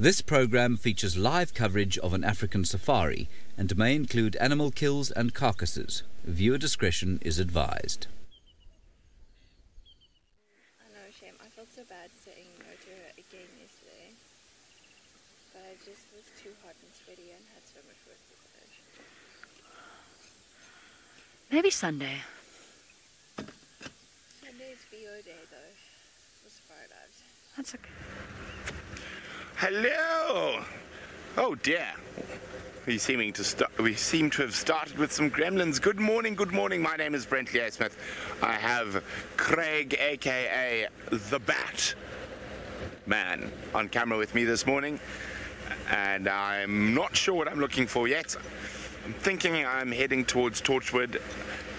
This program features live coverage of an African safari and may include animal kills and carcasses. Viewer discretion is advised. I know, Shem. I felt so bad saying no to her again yesterday. But I just was too hot and sweaty and had so much work to finish. Maybe Sunday. Sunday is VO day, though. For SafariLive. That's okay. Hello! Oh dear. We seem to have started with some gremlins. Good morning, good morning. My name is Brent Lee Smith. I have Craig, aka the Bat Man, on camera with me this morning. And I'm not sure what I'm looking for yet. I'm thinking I'm heading towards Torchwood.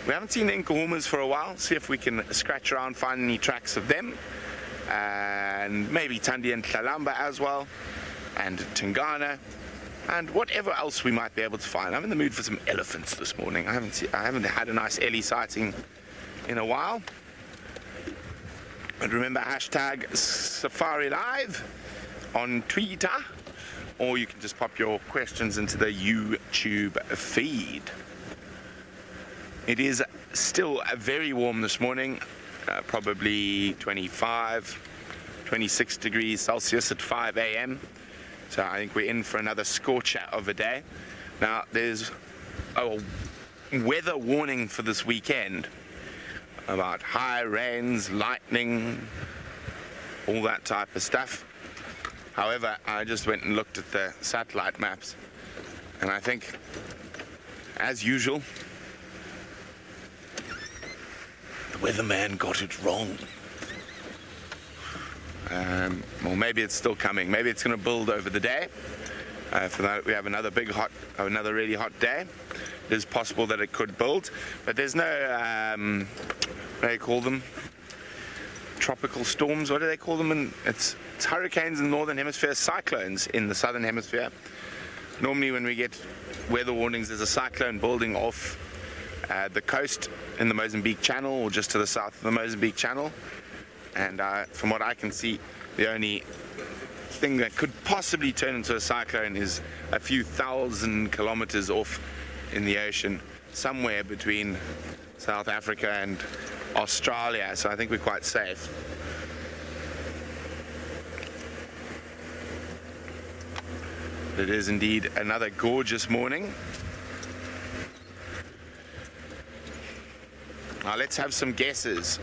We haven't seen the Nkuhumas for a while. See if we can scratch around, find any tracks of them. And maybe Tandi and Tlalamba as well, and Tingana, and whatever else we might be able to find. I'm in the mood for some elephants this morning. I haven't had a nice Ellie sighting in a while. And remember, hashtag SafariLive on Twitter, or you can just pop your questions into the YouTube feed. It is still very warm this morning. Probably 26 degrees Celsius at 5 a.m. So I think we're in for another scorcher of a day. Now there's a weather warning for this weekend about high rains, lightning, all that type of stuff. However, I just went and looked at the satellite maps, and I think, as usual, the weatherman got it wrong. Well, maybe it's still coming. Maybe it's going to build over the day. For that, we have another really hot day. It is possible that it could build, but there's no, what do they call them? Tropical storms. What do they call them? And it's hurricanes in the northern hemisphere, cyclones in the southern hemisphere. Normally, when we get weather warnings, there's a cyclone building off the coast in the Mozambique Channel, or just to the south of the Mozambique Channel. And from what I can see, the only thing that could possibly turn into a cyclone is a few thousand kilometers off in the ocean, somewhere between South Africa and Australia. So I think we're quite safe. It is indeed another gorgeous morning. Now let's have some guesses.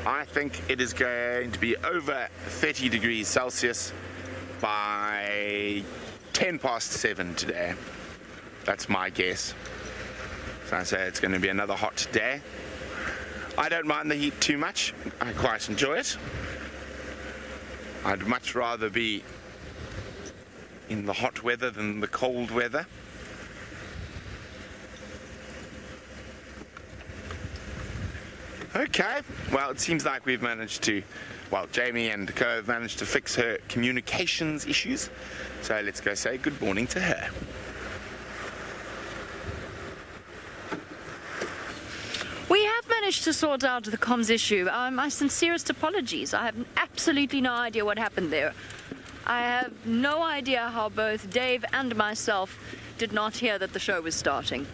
I think it is going to be over 30 degrees Celsius by 10 past 7 today. That's my guess. So I say it's going to be another hot day. I don't mind the heat too much. I quite enjoy it. I'd much rather be in the hot weather than the cold weather. Okay, well, it seems like we've managed to, well, Jamie and Co have managed to fix her communications issues. So let's go say good morning to her. We have managed to sort out the comms issue. My sincerest apologies. I have absolutely no idea what happened there. I have no idea how both Dave and myself did not hear that the show was starting.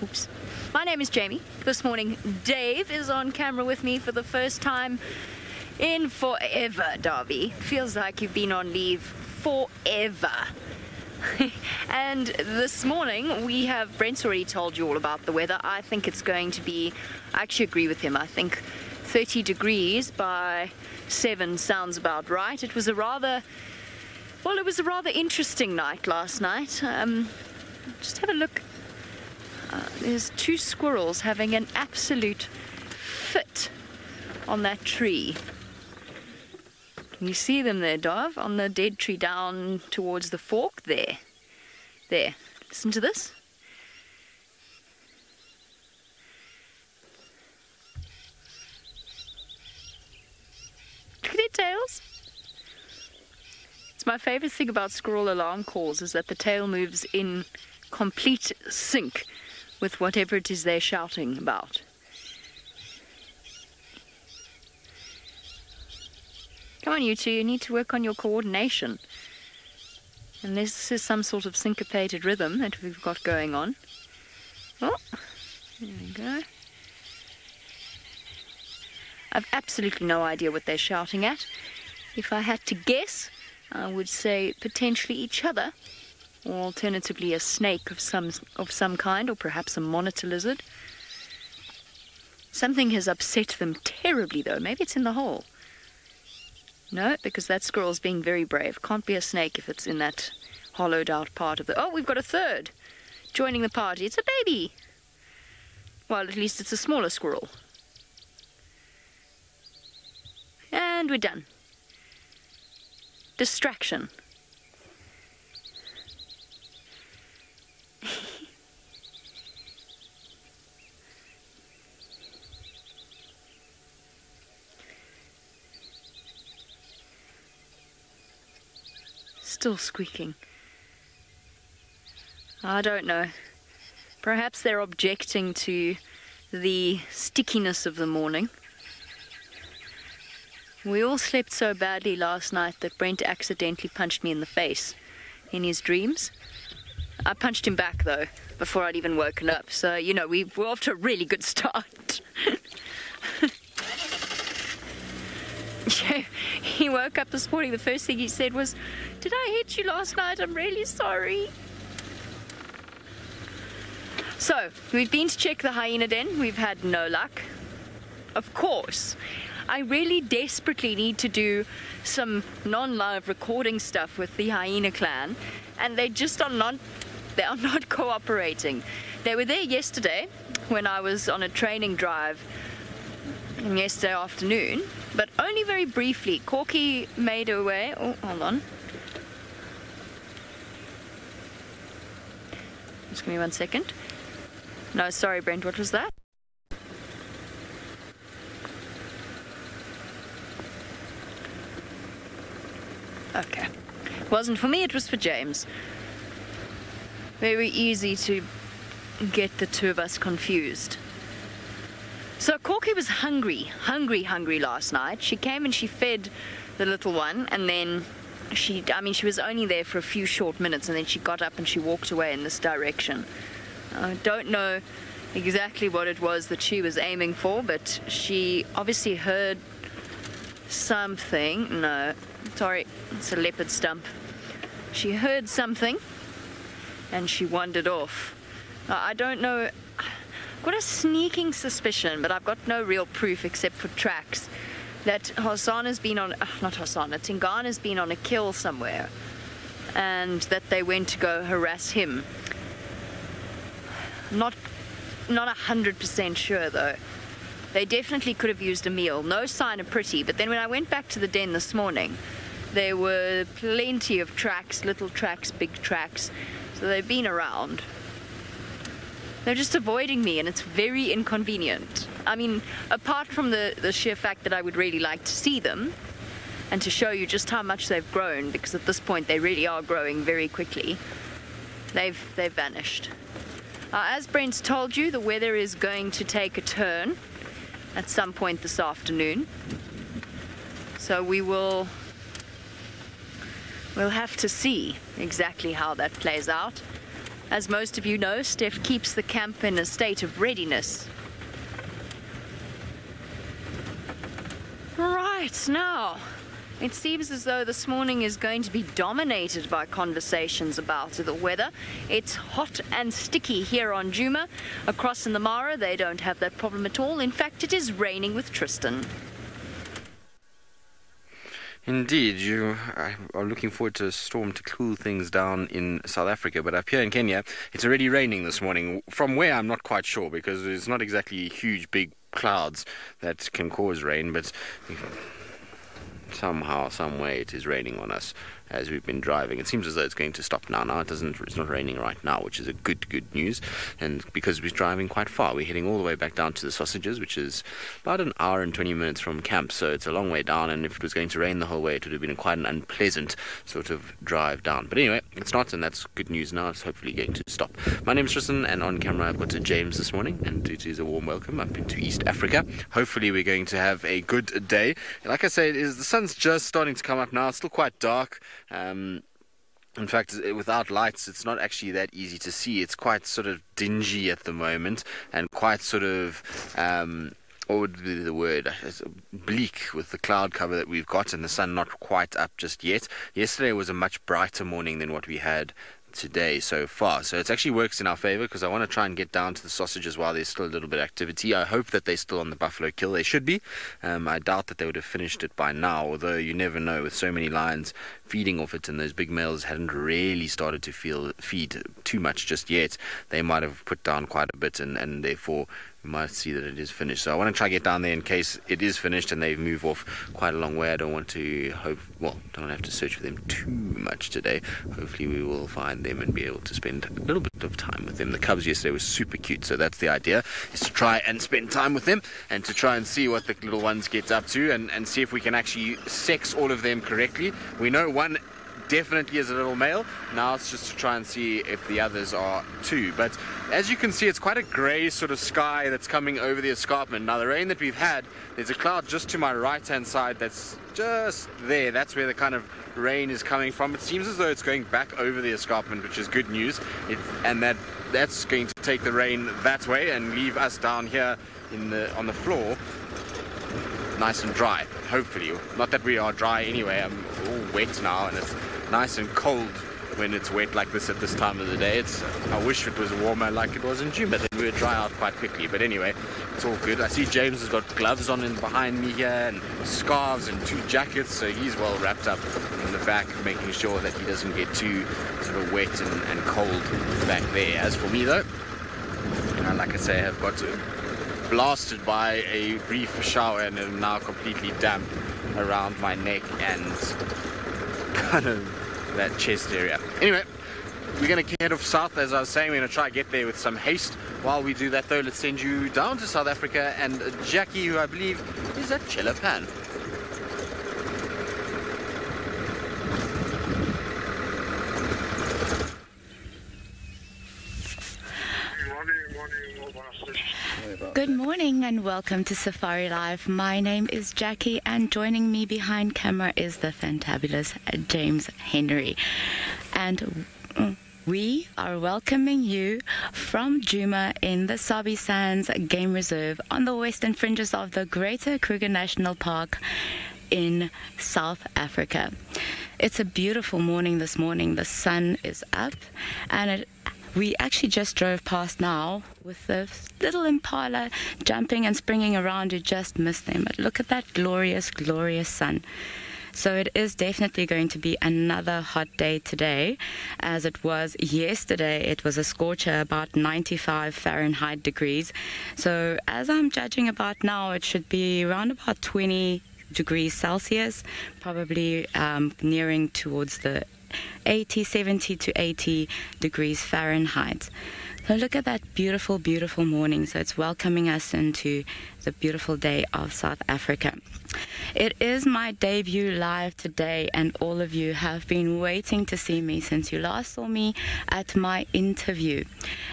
Oops. My name is Jamie. This morning, Dave is on camera with me for the first time in forever, Darby. Feels like you've been on leave forever. And this morning, Brent's already told you all about the weather. I think it's going to be, I actually agree with him. I think 30 degrees by 7 sounds about right. It was a rather interesting night last night. Just have a look. There's 2 squirrels having an absolute fit on that tree. Can you see them there, Dov? On the dead tree down towards the fork there. There. Listen to this. Look at their tails. It's my favorite thing about squirrel alarm calls is that the tail moves in complete sync with whatever it is they're shouting about. Come on, you two, you need to work on your coordination. Unless this is some sort of syncopated rhythm that we've got going on. Oh, there we go. I've absolutely no idea what they're shouting at. If I had to guess, I would say potentially each other, or alternatively a snake of some kind, or perhaps a monitor lizard. Something has upset them terribly, though. Maybe it's in the hole. No, because that squirrel's being very brave. Can't be a snake if it's in that hollowed out part of the... Oh, we've got a third joining the party. It's a baby. Well, at least it's a smaller squirrel. And we're done. Distraction. Still squeaking. I don't know. Perhaps they're objecting to the stickiness of the morning. We all slept so badly last night that Brent accidentally punched me in the face in his dreams. I punched him back, though, before I'd even woken up. So, you know, we're off to a really good start. He woke up this morning, the first thing he said was, "Did I hit you last night? I'm really sorry." So, we've been to check the hyena den. We've had no luck. Of course. I really desperately need to do some non-live recording stuff with the hyena clan, and they just are not cooperating. They were there yesterday when I was on a training drive yesterday afternoon, but only very briefly. Corky made her way. Oh, hold on. Just give me 1 second. No, sorry, Brent, what was that? Okay. Wasn't for me, it was for James. Very easy to get the two of us confused. So Corky was hungry last night. She came and she fed the little one, and then she was only there for a few short minutes, and then she got up and she walked away in this direction. I don't know exactly what it was that she was aiming for, but she obviously heard something. No, sorry, it's a leopard stump. She heard something and she wandered off. I don't know. I've got a sneaking suspicion, but I've got no real proof except for tracks, that Tingana's been on a kill somewhere, and that they went to go harass him. Not 100% sure though. They definitely could have used a meal. No sign of Pretty, but then when I went back to the den this morning, there were plenty of tracks, little tracks, big tracks, so they've been around. They're just avoiding me, and it's very inconvenient. I mean, apart from the sheer fact that I would really like to see them and to show you just how much they've grown, because at this point they really are growing very quickly, they've vanished. As Brent's told you, the weather is going to take a turn at some point this afternoon. So we'll have to see exactly how that plays out. As most of you know, Steph keeps the camp in a state of readiness. Right, now, it seems as though this morning is going to be dominated by conversations about the weather. It's hot and sticky here on Djuma. Across in the Mara, they don't have that problem at all. In fact, it is raining with Tristan. Indeed, you are looking forward to a storm to cool things down in South Africa, but up here in Kenya, it's already raining this morning. From where, I'm not quite sure, because it's not exactly huge, big clouds that can cause rain, but somehow, some way, it is raining on us as we've been driving. It seems as though it's going to stop now. It's not raining right now, which is a good news. And because we're driving quite far, we're heading all the way back down to the Sausages, which is about an hour and 20 minutes from camp. So it's a long way down. And if it was going to rain the whole way, it would have been quite an unpleasant sort of drive down. But anyway, it's not, and that's good news now. It's hopefully going to stop. My name's Tristan, and on camera I've got James this morning, and it is a warm welcome up into East Africa. Hopefully we're going to have a good day. Like I say, the sun's just starting to come up now. It's still quite dark. In fact, without lights, it's not actually that easy to see. It's quite sort of dingy at the moment and quite sort of, what would be the word? It's bleak with the cloud cover that we've got and the sun not quite up just yet. Yesterday was a much brighter morning than what we had today so far, so it actually works in our favor because I want to try and get down to the sausages while there's still a little bit of activity. I hope that they're still on the buffalo kill. They should be. I doubt that they would have finished it by now, although you never know with so many lions feeding off it and those big males hadn't really started to feed too much just yet. They might have put down quite a bit and therefore we might see that it is finished. So I want to try and get down there in case it is finished and they move off quite a long way. I don't want to don't have to search for them too much today. Hopefully we will find them and be able to spend a little bit of time with them. The cubs yesterday was super cute, so that's the idea, is to try and spend time with them and to try and see what the little ones get up to and see if we can actually sex all of them correctly. We know one definitely is a little male. Now it's just to try and see if the others are too. But as you can see, it's quite a grey sort of sky that's coming over the escarpment. Now the rain that we've had, there's a cloud just to my right hand side that's just there. That's where the kind of rain is coming from. It seems as though it's going back over the escarpment, which is good news. That's going to take the rain that way and leave us down here on the floor nice and dry, hopefully. Not that we are dry anyway. I'm all wet now and it's nice and cold when it's wet like this at this time of the day. I wish it was warmer like it was in June, but then we would dry out quite quickly. But anyway, it's all good. I see James has got gloves on behind me here and scarves and 2 jackets, so he's well wrapped up in the back, making sure that he doesn't get too sort of wet and cold back there. As for me though, like I say, I've got blasted by a brief shower and am now completely damp around my neck and kind of that chest area. Anyway, we're going to head off south. As I was saying, we're going to try to get there with some haste. While we do that though, let's send you down to South Africa and Jackie, who I believe is at Chelapan. Good morning and welcome to Safari Live. My name is Jackie and joining me behind camera is the fantabulous James Henry. And we are welcoming you from Djuma in the Sabi Sands Game Reserve on the western fringes of the Greater Kruger National Park in South Africa. It's a beautiful morning this morning. The sun is up and we actually just drove past now with the little impala jumping and springing around. You just missed them. But look at that glorious, glorious sun. So it is definitely going to be another hot day today, as it was yesterday. It was a scorcher, about 95 Fahrenheit degrees. So as I'm judging about now, it should be around about 20 degrees Celsius, probably nearing towards the 70 to 80 degrees Fahrenheit. So look at that beautiful, beautiful morning. So it's welcoming us into the beautiful day of South Africa. It is my debut live today, and all of you have been waiting to see me since you last saw me at my interview.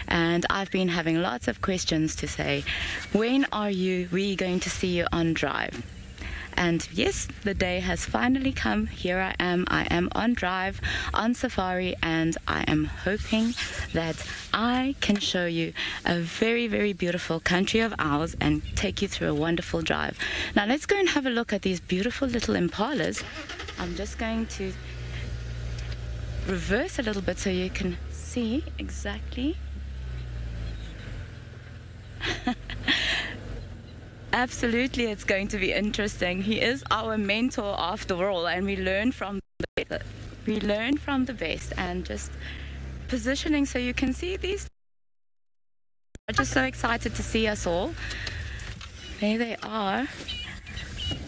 And I've been having lots of questions to say, when are we going to see you on Drive? And yes, the day has finally come. Here I am on Drive, on Safari, and I am hoping that I can show you a very, very beautiful country of ours and take you through a wonderful drive. Now let's go and have a look at these beautiful little impalas. I'm just going to reverse a little bit so you can see exactly. Absolutely, it's going to be interesting. He is our mentor after all, and we learn from the best. And just positioning so you can see these. I'm just so excited to see us all. There they are.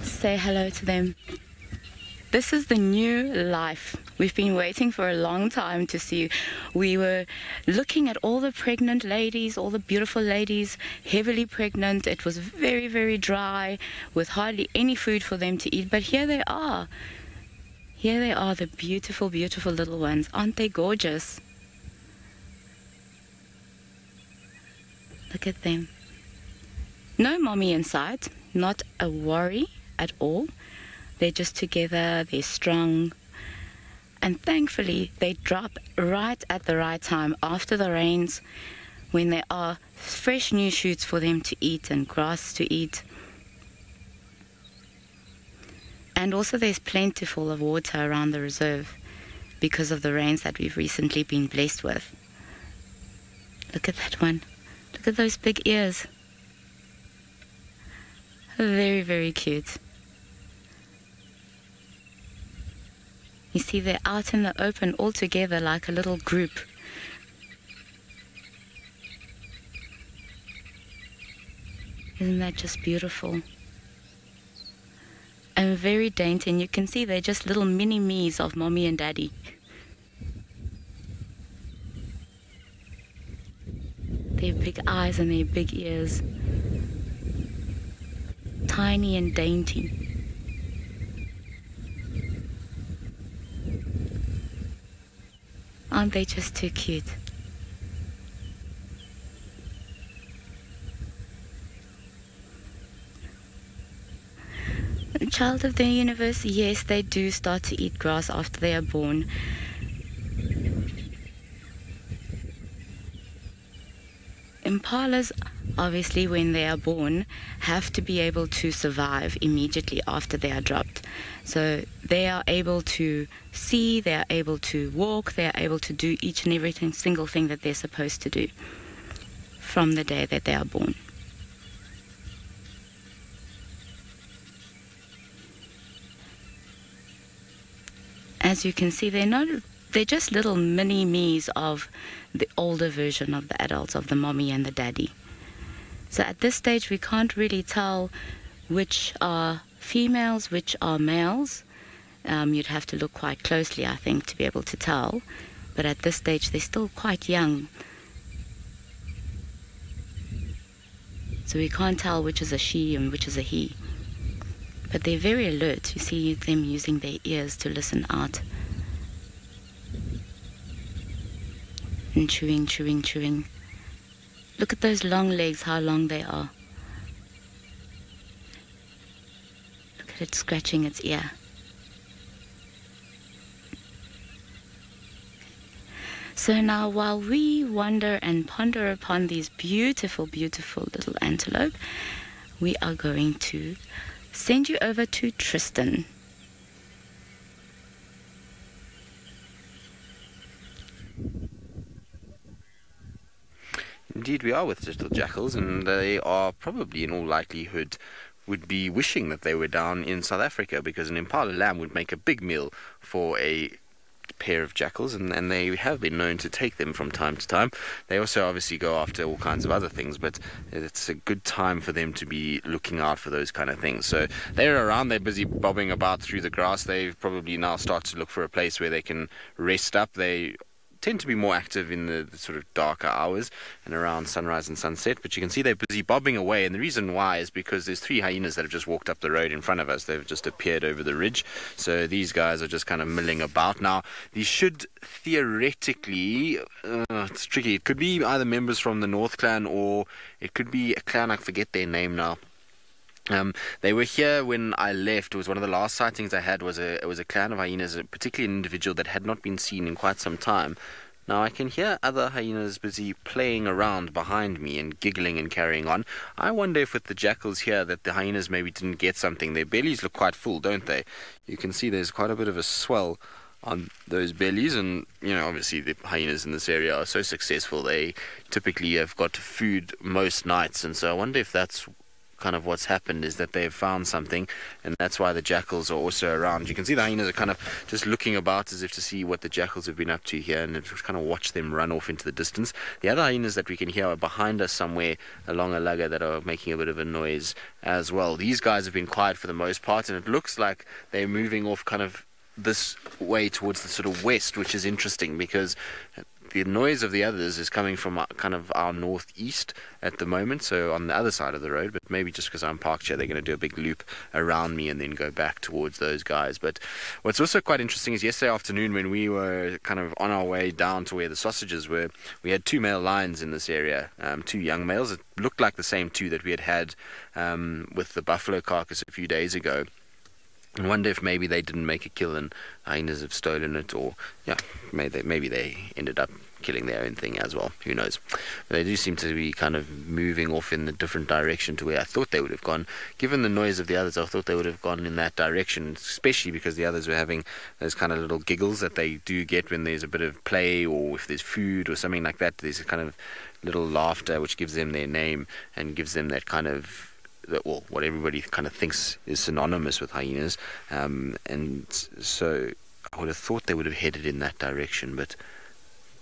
Say hello to them. This is the new life. We've been waiting for a long time to see. We were looking at all the pregnant ladies, all the beautiful ladies, heavily pregnant. It was very, very dry with hardly any food for them to eat. But here they are. Here they are, the beautiful, beautiful little ones. Aren't they gorgeous? Look at them. No mommy in sight. Not a worry at all. They're just together. They're strong. And thankfully, they drop right at the right time after the rains, when there are fresh new shoots for them to eat and grass to eat. And also there's plentiful of water around the reserve because of the rains that we've recently been blessed with. Look at that one. Look at those big ears. Very, very cute. You see, they're out in the open all together like a little group. Isn't that just beautiful? And very dainty, and you can see they're just little mini me's of mommy and daddy. Their big eyes and their big ears. Tiny and dainty. Aren't they just too cute? Child of the universe, yes, they do start to eat grass after they are born. Impalas, obviously, when they are born, have to be able to survive immediately after they are dropped. So they are able to see, they are able to walk, they are able to do each and every single thing that they're supposed to do from the day that they are born. As you can see, they're just little mini me's of the older version of the adults, of the mommy and the daddy. So at this stage, we can't really tell which are females, which are males. You'd have to look quite closely, I think, to be able to tell. But at this stage, they're still quite young. So we can't tell which is a she and which is a he. But they're very alert. You see them using their ears to listen out. And chewing, chewing, chewing. Look at those long legs, how long they are. Look at it scratching its ear. So now, while we wonder and ponder upon these beautiful, beautiful little antelope, we are going to send you over to Tristan. Indeed, we are with digital jackals, and they are probably, in all likelihood, would be wishing that they were down in South Africa, because an impala lamb would make a big meal for a pair of jackals, and they have been known to take them from time to time. They also obviously go after all kinds of other things, but it's a good time for them to be looking out for those kind of things. So they're around, they're busy bobbing about through the grass. They've probably now started to look for a place where they can rest up. They tend to be more active in the sort of darker hours and around sunrise and sunset, but you can see they're busy bobbing away, and the reason why is because there's 3 hyenas that have just walked up the road in front of us. They've just appeared over the ridge, so these guys are just kind of milling about. Now, these should theoretically, it's tricky, it could be either members from the North Clan, or it could be a clan, I forget their name now. They were here when I left. It was one of the last sightings I had. It was a clan of hyenas, particularly an individual that had not been seen in quite some time. Now I can hear other hyenas busy playing around behind me and giggling and carrying on. I wonder if with the jackals here that the hyenas maybe didn't get something. Their bellies look quite full, don't they? You can see there's quite a bit of a swell on those bellies, and obviously the hyenas in this area are so successful. They typically have got food most nights, and so I wonder if that's kind of what's happened, is that they've found something, and that's why the jackals are also around. You can see the hyenas are kind of just looking about as if to see what the jackals have been up to here, and just kind of watch them run off into the distance. The other hyenas that we can hear are behind us somewhere along a lugger that are making a bit of a noise as well. These guys have been quiet for the most part, and it looks like they're moving off kind of this way towards the sort of west, which is interesting because the noise of the others is coming from kind of our northeast at the moment, so on the other side of the road, but maybe just because I'm parked here, they're going to do a big loop around me and then go back towards those guys. But what's also quite interesting is yesterday afternoon when we were kind of on our way down to where the sausages were, we had 2 male lions in this area, 2 young males. It looked like the same 2 that we had with the buffalo carcass a few days ago. I wonder if maybe they didn't make a kill and hyenas have stolen it, or yeah, maybe they ended up killing their own thing as well. Who knows? But they do seem to be kind of moving off in a different direction to where I thought they would have gone. Given the noise of the others, I thought they would have gone in that direction, especially because the others were having those kind of little giggles that they do get when there's a bit of play, or if there's food or something like that. There's a kind of little laughter which gives them their name and gives them that kind of what everybody kind of thinks is synonymous with hyenas, and so I would have thought they would have headed in that direction, but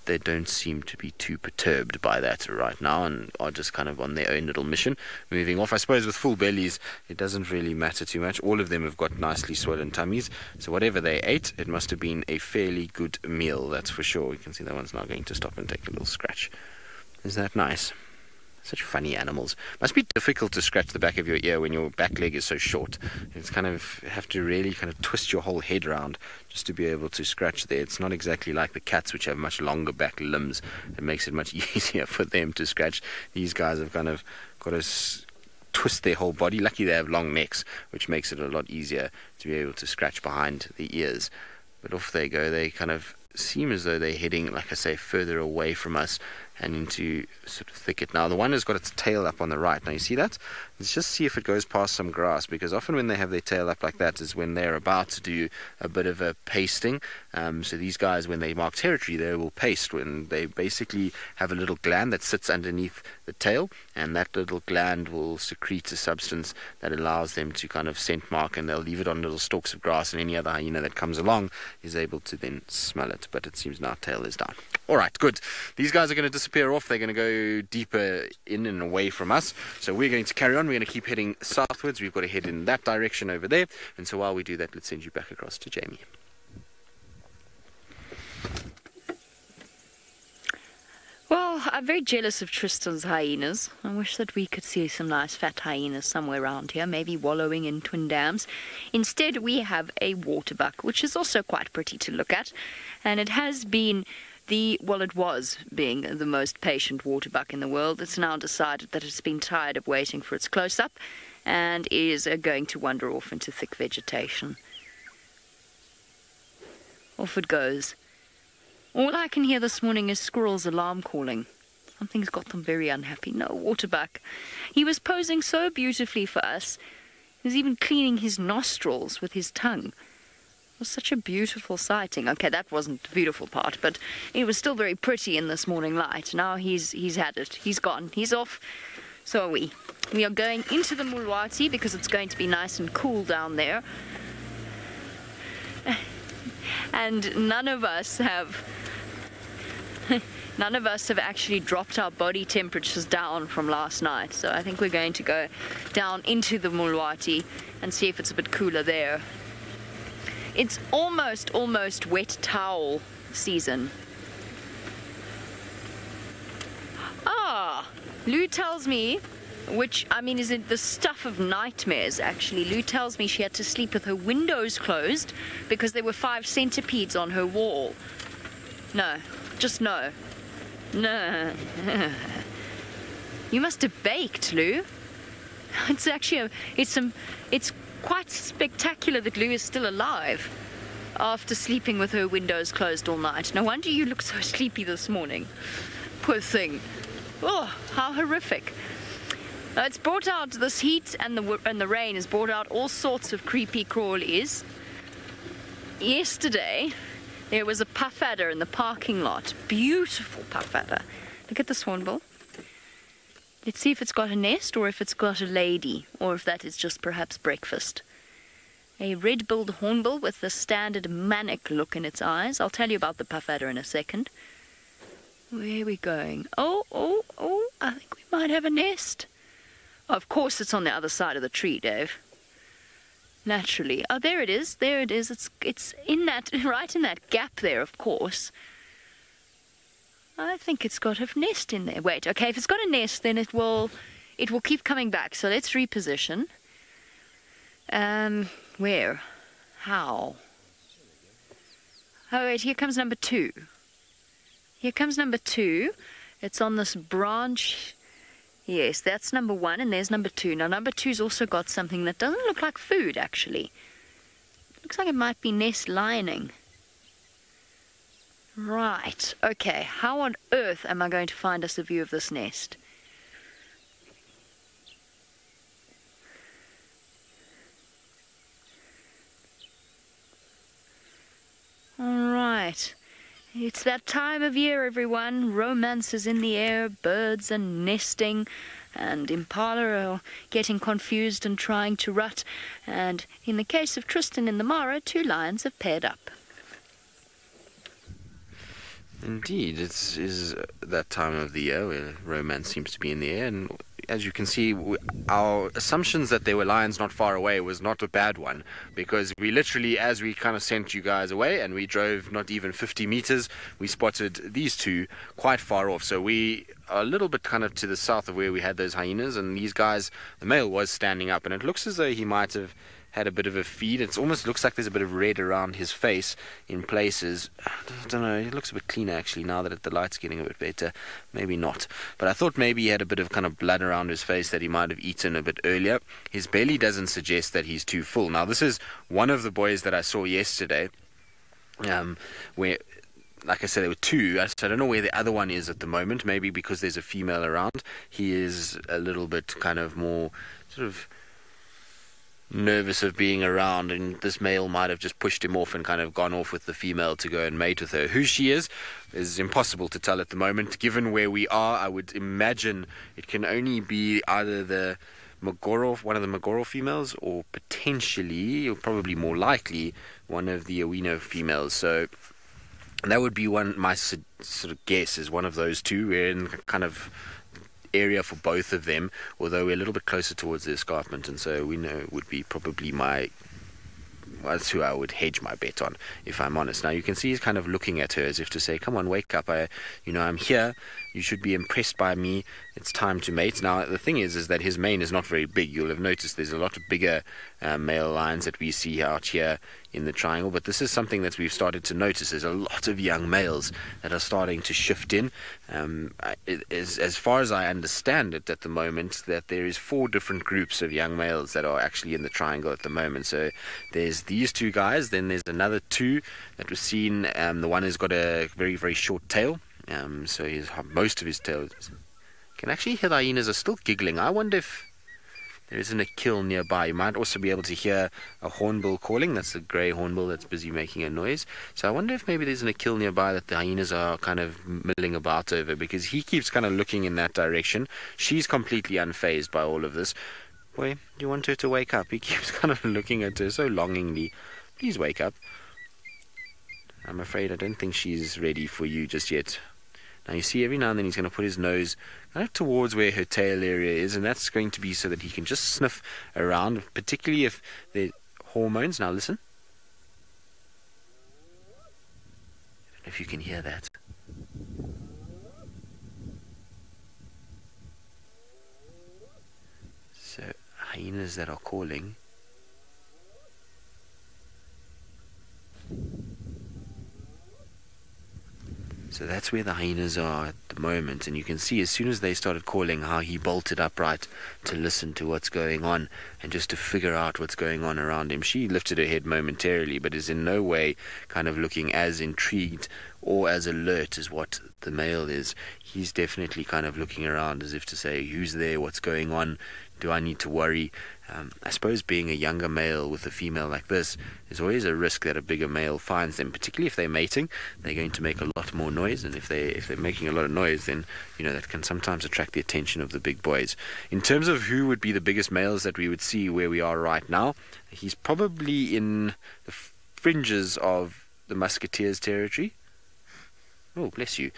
they don't seem to be too perturbed by that right now, and are just kind of on their own little mission, moving off. I suppose with full bellies, it doesn't really matter too much. All of them have got nicely swollen tummies, so whatever they ate, it must have been a fairly good meal, that's for sure. You can see that one's now going to stop and take a little scratch. Is that nice? Such funny animals. Must be difficult to scratch the back of your ear when your back leg is so short. It's kind of, you have to really kind of twist your whole head around just to be able to scratch there. It's not exactly like the cats, which have much longer back limbs. It makes it much easier for them to scratch. These guys have kind of got to twist their whole body. Lucky they have long necks, which makes it a lot easier to be able to scratch behind the ears. But off they go. They kind of seem as though they're heading, like I say, further away from us and into sort of thicket. Now the one has got its tail up on the right. Now you see that? Let's just see if it goes past some grass, because often when they have their tail up like that is when they're about to do a bit of a pasting. So these guys, when they mark territory, they will paste, when they basically have a little gland that sits underneath the tail, and that little gland will secrete a substance that allows them to kind of scent mark, and they'll leave it on little stalks of grass, and any other hyena that comes along is able to then smell it. But it seems now tail is down. Alright, good. These guys are going to disappear off. They're going to go deeper in and away from us. So we're going to carry on. We're going to keep heading southwards. We've got to head in that direction over there. And so while we do that, let's send you back across to Jamie. Well, I'm very jealous of Tristan's hyenas. I wish that we could see some nice fat hyenas somewhere around here, maybe wallowing in twin dams. Instead, we have a waterbuck, which is also quite pretty to look at. And it has been it was being the most patient waterbuck in the world. It's now decided that it's been tired of waiting for its close-up and is going to wander off into thick vegetation. Off it goes. All I can hear this morning is squirrels' alarm calling. Something's got them very unhappy. No, waterbuck. He was posing so beautifully for us. He was even cleaning his nostrils with his tongue. It was such a beautiful sighting. Okay, that wasn't the beautiful part, but it was still very pretty in this morning light. Now he's had it. He's gone. He's off. So are we. We are going into the Mulwati because it's going to be nice and cool down there. And none of us have actually dropped our body temperatures down from last night. So I think we're going to go down into the Mulwati and see if it's a bit cooler there. It's almost wet towel season. Ah, Lou tells me, which I mean is the stuff of nightmares actually. Lou tells me she had to sleep with her windows closed because there were 5 centipedes on her wall. No, just no. No. You must have baked, Lou. It's actually it's quite spectacular that Lou is still alive after sleeping with her windows closed all night. No wonder you look so sleepy this morning. Poor thing. Oh, how horrific. It's brought out, this heat and the rain has brought out all sorts of creepy crawlies. Yesterday, there was a puff adder in the parking lot. Beautiful puff adder. Look at this hornbill. Let's see if it's got a nest or if it's got a lady, or if that is just perhaps breakfast. A red-billed hornbill with the standard manic look in its eyes. I'll tell you about the puff adder in a second. Where are we going? Oh, I think we might have a nest. Of course it's on the other side of the tree, Dave. Naturally. Oh, there it is. There it is. It's in that, right in that gap there, of course. I think it's got a nest in there. Wait, okay, if it's got a nest, then it will keep coming back. So let's reposition. Where? How? Oh, wait, here comes number 2. Here comes number 2. It's on this branch. Yes, that's number 1, and there's number 2. Now, number 2's also got something that doesn't look like food, actually. Looks like it might be nest lining. Right, okay, how on earth am I going to find us a view of this nest? Alright, it's that time of year, everyone. Romance is in the air, birds are nesting, and impala are getting confused and trying to rut, and in the case of Tristan in the Mara, 2 lions have paired up. Indeed, it is that time of the year where romance seems to be in the air, and as you can see, our assumptions that there were lions not far away was not a bad one, because we literally, as we kind of sent you guys away and we drove not even 50 meters, we spotted these 2 quite far off. So we are a little bit kind of to the south of where we had those hyenas, and these guys, the male was standing up, and it looks as though he might have had a bit of a feed. It almost looks like there's a bit of red around his face in places. I don't know, it looks a bit cleaner actually now that the light's getting a bit better. Maybe not, but I thought maybe he had a bit of kind of blood around his face that he might have eaten a bit earlier. His belly doesn't suggest that he's too full. Now this is one of the boys that I saw yesterday, where, like I said, there were 2. So I don't know where the other one is at the moment. Maybe because there's a female around, he is a little bit kind of more sort of nervous of being around, and this male might have just pushed him off and kind of gone off with the female to go and mate with her. Who she is impossible to tell at the moment. Given where we are, I would imagine it can only be either the Magoro, one of the Magoro females, or potentially, or probably more likely, one of the Awino females. So that would be my sort of guess, is one of those 2. We're in kind of area for both of them, although we're a little bit closer towards the escarpment, and so we know would be probably that's who I would hedge my bet on, if I'm honest. Now you can see he's kind of looking at her as if to say, come on, wake up, I'm here, you should be impressed by me, it's time to mate. Now the thing is that his mane is not very big. You'll have noticed there's a lot of bigger male lions that we see out here in the triangle, but this is something that we've started to notice. There's a lot of young males that are starting to shift in. As far as I understand it at the moment, that there is 4 different groups of young males that are actually in the triangle at the moment. So there's these 2 guys, then there's another 2 that was seen. The one has got a very, very short tail, so most of his tail. You can actually hear the hyenas are still giggling. I wonder if there isn't a kill nearby. You might also be able to hear a hornbill calling. That's a grey hornbill that's busy making a noise. So I wonder if maybe there isn't a kill nearby that the hyenas are kind of milling about over, because he keeps kind of looking in that direction. She's completely unfazed by all of this. Boy, do you want her to wake up? He keeps kind of looking at her so longingly. Please wake up. I'm afraid I don't think she's ready for you just yet. Now you see, every now and then he's going to put his nose kind of towards where her tail area is, and that's going to be so that he can just sniff around, particularly if the hormones. Now listen. I don't know if you can hear that. So hyenas that are calling. So that's where the hyenas are at the moment, and you can see as soon as they started calling how he bolted upright to listen to what's going on and just to figure out what's going on around him. She lifted her head momentarily, but is in no way kind of looking as intrigued or as alert as what the male is. He's definitely kind of looking around as if to say, who's there, what's going on, do I need to worry? I suppose being a younger male with a female like this, there's always a risk that a bigger male finds them, particularly if they're mating. They're going to make a lot more noise, and if they're making a lot of noise, then that can sometimes attract the attention of the big boys. In terms of who would be the biggest males that we would see where we are right now, he's probably in the fringes of the musketeers' territory. Oh, bless you.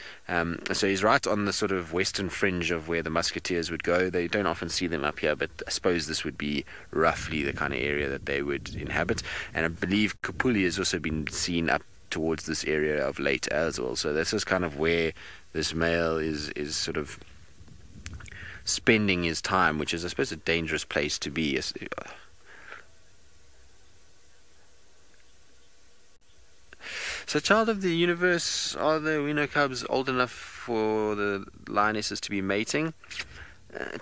So he's right on the sort of western fringe of where the musketeers would go. They don't often see them up here, but I suppose this would be roughly the kind of area that they would inhabit. And I believe Kapuli has also been seen up towards this area of late as well. So this is kind of where this male is sort of spending his time, which is, I suppose, a dangerous place to be. So, child of the universe, are the Wino cubs old enough for the lionesses to be mating?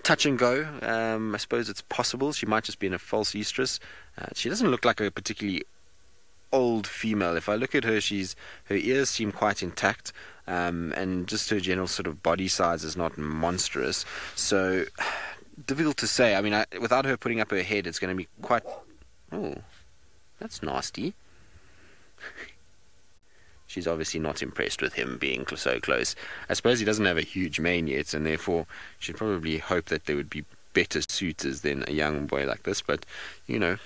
Touch and go. I suppose it's possible. She might just be in a false estrus. She doesn't look like a particularly old female. If I look at her, her ears seem quite intact, and just her general sort of body size is not monstrous. So difficult to say. I mean, without her putting up her head, it's going to be quite... Oh, that's nasty. She's obviously not impressed with him being so close. I suppose he doesn't have a huge mane yet, and therefore she'd probably hope that there would be better suitors than a young boy like this. But, you know,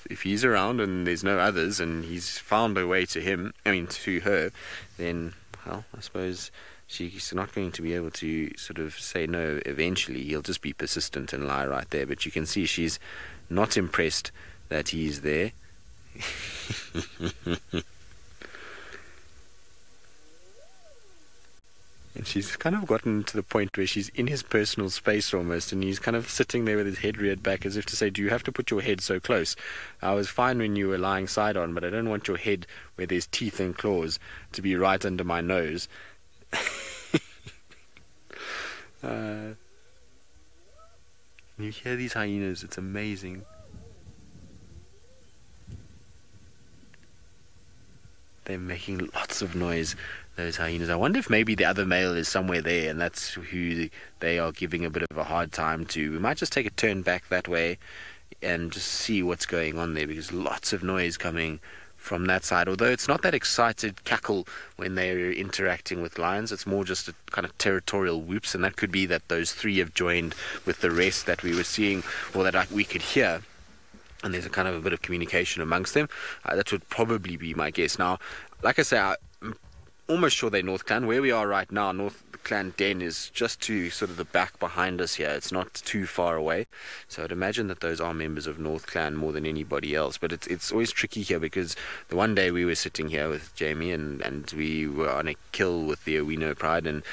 if he's around and there's no others and he's found a way to her, then, well, I suppose she's not going to be able to sort of say no eventually. He'll just be persistent and lie right there. But you can see she's not impressed that he's there. And she's kind of gotten to the point where she's in his personal space almost, and he's kind of sitting there with his head reared back as if to say, do you have to put your head so close? I was fine when you were lying side on, but I don't want your head where there's teeth and claws to be right under my nose. You hear these hyenas, it's amazing. They're making lots of noise, those hyenas. I wonder if maybe the other male is somewhere there and that's who they are giving a bit of a hard time to. We might just take a turn back that way and just see what's going on there, because lots of noise coming from that side. Although it's not that excited cackle when they're interacting with lions, it's more just a kind of territorial whoops, and that could be that those three have joined with the rest that we were seeing, or that we could hear. And there's a kind of a bit of communication amongst them. That would probably be my guess. Now, like I say, I'm almost sure they're North Clan. Where we are right now, North Clan Den is just to sort of the back behind us here. It's not too far away. So I'd imagine that those are members of North Clan more than anybody else. But it's always tricky here, because the one day we were sitting here with Jamie and we were on a kill with the Owino Pride, and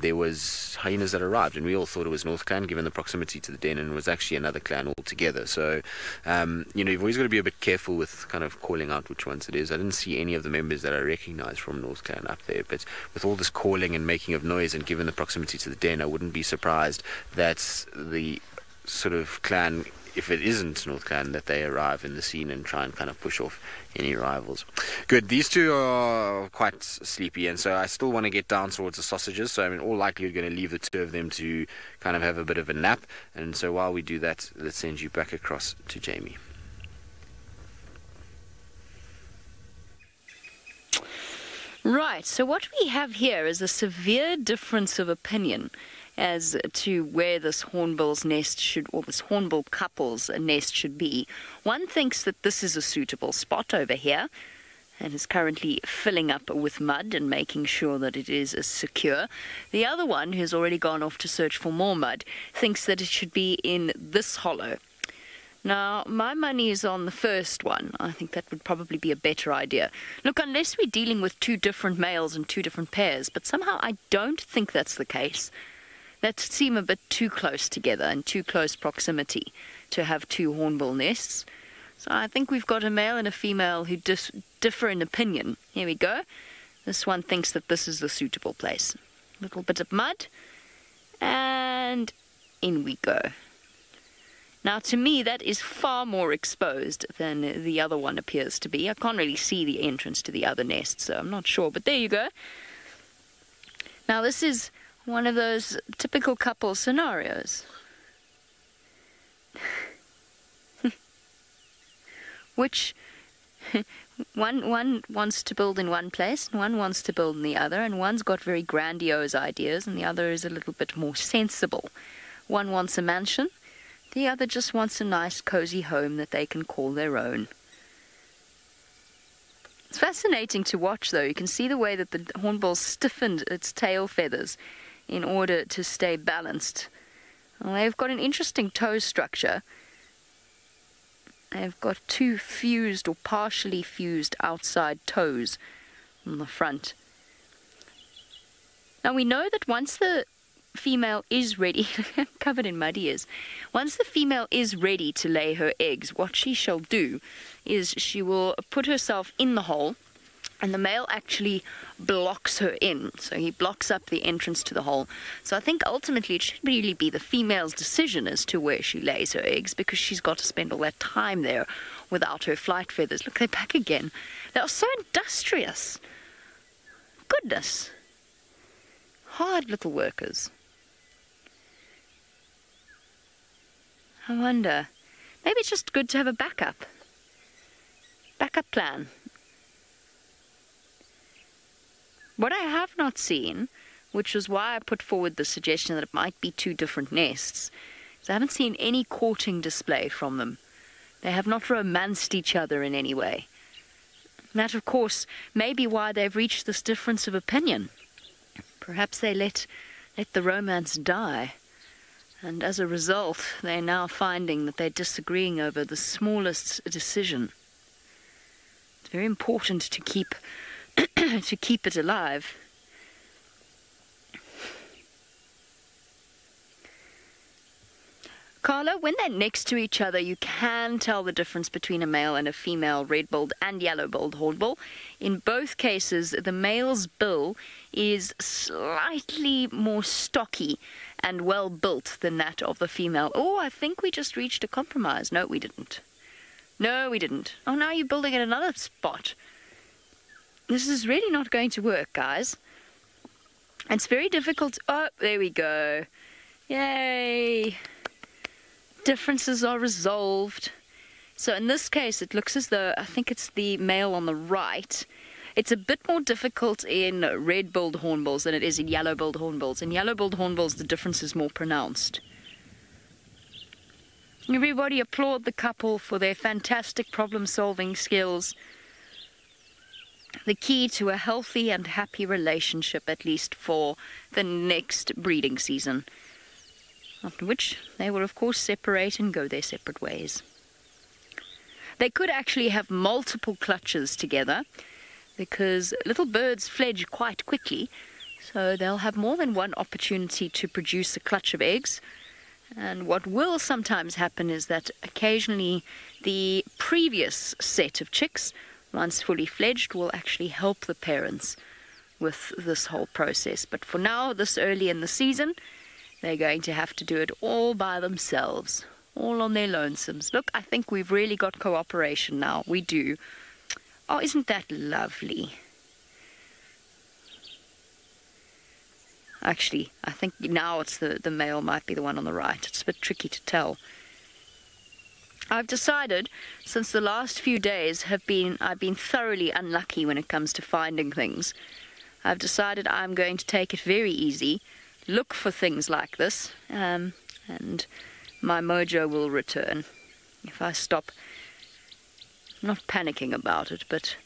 there was hyenas that arrived, and we all thought it was North Clan given the proximity to the den, and it was actually another clan altogether. So, you've always got to be a bit careful with kind of calling out which ones it is. I didn't see any of the members that I recognized from North Clan up there, but with all this calling and making of noise, and given the proximity to the den, I wouldn't be surprised that the sort of clan, if it isn't North Clan, that they arrive in the scene and try and kind of push off any rivals. Good. These two are quite sleepy, and so I still want to get down towards the sausages. So I'm in all likelihood going to leave the two of them to kind of have a bit of a nap. And so while we do that, let's send you back across to Jamie. Right, so what we have here is a severe difference of opinion as to where this hornbill's nest should, or this hornbill couple's nest should be. One thinks that this is a suitable spot over here, and is currently filling up with mud and making sure that it is secure. The other one, who's already gone off to search for more mud, thinks that it should be in this hollow. Now, my money is on the first one. I think that would probably be a better idea. Look, unless we're dealing with two different males and two different pairs, but somehow I don't think that's the case. That seem a bit too close together and too close proximity to have two hornbill nests. So I think we've got a male and a female who differ in opinion. Here we go. This one thinks that this is the suitable place. A little bit of mud, and in we go. Now, to me, that is far more exposed than the other one appears to be. I can't really see the entrance to the other nest, so I'm not sure. But there you go. Now, this is one of those typical couple scenarios. Which one wants to build in one place, and one wants to build in the other, and one's got very grandiose ideas, and the other is a little bit more sensible. One wants a mansion. The other just wants a nice, cozy home that they can call their own. It's fascinating to watch, though. You can see the way that the hornbill stiffened its tail feathers in order to stay balanced. Well, they've got an interesting toe structure. They've got two fused or partially fused outside toes on the front. Now, we know that once the female is ready, covered in mud ears, once the female is ready to lay her eggs, what she shall do is she will put herself in the hole And the male actually blocks her in. So he blocks up the entrance to the hole. So I think ultimately it should really be the female's decision as to where she lays her eggs, because she's got to spend all that time there without her flight feathers. Look, they're back again. They are so industrious. Goodness. Hard little workers. I wonder. Maybe it's just good to have a backup. Backup plan. What I have not seen, which was why I put forward the suggestion that it might be 2 different nests, is I haven't seen any courting display from them. They have not romanced each other in any way. That, of course, may be why they've reached this difference of opinion. Perhaps they let the romance die, and as a result, they're now finding that they're disagreeing over the smallest decision. It's very important to keep to keep it alive. Carla, when they're next to each other, you can tell the difference between a male and a female red-billed and yellow-billed hornbill. In both cases, the male's bill is slightly more stocky and well-built than that of the female. Oh, I think we just reached a compromise. No, we didn't. No, we didn't. Oh, now you're building at another spot. This is really not going to work, guys. It's very difficult. Oh, there we go. Yay. Differences are resolved. So in this case, it looks as though, I think it's the male on the right. It's a bit more difficult in red-billed hornbills than it is in yellow-billed hornbills. In yellow-billed hornbills, the difference is more pronounced. Everybody applaud the couple for their fantastic problem-solving skills. The key to a healthy and happy relationship, at least for the next breeding season. After which they will, of course, separate and go their separate ways. They could actually have multiple clutches together, because little birds fledge quite quickly, so they'll have more than one opportunity to produce a clutch of eggs. And what will sometimes happen is that occasionally the previous set of chicks, once fully fledged, will actually help the parents with this whole process. But for now, this early in the season, they're going to have to do it all by themselves, all on their lonesomes. Look, I think we've really got cooperation now. We do. Oh, isn't that lovely? Actually, I think now it's the male might be the one on the right. It's a bit tricky to tell. I've decided, since the last few days I've been thoroughly unlucky when it comes to finding things. I've decided I'm going to take it very easy, look for things like this, and my mojo will return. If I stop, not panicking about it, but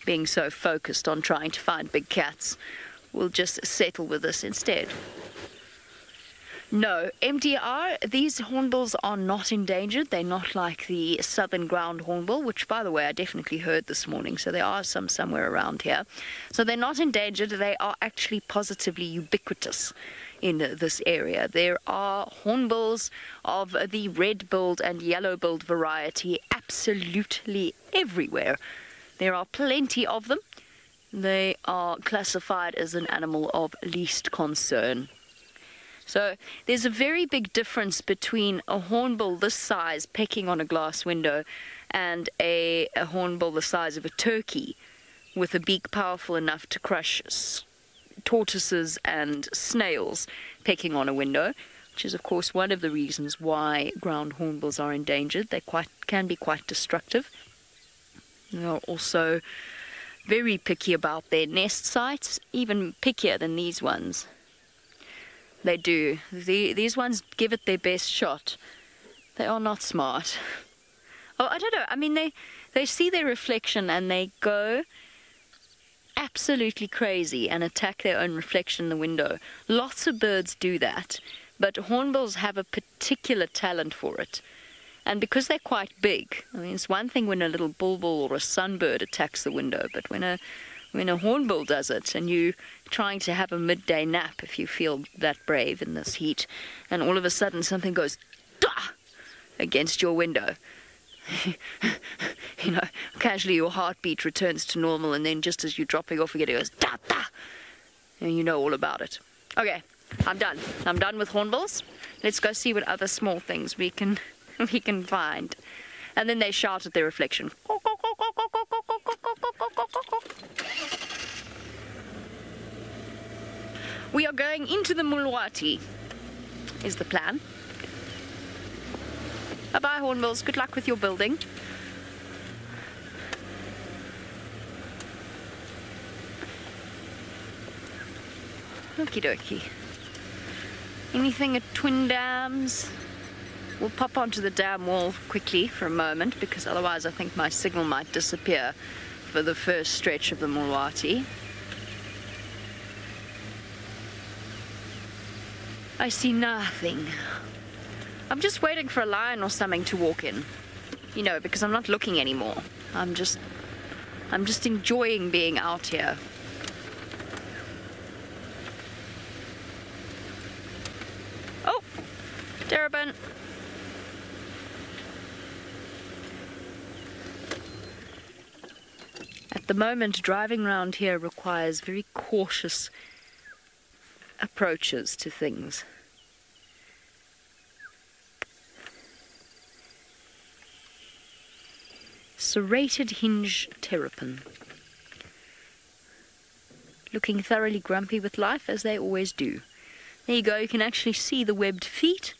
being so focused on trying to find big cats, we'll just settle with this instead. No, MDR, these hornbills are not endangered. They're not like the southern ground hornbill, which, by the way, I definitely heard this morning, so there are some somewhere around here. So they're not endangered. They are actually positively ubiquitous in this area. There are hornbills of the red-billed and yellow-billed variety absolutely everywhere. There are plenty of them. They are classified as an animal of least concern. So there's a very big difference between a hornbill this size pecking on a glass window and a hornbill the size of a turkey with a beak powerful enough to crush tortoises and snails pecking on a window, which is of course one of the reasons why ground hornbills are endangered. They can be quite destructive. They are also very picky about their nest sites, even pickier than these ones. They do. These ones give it their best shot. They are not smart. Oh, I don't know. I mean, they see their reflection and they go absolutely crazy and attack their own reflection in the window. Lots of birds do that, but hornbills have a particular talent for it. And because they're quite big, I mean, it's one thing when a little bulbul or a sunbird attacks the window, but when a hornbill does it and you're trying to have a midday nap, if you feel that brave in this heat, and all of a sudden something goes "Dah!" against your window, you know, casually your heartbeat returns to normal, and then just as you're dropping off again, it goes da da, and you know all about it. Okay, I'm done. I'm done with hornbills. Let's go see what other small things we can find. And then they shout at their reflection. We are going into the Mulwati, is the plan. Bye-bye, hornbills. Good luck with your building. Okie dokie. Anything at Twin Dams? We'll pop onto the dam wall quickly for a moment, because otherwise I think my signal might disappear for the first stretch of the Mulwati. I see nothing. I'm just waiting for a lion or something to walk in. You know, because I'm not looking anymore. I'm just enjoying being out here. Oh, Terrapin. At the moment, driving around here requires very cautious approaches to things. Serrated hinge terrapin. Looking thoroughly grumpy with life, as they always do. There you go, you can actually see the webbed feet.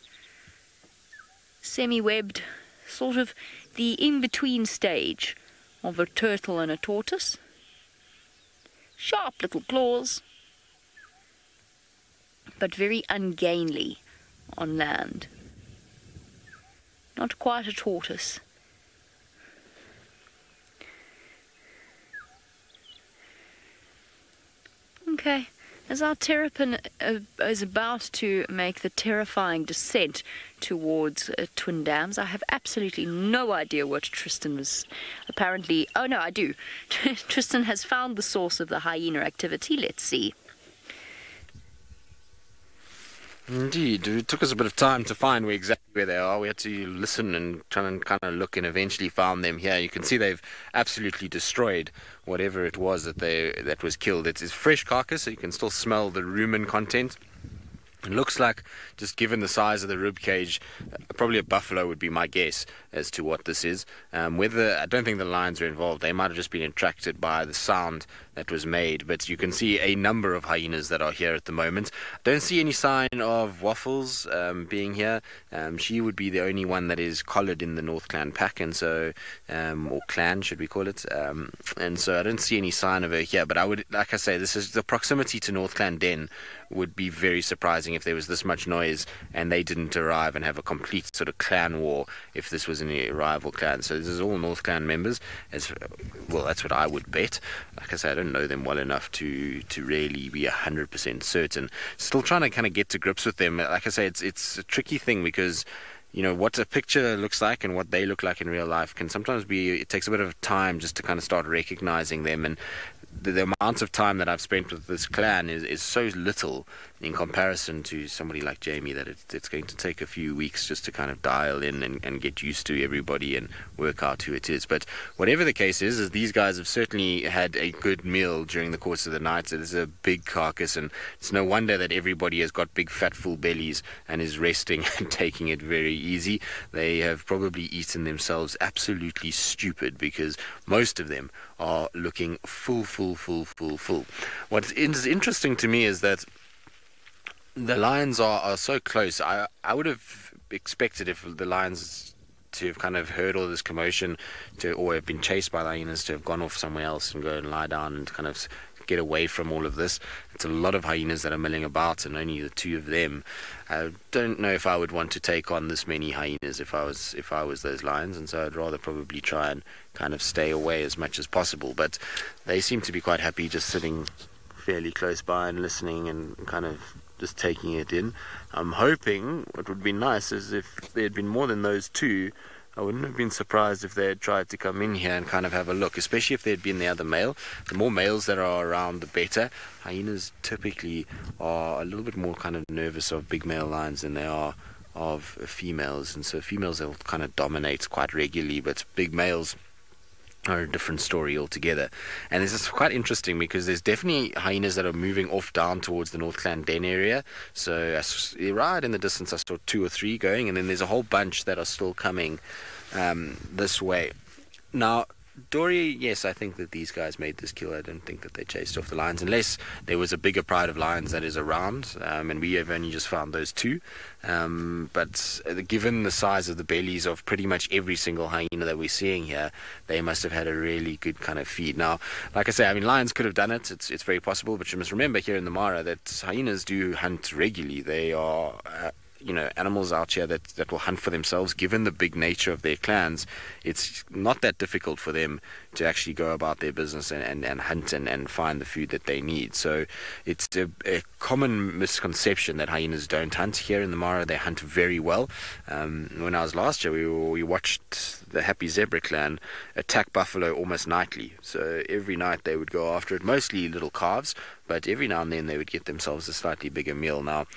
Semi-webbed, sort of the in-between stage of a turtle and a tortoise. Sharp little claws, but very ungainly on land. Not quite a tortoise. Okay, as our terrapin is about to make the terrifying descent towards Twin Dams, I have absolutely no idea what Tristan was apparently... Oh no, I do. Tristan has found the source of the hyena activity. Let's see. Indeed, it took us a bit of time to find exactly where they are. We had to listen and try and kind of look, and eventually found them here. You can see they've absolutely destroyed whatever it was that was killed. It's a fresh carcass, so you can still smell the rumen content. It looks like, just given the size of the rib cage, probably a buffalo would be my guess as to what this is. I don't think the lions are involved. They might have just been attracted by the sound that was made, but you can see a number of hyenas that are here at the moment. Don't see any sign of Waffles being here. She would be the only one that is collared in the North Clan pack, and so, or clan should we call it, and so I don't see any sign of her here. But I would, like I say, this is the proximity to North Clan Den would be very surprising if there was this much noise and they didn't arrive and have a complete sort of clan war if this was a rival clan. So this is all North Clan members, as well. That's what I would bet. Like I say, I don't know them well enough to really be 100% certain. Still trying to kind of get to grips with them. Like I say, it's a tricky thing, because you know what a picture looks like and what they look like in real life can sometimes be, it takes a bit of time just to kind of start recognizing them. And the amount of time that I've spent with this clan is so little in comparison to somebody like Jamie that it's going to take a few weeks just to kind of dial in and get used to everybody and work out who it is. But whatever the case is these guys have certainly had a good meal during the course of the night. So this is a big carcass, and it's no wonder that everybody has got big fat full bellies and is resting and taking it very easy. They have probably eaten themselves absolutely stupid, because most of them are looking full. What is interesting to me is that the lions are so close. I would have expected, if the lions to have kind of heard all this commotion, or have been chased by hyenas, to have gone off somewhere else and go and lie down and kind of get away from all of this. It's a lot of hyenas that are milling about, and only the two of them. I don't know if I would want to take on this many hyenas if I was those lions, and so I'd rather probably try and kind of stay away as much as possible. But they seem to be quite happy just sitting fairly close by and listening and kind of just taking it in. I'm hoping what would be nice is if there had been more than those two. I wouldn't have been surprised if they had tried to come in here and kind of have a look, especially if there had been the other male. The more males that are around, the better. Hyenas typically are a little bit more kind of nervous of big male lions than they are of females, and so females will kind of dominate quite regularly, but big males are a different story altogether. And this is quite interesting because there's definitely hyenas that are moving off down towards the North Clan-Den area. So right in the distance I saw 2 or 3 going, and then there's a whole bunch that are still coming this way. Now, Dory, yes, I think that these guys made this kill. I don't think that they chased off the lions, unless there was a bigger pride of lions that is around, and we have only just found those 2. But given the size of the bellies of pretty much every single hyena that we're seeing here, they must have had a really good kind of feed. Now, like I say, I mean, lions could have done it. It's very possible, but you must remember here in the Mara that hyenas do hunt regularly. They are animals out here that will hunt for themselves. Given the big nature of their clans, it's not that difficult for them to actually go about their business and hunt and find the food that they need. So it's a common misconception that hyenas don't hunt. Here in the Mara, they hunt very well. When I was last year, we watched the Happy Zebra clan attack buffalo almost nightly. So every night they would go after it, mostly little calves, but every now and then they would get themselves a slightly bigger meal. Now,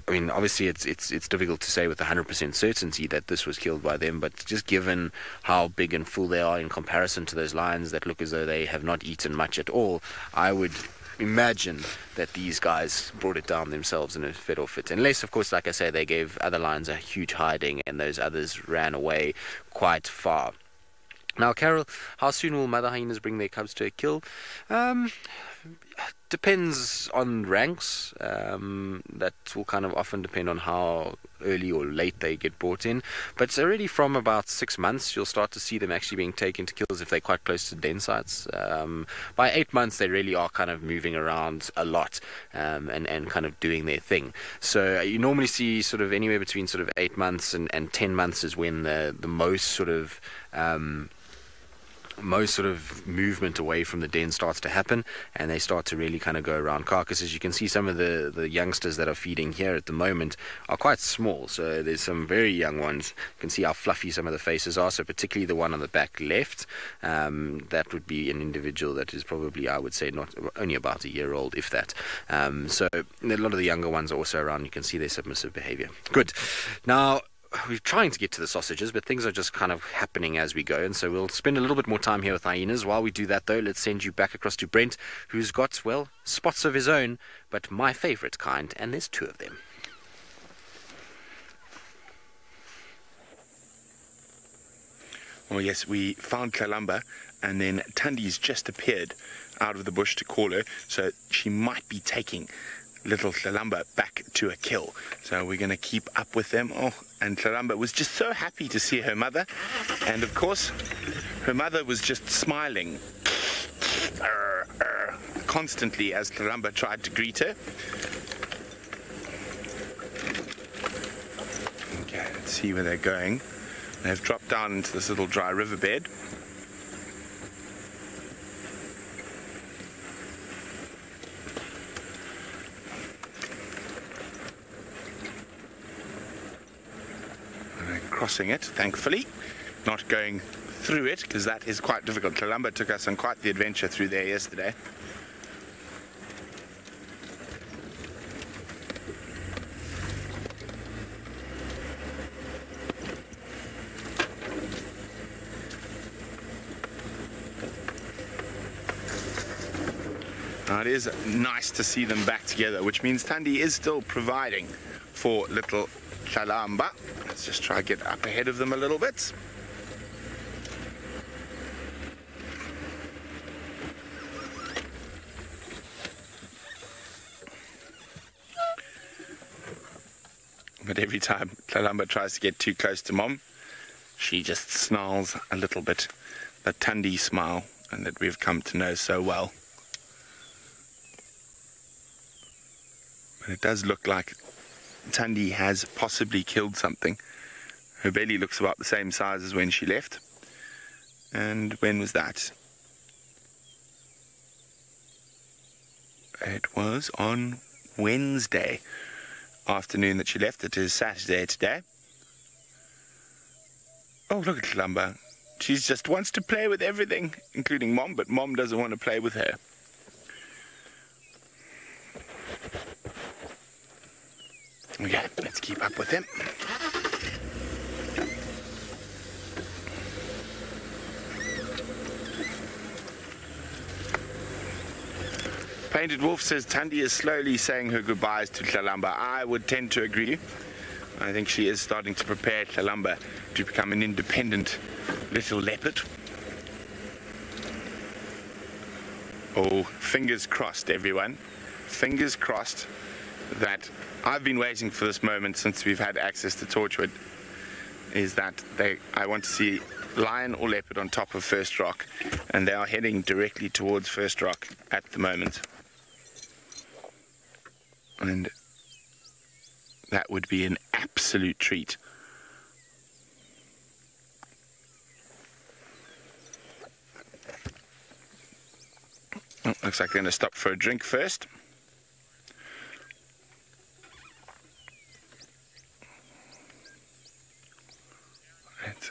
I mean, obviously it's difficult to say with 100% certainty that this was killed by them, but just given how big and full they are in comparison to those lions that look as though they have not eaten much at all, I would imagine that these guys brought it down themselves and fed off it. Unless, of course, like I say, they gave other lions a huge hiding and those others ran away quite far. Now, Carol, how soon will mother hyenas bring their cubs to a kill? Depends on ranks. That will kind of often depend on how early or late they get brought in. But already from about 6 months, you'll start to see them actually being taken to kills if they're quite close to den sites. By 8 months, they really are kind of moving around a lot and kind of doing their thing. So you normally see sort of anywhere between sort of 8 months and 10 months is when the most sort of movement away from the den starts to happen, and they start to really kind of go around carcasses. You can see some of the youngsters that are feeding here at the moment are quite small, so there's some very young ones. You can see how fluffy some of the faces are, so particularly the one on the back left, that would be an individual that is probably, I would say, not only about a year old, if that. So a lot of the younger ones are also around. You can see their submissive behavior. Good. Now, we're trying to get to the sausages, but things are just kind of happening as we go, and so we'll spend a little bit more time here with hyenas. While we do that, though, let's send you back across to Brent, who's got, well, spots of his own, but my favorite kind, and there's 2 of them. Well, yes, we found Kalamba, and then Tundi's just appeared out of the bush to call her, so she might be taking little Kalamba back to a kill. So we're going to keep up with them. Oh, and Kalamba was just so happy to see her mother, and of course her mother was just smiling constantly as Kalamba tried to greet her. Okay, let's see where they're going. They've dropped down into this little dry riverbed. Crossing it, thankfully, not going through it, because that is quite difficult. Kalamba took us on quite the adventure through there yesterday. Now, it is nice to see them back together, which means Tundi is still providing for little Kalamba. Let's just try to get up ahead of them a little bit. But every time Kalamba tries to get too close to Mom, she just snarls a little bit. The Tundi smile, and that we've come to know so well. But it does look like Tundi has possibly killed something. Her belly looks about the same size as when she left. And when was that? It was on Wednesday afternoon that she left. It is Saturday today. Oh, look at Kalamba. She just wants to play with everything, including Mom, but Mom doesn't want to play with her. Okay, let's keep up with him. Painted Wolf says Thandi is slowly saying her goodbyes to Tlalamba. I would tend to agree. I think she is starting to prepare Tlalamba to become an independent little leopard. Oh, fingers crossed, everyone. Fingers crossed that I've been waiting for this moment since we've had access to Torchwood. Is that I want to see lion or leopard on top of First Rock, and they are heading directly towards First Rock at the moment. And that would be an absolute treat. Oh, looks like they're going to stop for a drink first. Right.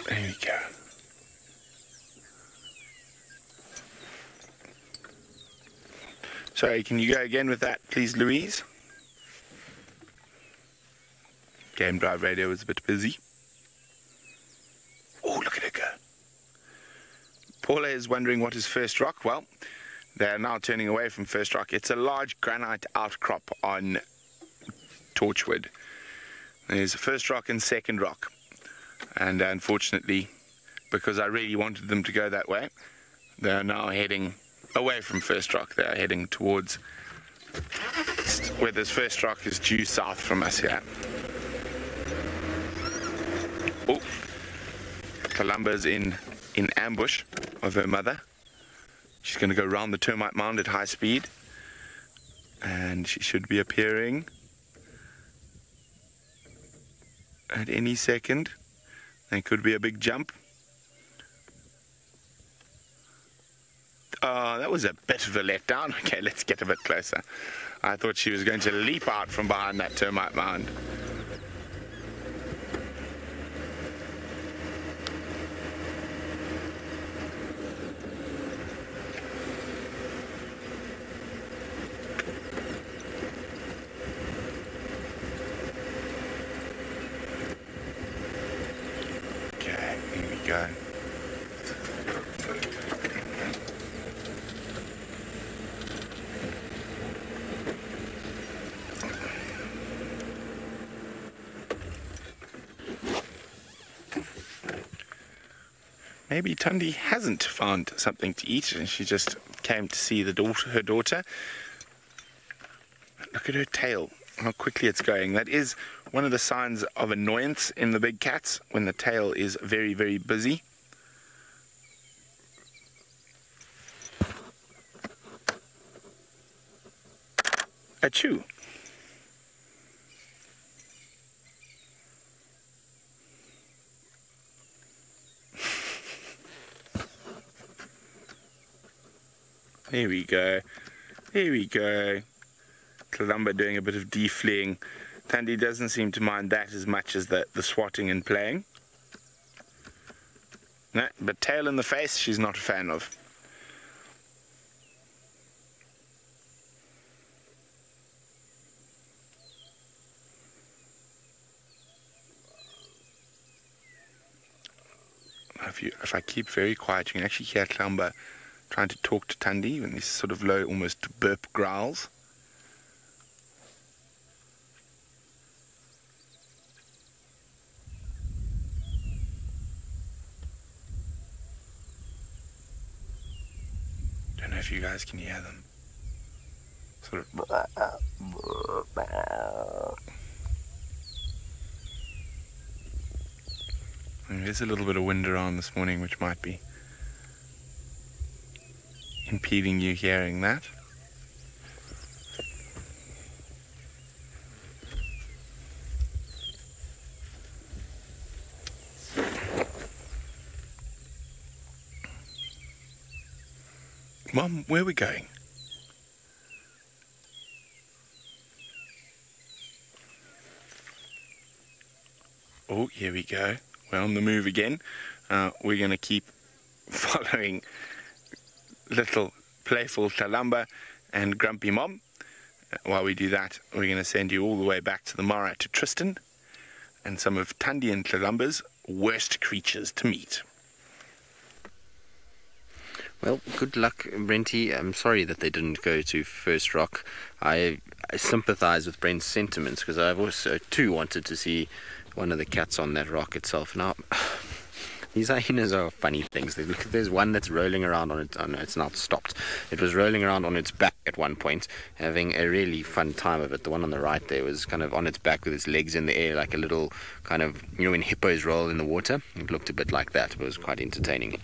There we go. Sorry, can you go again with that, please, Louise? Game Drive Radio was a bit busy. Oh, look at her go. Paula is wondering what is First Rock. Well, they're now turning away from First Rock. It's a large granite outcrop on Torchwood. There's First Rock and Second Rock. And unfortunately, because I really wanted them to go that way, they're now heading away from First Rock. They're heading towards where this First Rock is due south from us here. Oh, Tlalamba's in ambush of her mother. She's going to go round the termite mound at high speed, and she should be appearing at any second. There could be a big jump. Oh, that was a bit of a letdown. Okay, let's get a bit closer. I thought she was going to leap out from behind that termite mound. Okay, here we go. Maybe Thandi hasn't found something to eat and she just came to see her daughter. Look at her tail, how quickly it's going. That is one of the signs of annoyance in the big cats, when the tail is very, very busy. Achoo. Here we go. Here we go. Tlalamba doing a bit of defleeing. Thandi doesn't seem to mind that as much as the swatting and playing. No, but tail in the face, she's not a fan of. If I keep very quiet, you can actually hear Tlalamba trying to talk to Thandi in these sort of low, almost burp growls. Don't know if you guys can hear them. Sort of. There's a little bit of wind around this morning, which might be impeding you hearing that. Mum, where are we going? Oh, here we go. We're on the move again. We're going to keep following little playful Talamba and Grumpy Mom. While we do that, we're going to send you all the way back to the Mara to Tristan and some of Tandy and Talamba's worst creatures to meet. Well, good luck, Brenty. I'm sorry that they didn't go to First Rock. I sympathise with Brent's sentiments because I've also too wanted to see one of the cats on that rock itself. Now, these hyenas are funny things. There's one that's rolling around on it. Oh no, it's not stopped. It was rolling around on its back at one point, having a really fun time of it. The one on the right there was kind of on its back with its legs in the air, like a little kind of, you know, when hippos roll in the water. It looked a bit like that, but it was quite entertaining.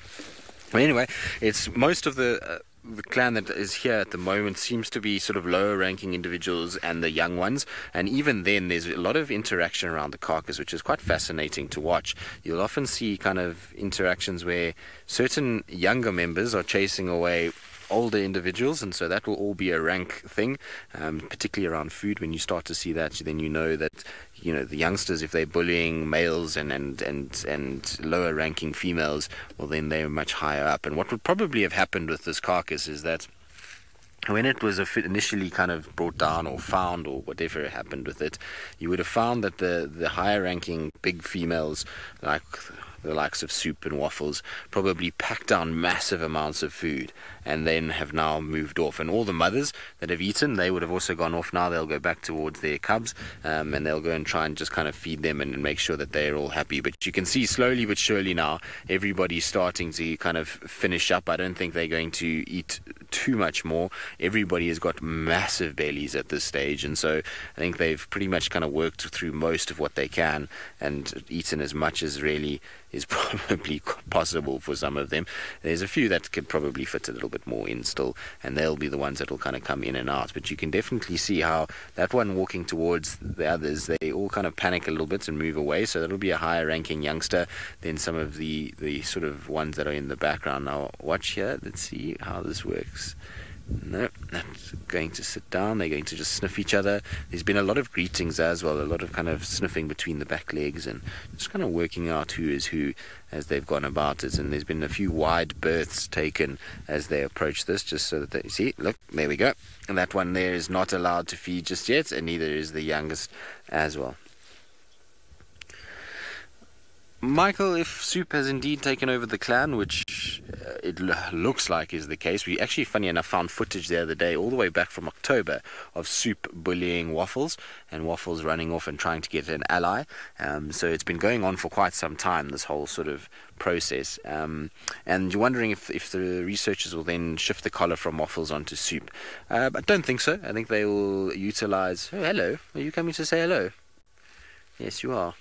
But anyway, it's most of the clan that is here at the moment seems to be sort of lower ranking individuals and the young ones, and even then there's a lot of interaction around the carcass, which is quite fascinating to watch. You'll often see kind of interactions where certain younger members are chasing away older individuals, and so that will all be a rank thing, particularly around food. When you start to see that, then you know that, you know, the youngsters, if they're bullying males and lower ranking females, well, then they're much higher up. And what would probably have happened with this carcass is that when it was initially kind of brought down or found or whatever happened with it, you would have found that the higher ranking big females, like the likes of Soup and Waffles, probably packed down massive amounts of food and then have now moved off. And all the mothers that have eaten, they would have also gone off now. They'll go back towards their cubs, and they'll go and try and just kind of feed them and make sure that they're all happy. But you can see slowly but surely now everybody's starting to kind of finish up. I don't think they're going to eat too much more. Everybody has got massive bellies at this stage, and so I think they've pretty much kind of worked through most of what they can and eaten as much as really is probably possible for some of them. There's a few that could probably fit a little bit more in still, and they'll be the ones that will kind of come in and out. But you can definitely see how that one walking towards the others, they all kind of panic a little bit and move away. So that'll be a higher ranking youngster than some of the sort of ones that are in the background. Now watch here, let's see how this works. No, that's going to sit down. They're going to just sniff each other. There's been a lot of greetings as well, a lot of kind of sniffing between the back legs and just kind of working out who is who as they've gone about it. And there's been a few wide berths taken as they approach this, just so that they see, look, there we go. And that one there is not allowed to feed just yet, and neither is the youngest as well. Michael, if Soup has indeed taken over the clan, which it looks like is the case, we actually, funny enough, found footage the other day, all the way back from October, of Soup bullying Waffles, and Waffles running off and trying to get an ally. So it's been going on for quite some time, this whole sort of process. And you're wondering if the researchers will then shift the collar from Waffles onto Soup. I don't think so. I think they will utilize... Oh, hello. Are you coming to say hello? Yes, you are.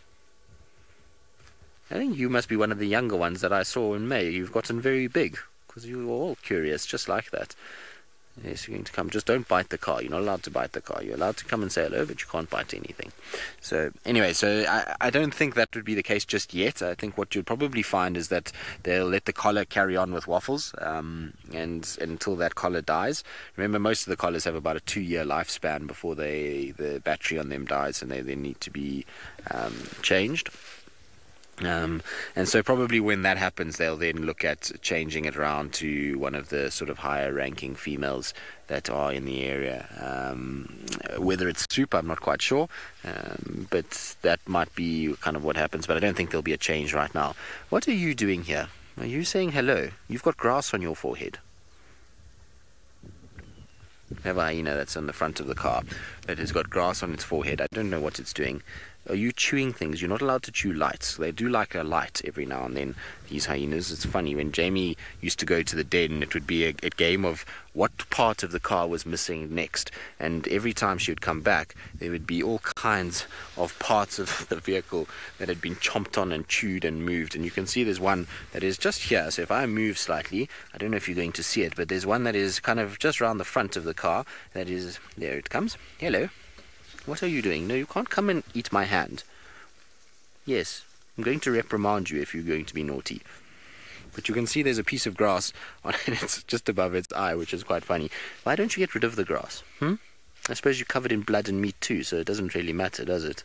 I think you must be one of the younger ones that I saw in May. You've gotten very big, because you were all curious, just like that. Yes, you're going to come. Just don't bite the car. You're not allowed to bite the car. You're allowed to come and say hello, but you can't bite anything. So, anyway, I don't think that would be the case just yet. I think what you'll probably find is that they'll let the collar carry on with Waffles, and until that collar dies. Remember, most of the collars have about a 2-year lifespan before the battery on them dies, and they then need to be changed. And so probably when that happens, they'll then look at changing it around to one of the sort of higher ranking females that are in the area. Whether it's Soup, I'm not quite sure, but that might be kind of what happens. But I don't think there'll be a change right now. What are you doing here? Are you saying hello? You've got grass on your forehead. We have a hyena that's on the front of the car that has got grass on its forehead. I don't know what it's doing. Are you chewing things? You're not allowed to chew lights. They do like a light every now and then, these hyenas. It's funny, when Jamie used to go to the den, it would be a game of what part of the car was missing next. And every time she would come back, there would be all kinds of parts of the vehicle that had been chomped on and chewed and moved. And you can see there's one that is just here. So if I move slightly, I don't know if you're going to see it, but there's one that is kind of just around the front of the car. That is, there it comes. Hello. What are you doing? No, you can't come and eat my hand. Yes, I'm going to reprimand you if you're going to be naughty. But you can see there's a piece of grass on it. It's just above its eye, which is quite funny. Why don't you get rid of the grass? I suppose you're covered in blood and meat too, so it doesn't really matter, does it?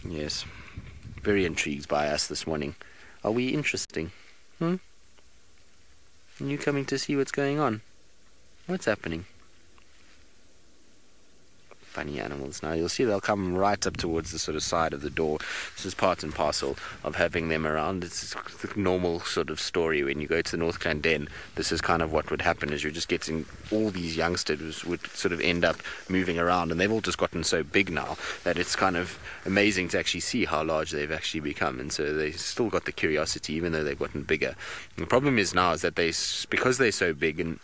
Yes. very intrigued by us this morning. Are we interesting? Are you coming to see what's going on? What's happening? Funny animals. Now you'll see they'll come right up towards the sort of side of the door. This is part and parcel of having them around. It's the normal sort of story when you go to the North Clan Den. This is kind of what would happen, is you're just getting all these youngsters would sort of end up moving around, and they've all just gotten so big now that it's kind of amazing to actually see how large they've actually become. And so they still got the curiosity even though they've gotten bigger. And the problem is now is that because they're so big and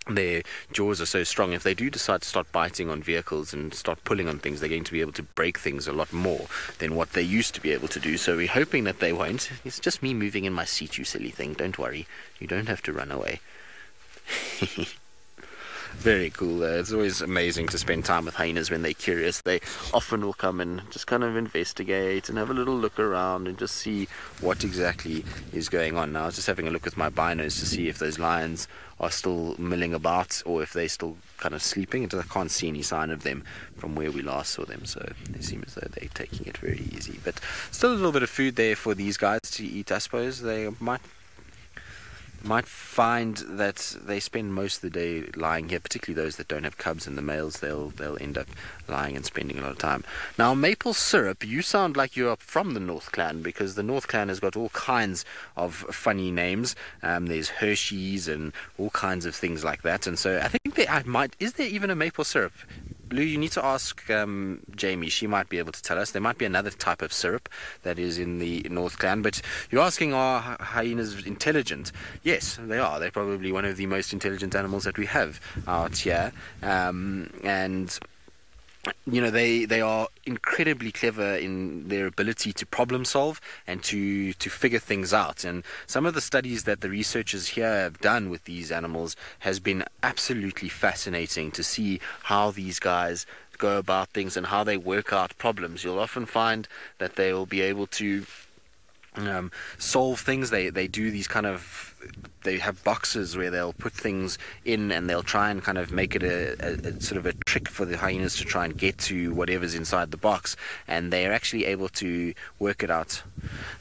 their jaws are so strong, if they do decide to start biting on vehicles and start pulling on things, they're going to be able to break things a lot more than what they used to be able to do. So we're hoping that they won't. It's just me moving in my seat, you silly thing. Don't worry. You don't have to run away. Very cool. It's always amazing to spend time with hyenas when they're curious. They often will come and just kind of investigate and have a little look around and just see what exactly is going on. Now I was just having a look with my binos to see if those lions are still milling about or if they're still kind of sleeping. I can't see any sign of them from where we last saw them, so they seem as though they're taking it very easy. But still a little bit of food there for these guys to eat, I suppose. They might find that they spend most of the day lying here, particularly those that don't have cubs, and the males they'll end up lying and spending a lot of time. Now, maple syrup, you sound like you're from the North Clan, because the North Clan has got all kinds of funny names. There's Hershey's and all kinds of things like that, and so I think is there even a maple syrup? Blue, you need to ask Jamie. She might be able to tell us. There might be another type of syrup that is in the North Clan. But you're asking, are hyenas intelligent? Yes, they are. They're probably one of the most intelligent animals that we have out here. And you know, they are incredibly clever in their ability to problem solve and to figure things out. And some of the studies that the researchers here have done with these animals has been absolutely fascinating to see how these guys go about things and how they work out problems. You'll often find that they will be able to solve things. They do these kind of, they have boxes where they'll put things in and they'll try and kind of make it a sort of a trick for the hyenas to try and get to whatever's inside the box, and they are actually able to work it out.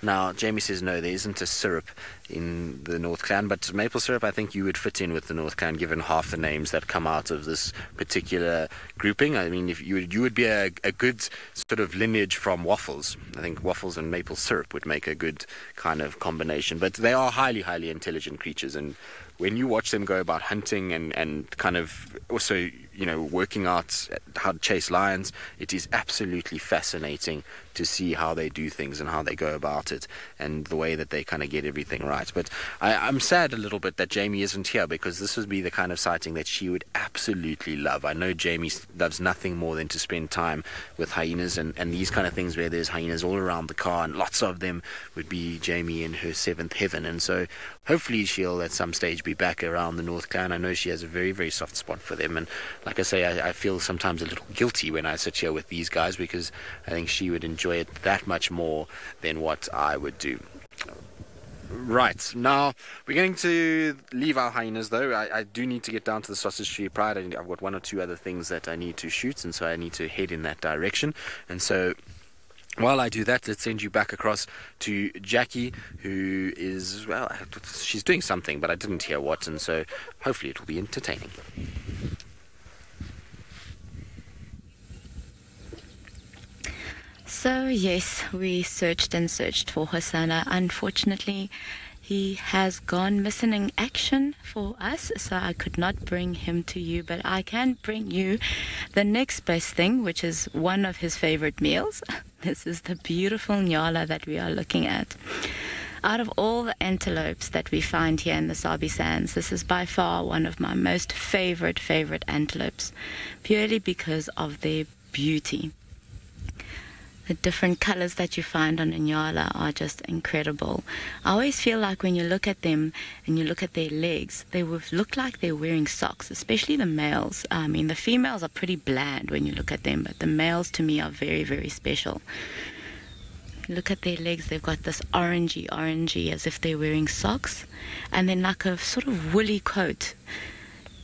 Now Jamie says no, there isn't a syrup in the North Clan, but maple syrup, I think you would fit in with the North Clan given half the names that come out of this particular grouping. I mean, if you would be a good sort of lineage from waffles. I think waffles and maple syrup would make a good kind of combination. But they are highly intelligent creatures, and when you watch them go about hunting and kind of also, you know, working out how to chase lions, it is absolutely fascinating to see how they do things and how they go about it and the way that they kind of get everything right. But I'm sad a little bit that Jamie isn't here, because this would be the kind of sighting that she would absolutely love. I know Jamie loves nothing more than to spend time with hyenas, and these kind of things where there's hyenas all around the car and lots of them would be Jamie in her seventh heaven. And so hopefully she'll at some stage be back around the North Clan. I know she has a very soft spot for them, and like I say, I feel sometimes a little guilty when I sit here with these guys, because I think she would enjoy it that much more than what I would do. Right, now we're going to leave our hyenas though. I do need to get down to the Sausage Tree Pride. I've got one or two other things that I need to shoot, and so I need to head in that direction. And so while I do that, let's send you back across to Jackie, who is, well, she's doing something, but I didn't hear what, and so hopefully it will be entertaining. So yes, we searched and searched for Hosanna. Unfortunately, he has gone missing in action for us, so I could not bring him to you, but I can bring you the next best thing, which is one of his favorite meals. This is the beautiful nyala that we are looking at. Out of all the antelopes that we find here in the Sabi Sands, this is by far one of my most favorite antelopes, purely because of their beauty. The different colors that you find on a nyala are just incredible. I always feel like when you look at them and you look at their legs, they look like they're wearing socks, especially the males. I mean, the females are pretty bland when you look at them, but the males to me are very special. Look at their legs, they've got this orangey, as if they're wearing socks, and then like a sort of woolly coat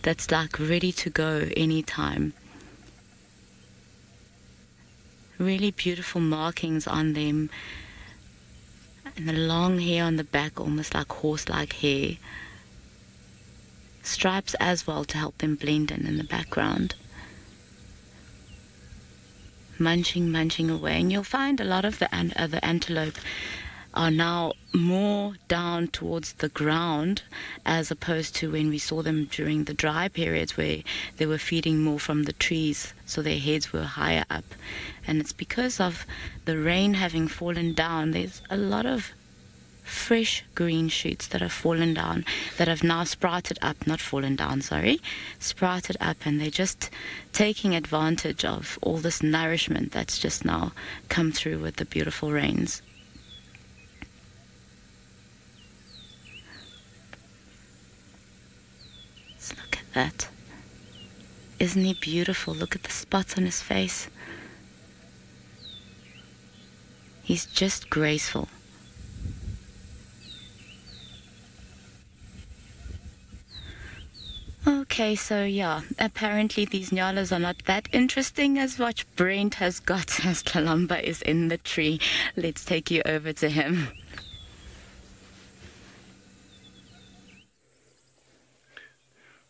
that's like ready to go anytime. Really beautiful markings on them. And the long hair on the back, almost like horse-like hair. Stripes as well to help them blend in the background. Munching away. And you'll find a lot of the other antelope are now more down towards the ground, as opposed to when we saw them during the dry periods where they were feeding more from the trees, so their heads were higher up. And it's because of the rain having fallen down. There's a lot of fresh green shoots that have fallen down, that have now sprouted up, not fallen down, sorry, sprouted up, and they're just taking advantage of all this nourishment that's just now come through with the beautiful rains. Look at that. Isn't he beautiful? Look at the spots on his face. He's just graceful. Okay, so yeah, apparently these nyalas are not that interesting as what Brent has got, as Kalamba is in the tree. Let's take you over to him.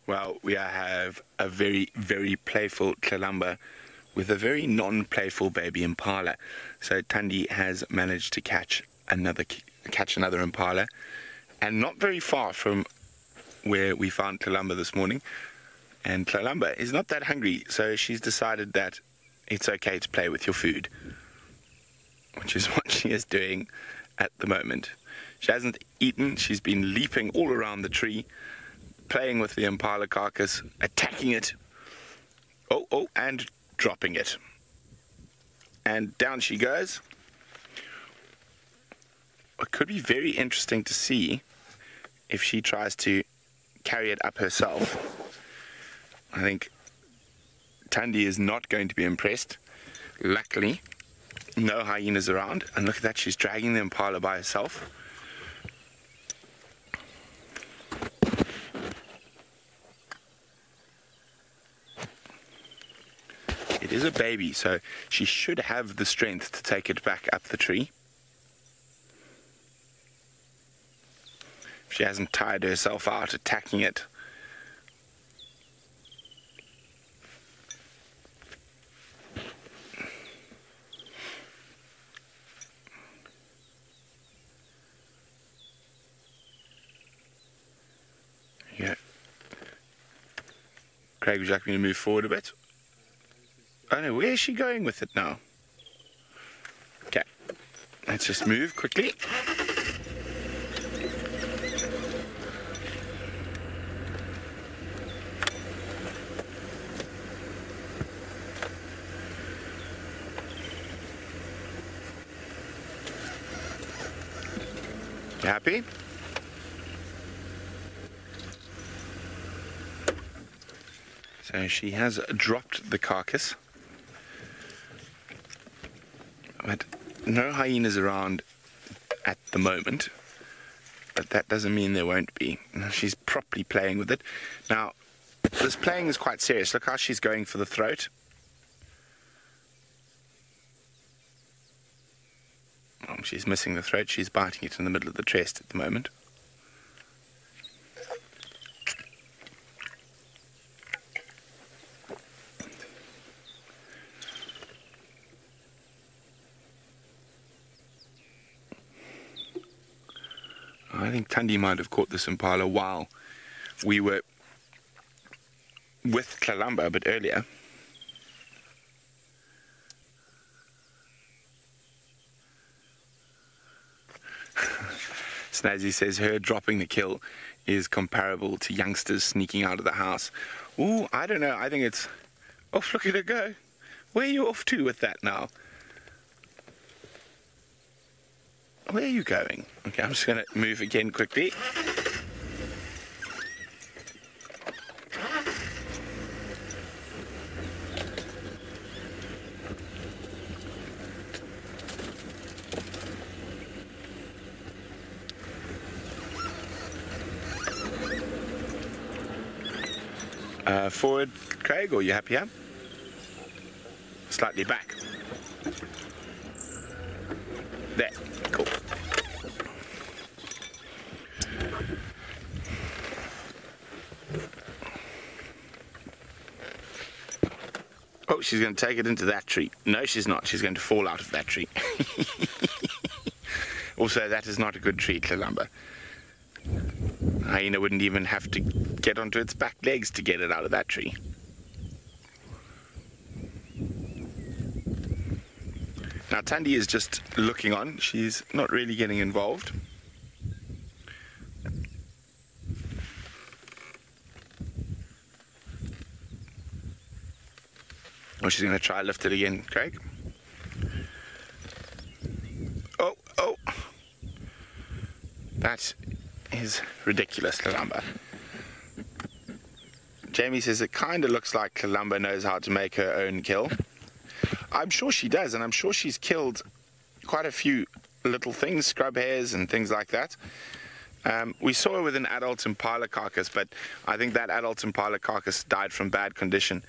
Well, we have a very, very playful Kalamba with a very non-playful baby impala. So Thandi has managed to catch another impala, and not very far from where we found Kalamba this morning. And Kalamba is not that hungry, so she's decided that it's okay to play with your food, which is what she is doing at the moment. She hasn't eaten. She's been leaping all around the tree, playing with the impala carcass, attacking it, and dropping it. And down she goes. It could be very interesting to see if she tries to carry it up herself. I think Thandi is not going to be impressed. Luckily, no hyenas around. And look at that, she's dragging the impala by herself. It is a baby, so she should have the strength to take it back up the tree. If she hasn't tired herself out attacking it. Yeah. Craig, would you like me to move forward a bit? Oh no, where is she going with it now? Okay, let's just move quickly. You happy? So she has dropped the carcass. But no hyenas around at the moment, but that doesn't mean there won't be. She's properly playing with it. Now, this playing is quite serious. Look how she's going for the throat. Oh, she's missing the throat. She's biting it in the middle of the chest at the moment. I think Thandi might have caught this impala while we were with Kalamba a bit earlier. Snazzy says her dropping the kill is comparable to youngsters sneaking out of the house. Ooh, I don't know. I think it's... Oh, look at her go. Where are you off to with that now? Where are you going? Okay, I'm just going to move again quickly. Forward, Craig, or are you happy here? Slightly back. There, cool. she's going to take it into that tree. No, she's not. She's going to fall out of that tree. Also, that is not a good tree, Kalamba. Hyena wouldn't even have to get onto its back legs to get it out of that tree. Now, Tandy is just looking on. She's not really getting involved. Oh, she's going to try lift it again, Craig. Oh, oh. That is ridiculous, Kalamba. Jamie says it kind of looks like Kalamba knows how to make her own kill. I'm sure she does, and I'm sure she's killed quite a few little things, scrub hares and things like that. We saw her with an adult impala carcass, but I think that adult impala carcass died from bad condition.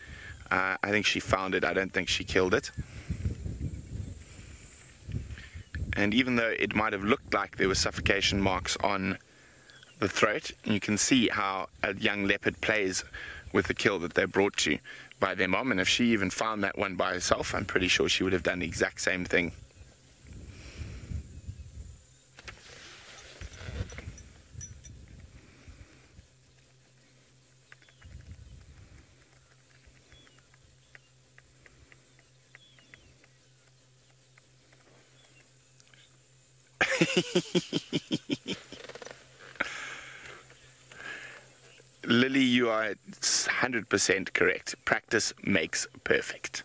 I think she found it. I don't think she killed it. And even though it might have looked like there were suffocation marks on the throat, you can see how a young leopard plays with the kill that they brought to by their mom. And if she even found that one by herself, I'm pretty sure she would have done the exact same thing. Lily, you are 100% correct. Practice makes perfect.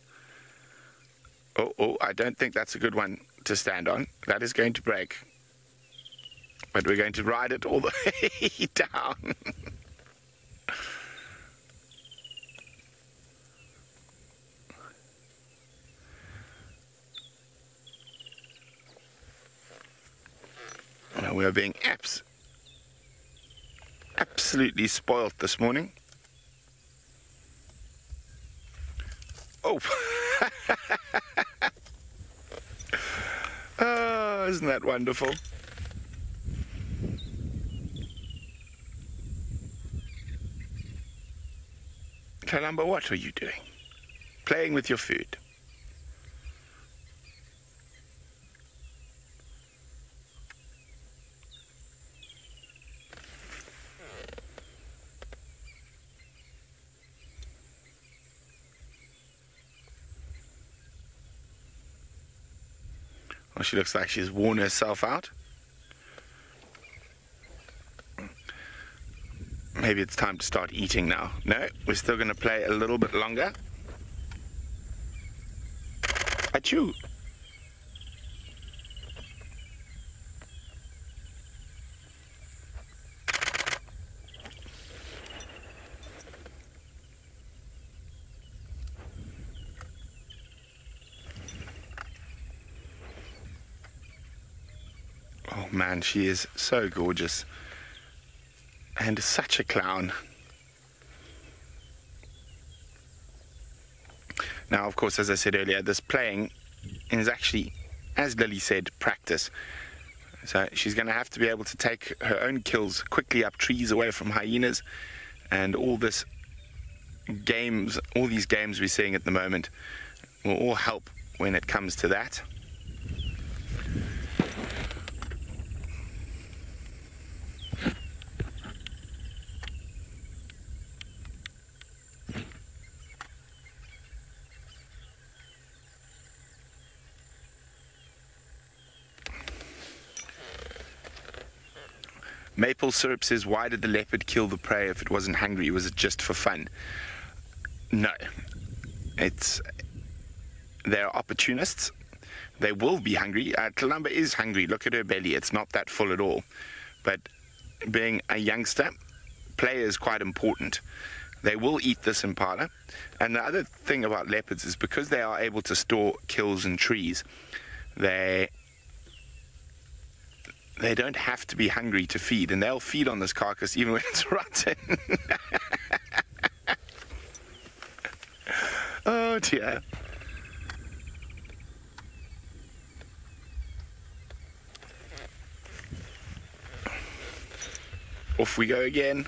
Oh, I don't think that's a good one to stand on. That is going to break. But we're going to ride it all the way down. We are being absolutely spoilt this morning. Oh. Oh, isn't that wonderful? Kalamba, what were you doing? Playing with your food. Well, she looks like she's worn herself out. Maybe it's time to start eating now. No, we're still going to play a little bit longer. Achoo! Oh man, she is so gorgeous. And such a clown. Now, of course, as I said earlier, this playing is actually, as Lily said, practice. So she's going to have to be able to take her own kills quickly up trees away from hyenas, and all these games we're seeing at the moment will all help when it comes to that. Maple Syrup says, why did the leopard kill the prey if it wasn't hungry? Was it just for fun? No. They're opportunists. They will be hungry. Kalamba is hungry. Look at her belly. It's not that full at all. But being a youngster, play is quite important. They will eat this impala. And the other thing about leopards is because they are able to store kills in trees, they don't have to be hungry to feed, and they'll feed on this carcass even when it's rotten. Oh dear. Off we go again.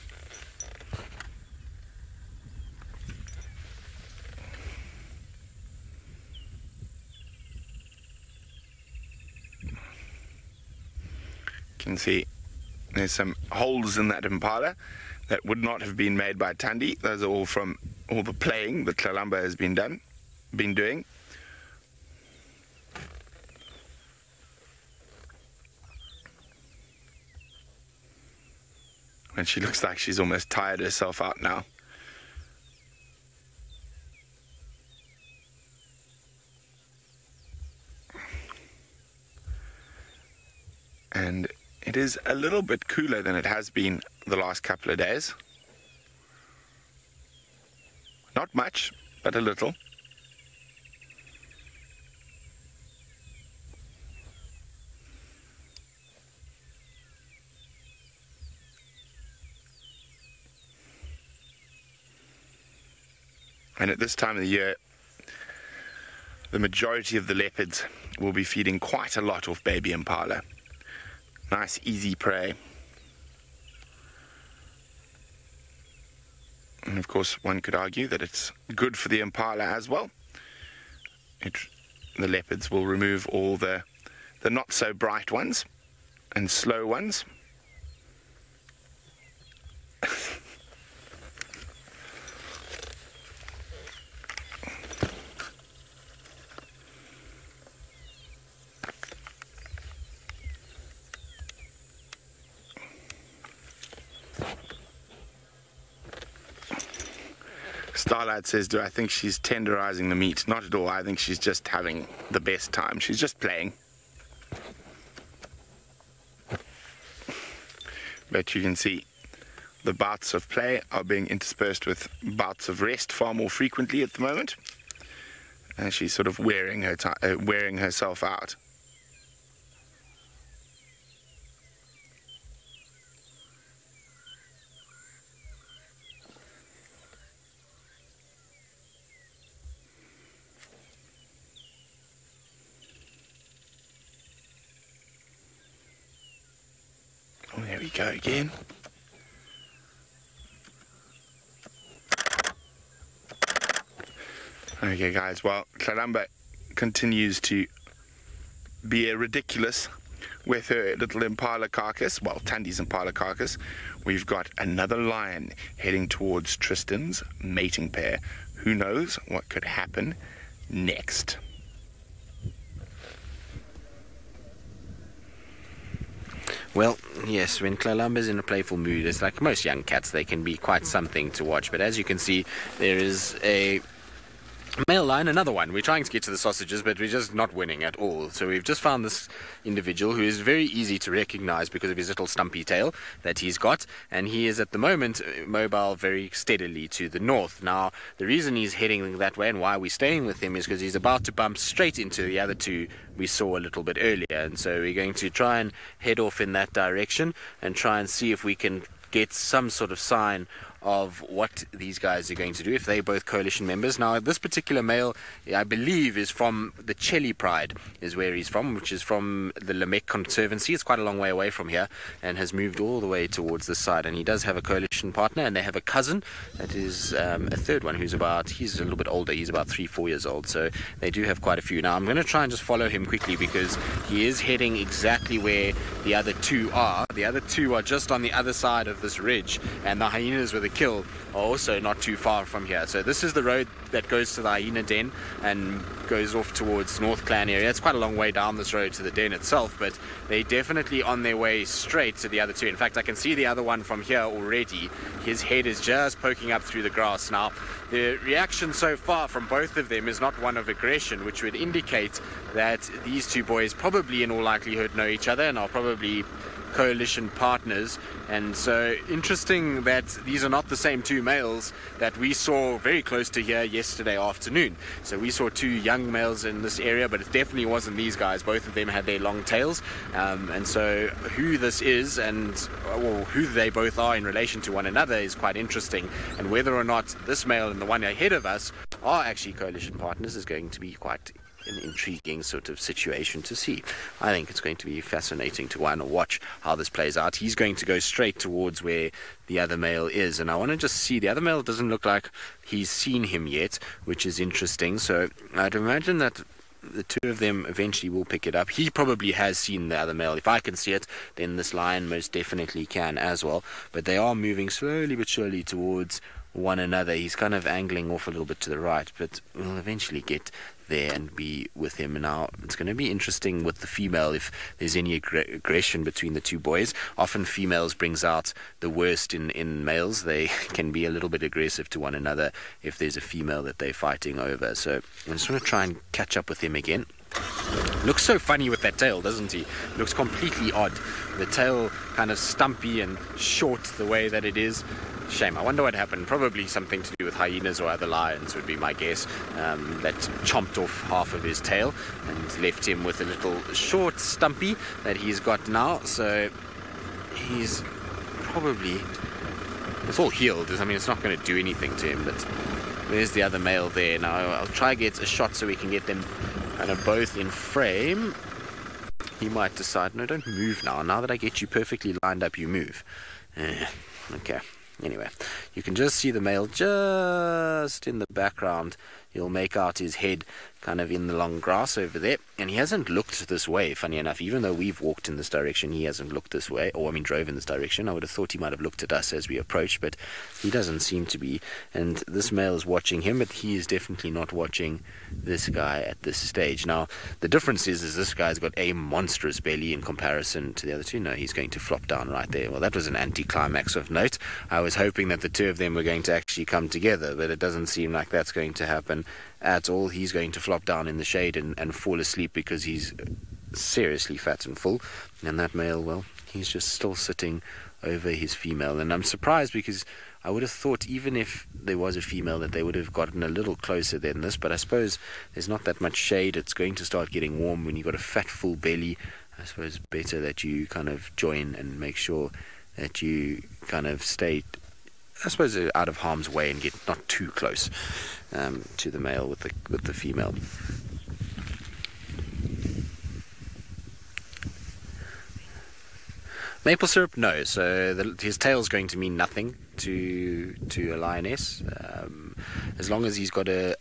can see there's some holes in that impala that would not have been made by Thandi. Those are all from all the playing that Tlalamba has been doing. And she looks like she's almost tired herself out now. And it is a little bit cooler than it has been the last couple of days. Not much, but a little. And at this time of the year, the majority of the leopards will be feeding quite a lot off baby impala. Nice, easy prey. And of course, one could argue that it's good for the impala as well. The leopards will remove all the not so bright ones and slow ones. Starlight says, do I think she's tenderizing the meat? Not at all. I think she's just having the best time. She's just playing. But you can see the bouts of play are being interspersed with bouts of rest far more frequently at the moment. And she's sort of wearing herself out. Oh, there we go again. Okay guys, well, Tlalamba continues to be ridiculous with her little impala carcass, well, Thandi's impala carcass. We've got another lion heading towards Tristan's mating pair. Who knows what could happen next? Well, yes, when Tlalamba's in a playful mood, it's like most young cats, they can be quite something to watch. But as you can see, there is a male lion, another one. We're trying to get to the sausages, but we're just not winning at all. So we've just found this individual who is very easy to recognize because of his little stumpy tail that he's got. And he is at the moment mobile very steadily to the north. Now, the reason he's heading that way and why we're staying with him is because he's about to bump straight into the other two we saw a little bit earlier. And so we're going to try and head off in that direction and try and see if we can get some sort of sign of what these guys are going to do, if they're both coalition members. Now, this particular male, I believe, is from the Chelly Pride, is where he's from, which is from the Lamec Conservancy. It's quite a long way away from here and has moved all the way towards this side. And he does have a coalition partner, and they have a cousin that is a third one he's a little bit older. He's about 3-4 years old. So they do have quite a few. Now, I'm going to try and just follow him quickly because he is heading exactly where the other two are. The other two are just on the other side of this ridge, and the hyenas with the kill are also not too far from here. So this is the road that goes to the hyena den and goes off towards North Clan area. It's quite a long way down this road to the den itself, but they're definitely on their way straight to the other two. In fact, I can see the other one from here already. His head is just poking up through the grass. Now, the reaction so far from both of them is not one of aggression, which would indicate that these two boys probably in all likelihood know each other and are probably coalition partners. And so interesting that these are not the same two males that we saw very close to here yesterday afternoon. So we saw two young males in this area, but it definitely wasn't these guys. Both of them had their long tails, and so who this is and who they both are in relation to one another is quite interesting, and whether or not this male and the one ahead of us are actually coalition partners is going to be quite an intriguing sort of situation to see. I think it's going to be fascinating to watch how this plays out. He's going to go straight towards where the other male is, and I want to just see. The other male doesn't look like he's seen him yet, which is interesting. So I'd imagine that the two of them eventually will pick it up. He probably has seen the other male. If I can see it, then this lion most definitely can as well. But they are moving slowly but surely towards one another. He's kind of angling off a little bit to the right, but we'll eventually get there and be with him. Now, it's going to be interesting with the female if there's any aggression between the two boys. Often females brings out the worst in males. They can be a little bit aggressive to one another if there's a female that they're fighting over. So I'm just going to try and catch up with him again. Looks so funny with that tail, doesn't he? Looks completely odd. The tail kind of stumpy and short the way that it is. Shame. I wonder what happened. Probably something to do with hyenas or other lions would be my guess. That chomped off half of his tail and left him with a little short stumpy that he's got now. So he's probably... It's all healed. I mean, it's not going to do anything to him, but there's the other male there. Now I'll try and get a shot so we can get them kind of both in frame. He might decide, no, don't move now. Now that I get you perfectly lined up, you move. Okay. Anyway, you can just see the male just in the background. He'll make out his head kind of in the long grass over there. And he hasn't looked this way, funny enough. Even though we've walked in this direction, he hasn't looked this way. Or, I mean, drove in this direction. I would have thought he might have looked at us as we approached, but he doesn't seem to be. And this male is watching him, but he is definitely not watching this guy at this stage. Now, the difference is this guy's got a monstrous belly in comparison to the other two. No, he's going to flop down right there. Well, that was an anticlimax of note. I was hoping that the two of them were going to actually come together, but it doesn't seem like that's going to happen at all. He's going to flop down in the shade and fall asleep because he's seriously fat and full. And that male, well, he's just still sitting over his female. And I'm surprised because I would have thought even if there was a female that they would have gotten a little closer than this, but I suppose there's not that much shade. It's going to start getting warm when you've got a fat full belly. I suppose better that you kind of join and make sure that you kind of stay, I suppose, out of harm's way and get not too close to the male with the female. Maple syrup, no. So his tail's going to mean nothing to a lioness. As long as he's got a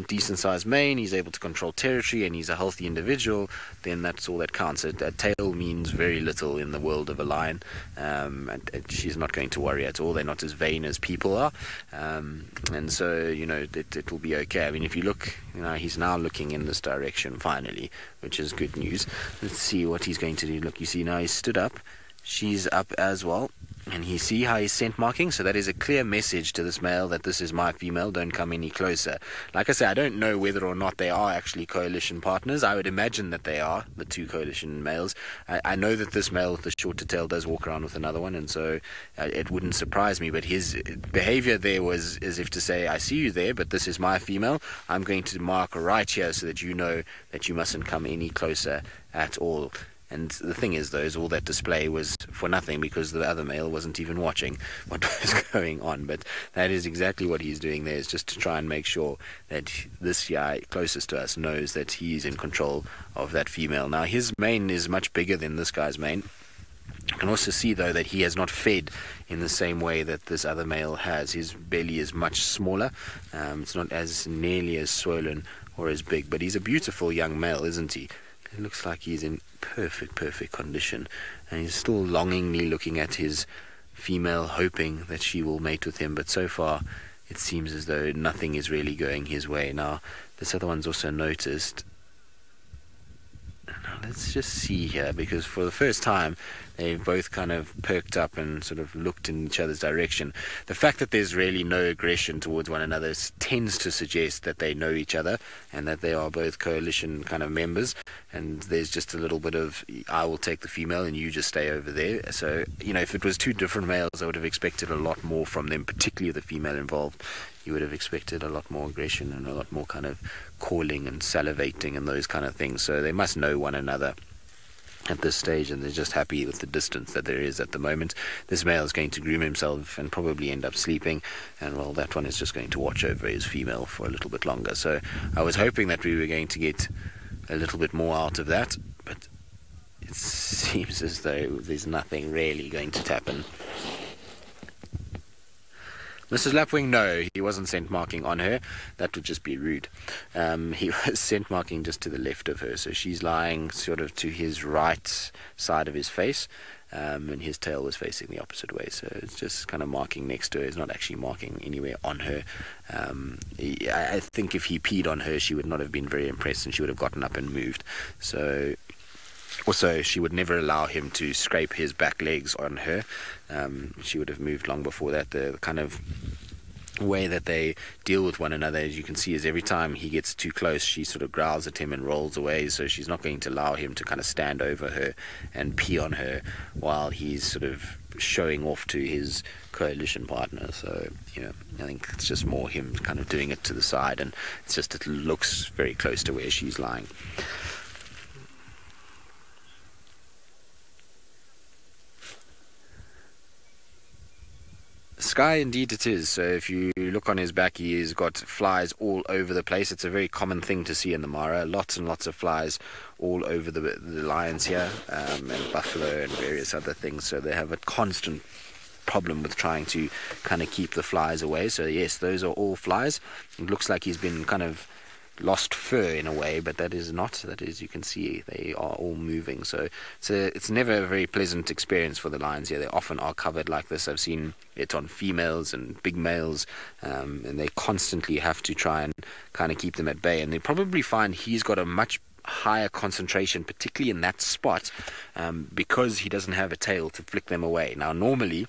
decent sized mane, he's able to control territory, and he's a healthy individual, then that's all that counts. A tail means very little in the world of a lion, and she's not going to worry at all. They're not as vain as people are, and so, you know, it will be okay. I mean, if you look, you know, he's now looking in this direction finally, which is good news. Let's see what he's going to do. Look, you see now he's stood up. She's up as well, and you see how he's scent marking. So that is a clear message to this male that this is my female, don't come any closer. Like I say, I don't know whether or not they are actually coalition partners. I would imagine that they are, the two coalition males. I know that this male with the shorter tail does walk around with another one, and so it wouldn't surprise me, but his behavior there was as if to say, I see you there, but this is my female. I'm going to mark right here so that you know that you mustn't come any closer at all. And the thing is, though, all that display was for nothing because the other male wasn't even watching what was going on. But that is exactly what he's doing there, is just to try and make sure that this guy closest to us knows that he's in control of that female. Now, his mane is much bigger than this guy's mane. You can also see, though, that he has not fed in the same way that this other male has. His belly is much smaller. It's not as nearly as swollen or as big. But he's a beautiful young male, isn't he? It looks like he's in perfect condition, and he's still longingly looking at his female, hoping that she will mate with him, but so far it seems as though nothing is really going his way. Now, this other one's also noticed. Now, let's just see here, because for the first time they've both kind of perked up and sort of looked in each other's direction. The fact that there's really no aggression towards one another tends to suggest that they know each other and that they are both coalition kind of members, and there's just a little bit of, I will take the female and you just stay over there. So, you know, if it was two different males, I would have expected a lot more from them, particularly the female involved. You would have expected a lot more aggression and a lot more kind of calling and salivating and those kind of things. So they must know one another at this stage, and they're just happy with the distance that there is at the moment. This male is going to groom himself and probably end up sleeping, and well, that one is just going to watch over his female for a little bit longer. So I was hoping that we were going to get a little bit more out of that, but it seems as though there's nothing really going to happen. Mrs. Lapwing, no, he wasn't scent marking on her. That would just be rude. He was scent marking just to the left of her. So she's lying sort of to his right side of his face, and his tail was facing the opposite way. So it's just kind of marking next to her. It's not actually marking anywhere on her. I think if he peed on her, she would not have been very impressed, and she would have gotten up and moved. So also, she would never allow him to scrape his back legs on her. She would have moved long before that. The kind of way that they deal with one another, as you can see, is every time he gets too close, she sort of growls at him and rolls away. So she's not going to allow him to kind of stand over her and pee on her while he's sort of showing off to his coalition partner. So, I think it's just more him kind of doing it to the side, and it's just, it looks very close to where she's lying. Sky, indeed it is. So if you look on his back, he has got flies all over the place. It's a very common thing to see in the Mara. Lots and lots of flies all over the lions here, and buffalo and various other things. So they have a constant problem with trying to kind of keep the flies away. So yes, those are all flies. It looks like he's been kind of lost fur in a way, but that is not. That is, you can see they are all moving. So it's never a very pleasant experience for the lions here. They often are covered like this. I've seen it on females and big males, and they constantly have to try and kind of keep them at bay. And they probably find he's got a much higher concentration, particularly in that spot, because he doesn't have a tail to flick them away. Now normally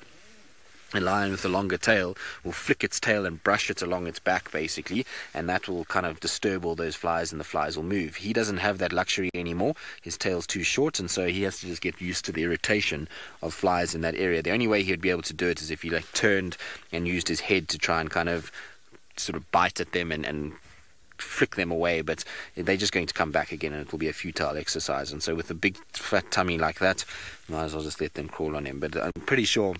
a lion with a longer tail will flick its tail and brush it along its back, basically, and that will kind of disturb all those flies, and the flies will move. He doesn't have that luxury anymore. His tail's too short, and so he has to just get used to the irritation of flies in that area. The only way he'd be able to do it is if he turned and used his head to try and kind of sort of bite at them and flick them away, but they're just going to come back again, and it will be a futile exercise. And so with a big fat tummy like that, might as well just let them crawl on him. But I'm pretty sure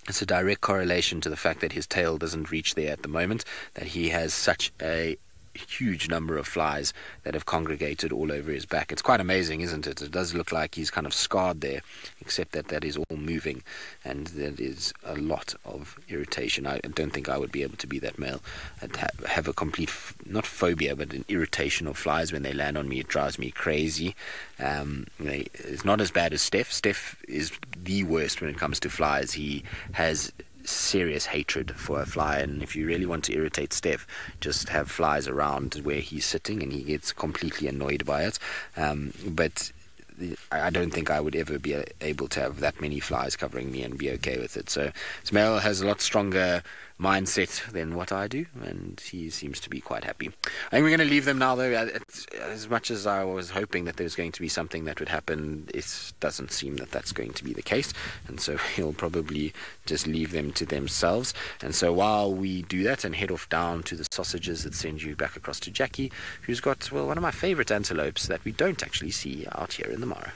it's a direct correlation to the fact that his tail doesn't reach there at the moment, that he has such a huge number of flies that have congregated all over his back. It's quite amazing, isn't it? It does look like he's kind of scarred there, except that that is all moving, and there is a lot of irritation. I don't think I would be able to be that male. I'd have a complete, not phobia, but an irritation of flies when they land on me. It drives me crazy. It's not as bad as Steph. Steph is the worst when it comes to flies. He has serious hatred for a fly, and if you really want to irritate Steph, just have flies around where he's sitting, and he gets completely annoyed by it. But I don't think I would ever be able to have that many flies covering me and be okay with it. So Ismail has a lot stronger mindset than what I do, and he seems to be quite happy. I think we're going to leave them now, though. As much as I was hoping that there was going to be something that would happen, it doesn't seem that that's going to be the case, and so he'll probably just leave them to themselves. And so while we do that and head off down to the sausages that send you back across to Jackie, who's got, well, one of my favorite antelopes that we don't actually see out here in the Mara.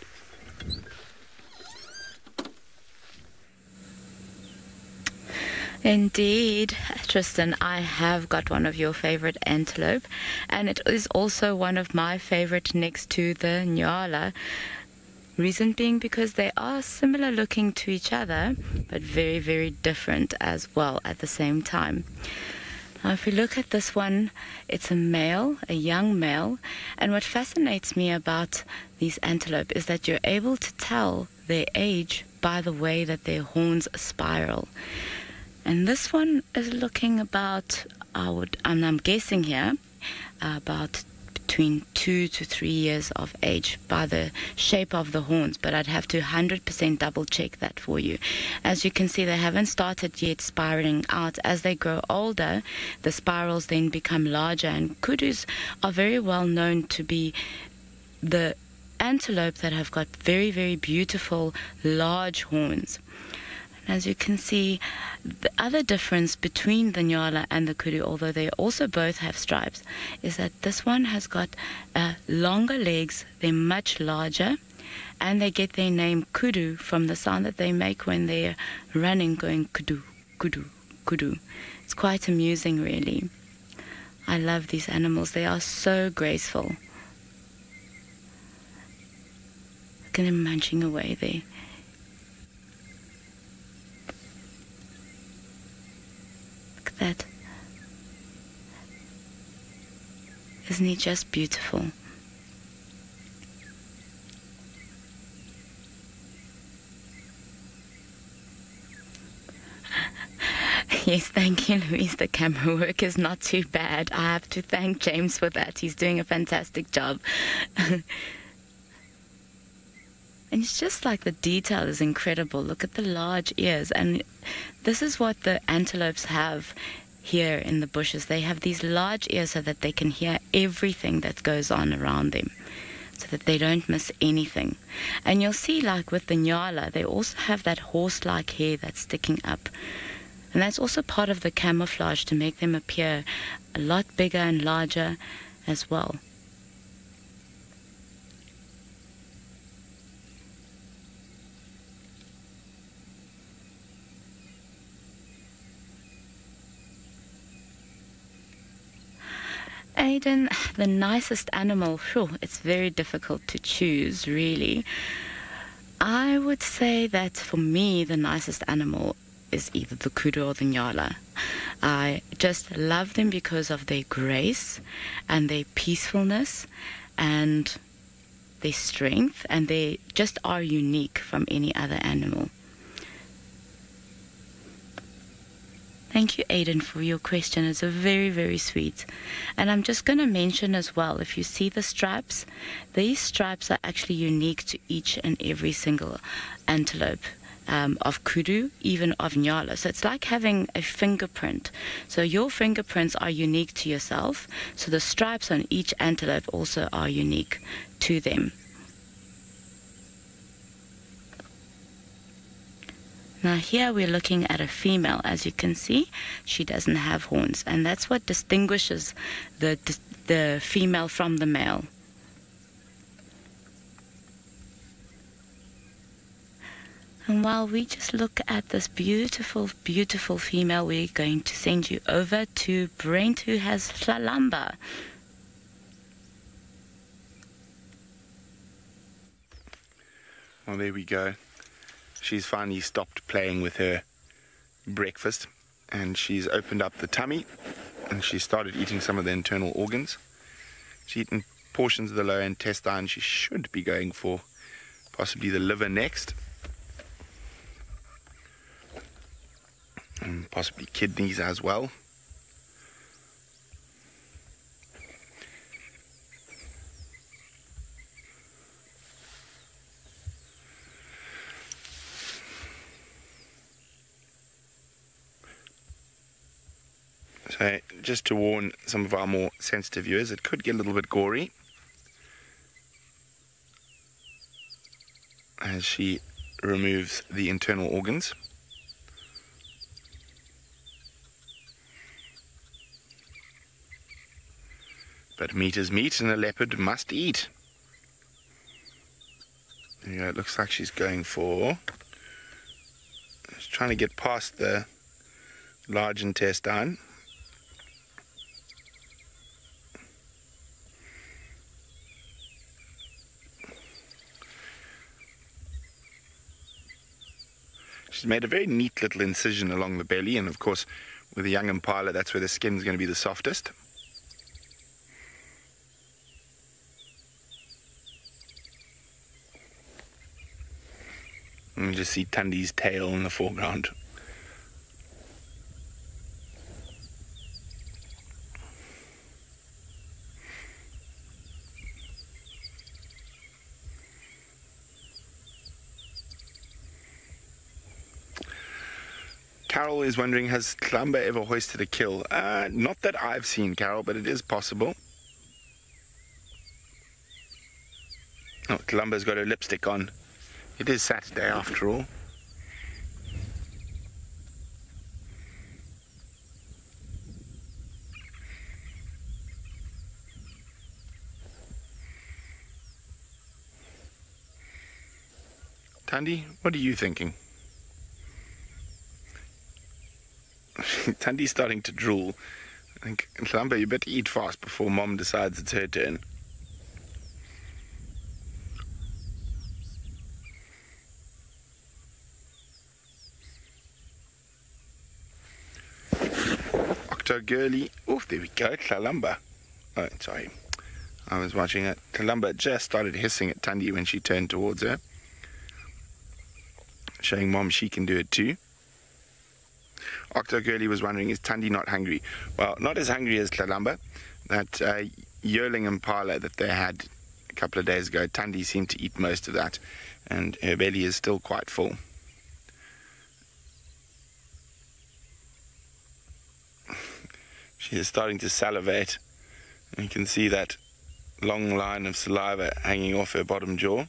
Indeed, Tristan, I have got one of your favorite antelope, and it is also one of my favorite next to the Nyala. Reason being because they are similar looking to each other, but very, very different as well at the same time. Now, if we look at this one, it's a male, a young male, and what fascinates me about these antelope is that you're able to tell their age by the way that their horns spiral. And this one is looking about, I'm guessing here, about between 2 to 3 years of age by the shape of the horns, but I'd have to 100% double check that for you. As you can see, they haven't started yet spiraling out. As they grow older, the spirals then become larger, and kudus are very well known to be the antelope that have got very, very beautiful large horns. As you can see, the other difference between the Nyala and the kudu, although they also both have stripes, is that this one has got longer legs, they're much larger, and they get their name kudu from the sound that they make when they're running, going kudu, kudu, kudu. It's quite amusing, really. I love these animals. They are so graceful. Look at them munching away there. Isn't he just beautiful? Yes, thank you, Louise. The camera work is not too bad. I have to thank James for that. He's doing a fantastic job. And it's just like the detail is incredible. Look at the large ears. And this is what the antelopes have here in the bushes. They have these large ears so that they can hear everything that goes on around them, so that they don't miss anything. And you'll see, like with the nyala, they also have that horse-like hair that's sticking up. And that's also part of the camouflage to make them appear a lot bigger and larger as well. Aiden, the nicest animal, it's very difficult to choose, really. I would say that for me, the nicest animal is either the kudu or the nyala. I just love them because of their grace and their peacefulness and their strength, and they just are unique from any other animal. Thank you, Aiden, for your question. It's a very, very sweet. And I'm just going to mention as well, if you see the stripes, these stripes are actually unique to each and every single antelope. Of kudu, even of nyala. So it's like having a fingerprint. So your fingerprints are unique to yourself. So the stripes on each antelope also are unique to them. Now here we're looking at a female. As you can see, she doesn't have horns, and that's what distinguishes the female from the male. And while we just look at this beautiful, beautiful female, we're going to send you over to Brent, who has Hlalamba. Well, there we go. She's finally stopped playing with her breakfast, and she's opened up the tummy, and she started eating some of the internal organs. She's eaten portions of the lower intestine. She should be going for possibly the liver next. And possibly kidneys as well. So just to warn some of our more sensitive viewers, it could get a little bit gory as she removes the internal organs. But meat is meat, and a leopard must eat. There you go, it looks like she's going for... She's trying to get past the large intestine. She's made a very neat little incision along the belly, and of course with a young impala, that's where the skin's going to be the softest. And you just see Tundi's tail in the foreground. Carol is wondering, has Hlalamba ever hoisted a kill? Not that I've seen, Carol, but it is possible. Oh, Hlalamba's got her lipstick on. It is Saturday after all. Tundi, what are you thinking? Tundi's starting to drool. I think, Hlalamba, you better eat fast before Mom decides it's her turn. Octo girly. Oh, there we go, Hlalamba. Oh, sorry. I was watching it. Columba just started hissing at Tundi when she turned towards her, showing Mom she can do it too. Octo Girlie was wondering, is Tundi not hungry? Well, not as hungry as Columba. That yearling impala that they had a couple of days ago, Tundi seemed to eat most of that, and her belly is still quite full. She is starting to salivate. You can see that long line of saliva hanging off her bottom jaw.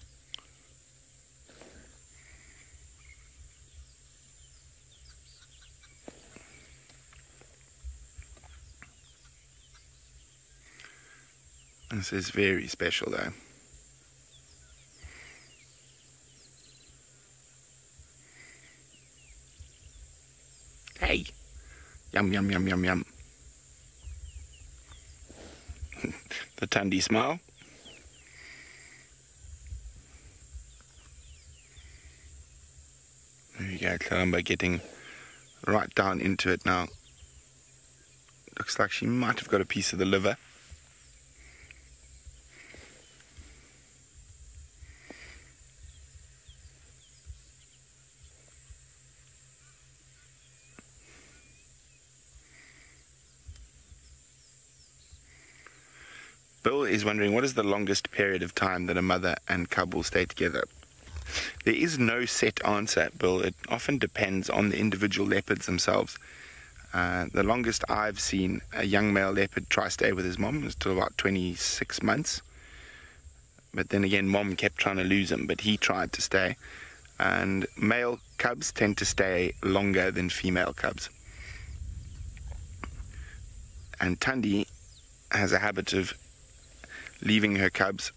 This is very special though. Hey! Yum, yum, yum, yum, yum. The Tundi smile. There you go, Columba getting right down into it now. Looks like she might have got a piece of the liver. Bill is wondering, what is the longest period of time that a mother and cub will stay together? There is no set answer, Bill. It often depends on the individual leopards themselves. The longest I've seen a young male leopard try to stay with his mom was till about 26 months. But then again, mom kept trying to lose him, but he tried to stay. And male cubs tend to stay longer than female cubs. And Tundi has a habit of leaving her cubs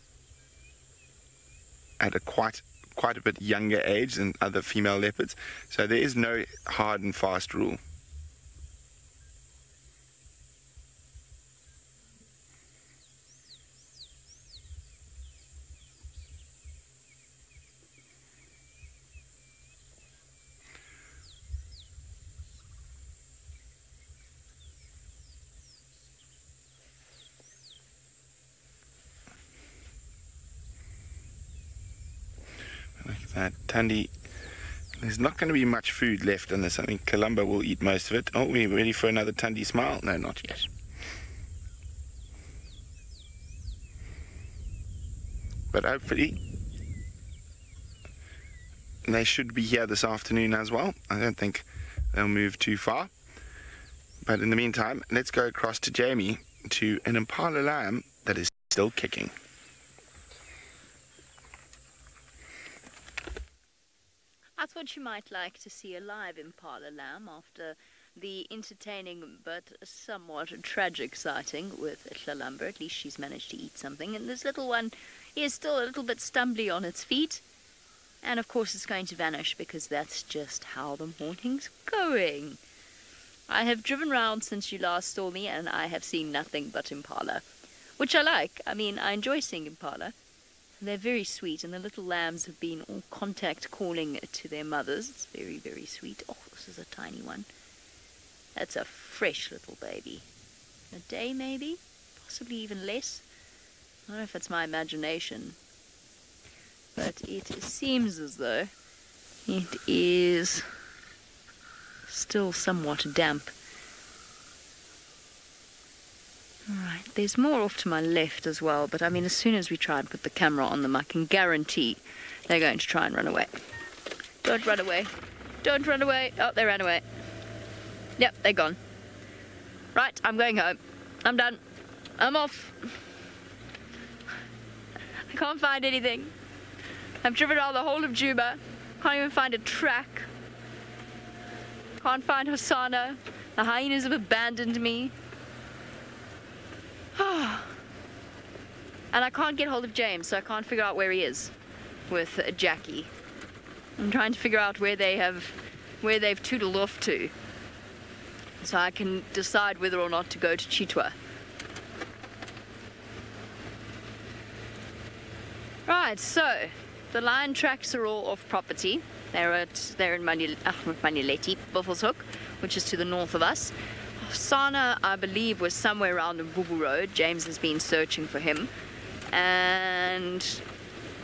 at a quite a bit younger age than other female leopards, so there is no hard and fast rule. That Tundi, there's not going to be much food left in this. I think Columba will eat most of it. Oh, we're ready for another Tundi smile? No, not yet. But hopefully they should be here this afternoon as well. I don't think they'll move too far. But in the meantime, let's go across to Jamie to an impala lamb that is still kicking. I thought you might like to see a live impala lamb after the entertaining but somewhat tragic sighting with Columba. At least she's managed to eat something, and this little one is still a little bit stumbly on its feet. And of course it's going to vanish because that's just how the morning's going. I have driven round since you last saw me and I have seen nothing but impala, which I like. I mean, I enjoy seeing impala. They're very sweet, and the little lambs have been all contact calling to their mothers. It's very, very sweet. Oh, this is a tiny one. That's a fresh little baby. A day, maybe? Possibly even less. I don't know if it's my imagination. But it seems as though it is still somewhat damp. Alright, there's more off to my left as well, but I mean, as soon as we try and put the camera on them, I can guarantee they're going to try and run away. Don't run away. Don't run away. Oh, they ran away. Yep, they're gone. Right, I'm going home. I'm done. I'm off. I can't find anything. I've driven around the whole of Juba. Can't even find a track. Can't find Hosanna. The hyenas have abandoned me. And I can't get hold of James, so I can't figure out where he is with Jackie. I'm trying to figure out where they've tootled off to, so I can decide whether or not to go to Chitwa. Right, so the lion tracks are all off property. They're in Manileti, Buffelshoek, which is to the north of us. Sana, I believe, was somewhere around the Mvubu Road. James has been searching for him. And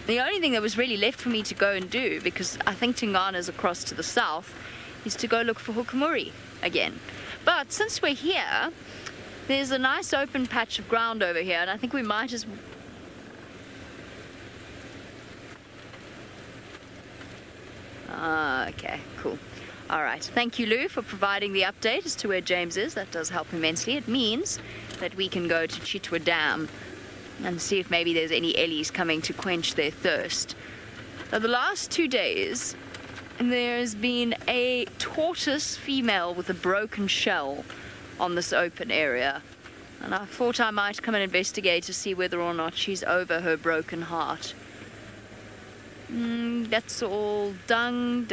the only thing that was really left for me to go and do, because I think Tingana's across to the south, is to go look for hukamuri again. But since we're here, there's a nice open patch of ground over here, and I think we might as well... Okay, cool. Alright, thank you, Lou, for providing the update as to where James is. That does help immensely. It means that we can go to Chitwa Dam and see if maybe there's any ellies coming to quench their thirst. Now, the last 2 days, there's been a tortoise female with a broken shell on this open area. And I thought I might come and investigate to see whether or not she's over her broken heart. That's all dung.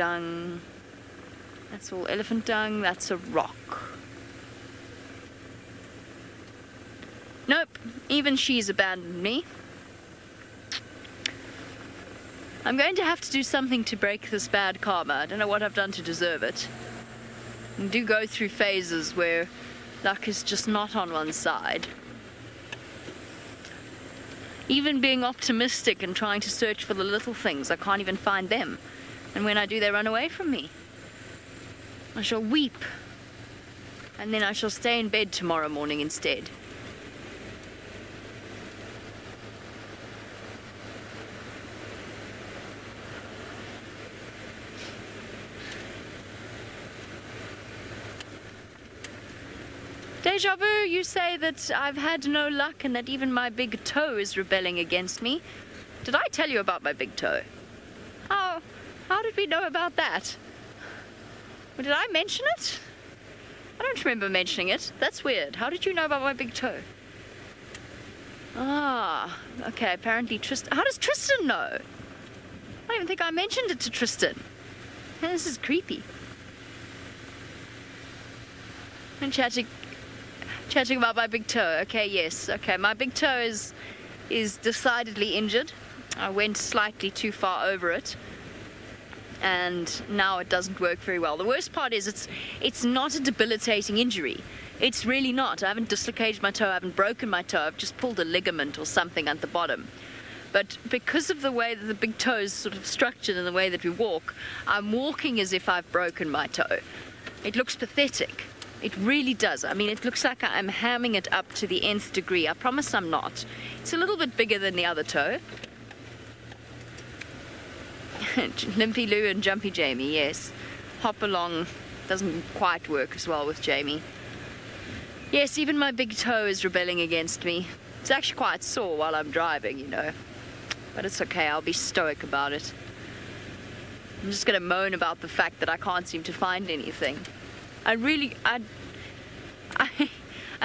That's all elephant dung. That's a rock. Nope, even she's abandoned me. I'm going to have to do something to break this bad karma. I don't know what I've done to deserve it. I do go through phases where luck is just not on one side. Even being optimistic and trying to search for the little things, I can't even find them. And when I do, they run away from me. I shall weep. And then I shall stay in bed tomorrow morning instead. Deja vu, you say that I've had no luck and that even my big toe is rebelling against me. Did I tell you about my big toe? How did we know about that? Did I mention it? I don't remember mentioning it. That's weird. How did you know about my big toe? Okay, apparently Tristan... How does Tristan know? I don't even think I mentioned it to Tristan. This is creepy. I'm chatting about my big toe. Okay, yes. Okay, my big toe is decidedly injured. I went slightly too far over it, and now it doesn't work very well. The worst part is it's not a debilitating injury. It's really not. I haven't dislocated my toe, I haven't broken my toe, I've just pulled a ligament or something at the bottom. But because of the way that the big toe is sort of structured and the way that we walk, I'm walking as if I've broken my toe. It looks pathetic. It really does. I mean, it looks like I'm hamming it up to the nth degree. I promise I'm not. It's a little bit bigger than the other toe. Limpy Lou and Jumpy Jamie, yes. Hop along doesn't quite work as well with Jamie. Yes, even my big toe is rebelling against me. It's actually quite sore while I'm driving, you know. But it's okay, I'll be stoic about it. I'm just going to moan about the fact that I can't seem to find anything. I'm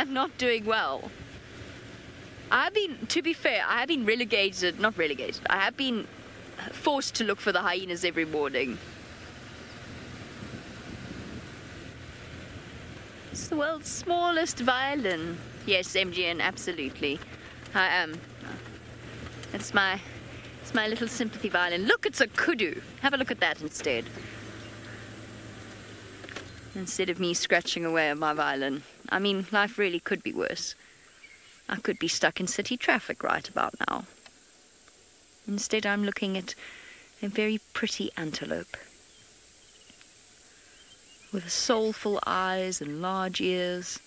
not doing well. To be fair, I have been not relegated, I have been forced to look for the hyenas every morning. It's the world's smallest violin. Yes, MGN, absolutely. I am. It's my little sympathy violin. Look, it's a kudu. Have a look at that instead. Instead of me scratching away at my violin. I mean, life really could be worse. I could be stuck in city traffic right about now. Instead, I'm looking at a very pretty antelope. With soulful eyes and large ears.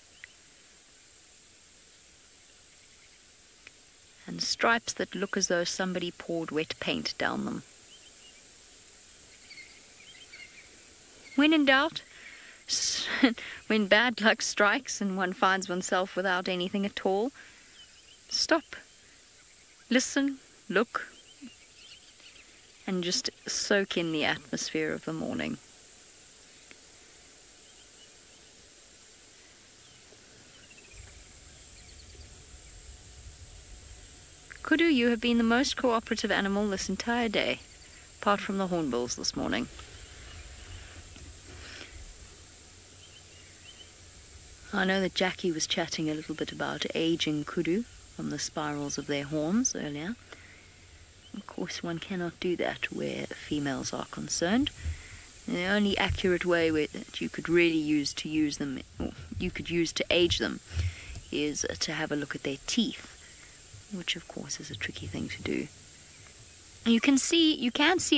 And stripes that look as though somebody poured wet paint down them. When in doubt, when bad luck strikes and one finds oneself without anything at all, stop, listen, look, and just soak in the atmosphere of the morning. Kudu, you have been the most cooperative animal this entire day, apart from the hornbills this morning. I know that Jackie was chatting a little bit about aging kudu from the spirals of their horns earlier. Of course, one cannot do that where females are concerned. The only accurate way that you could really use to age them is to have a look at their teeth. which of course is a tricky thing to do. You can see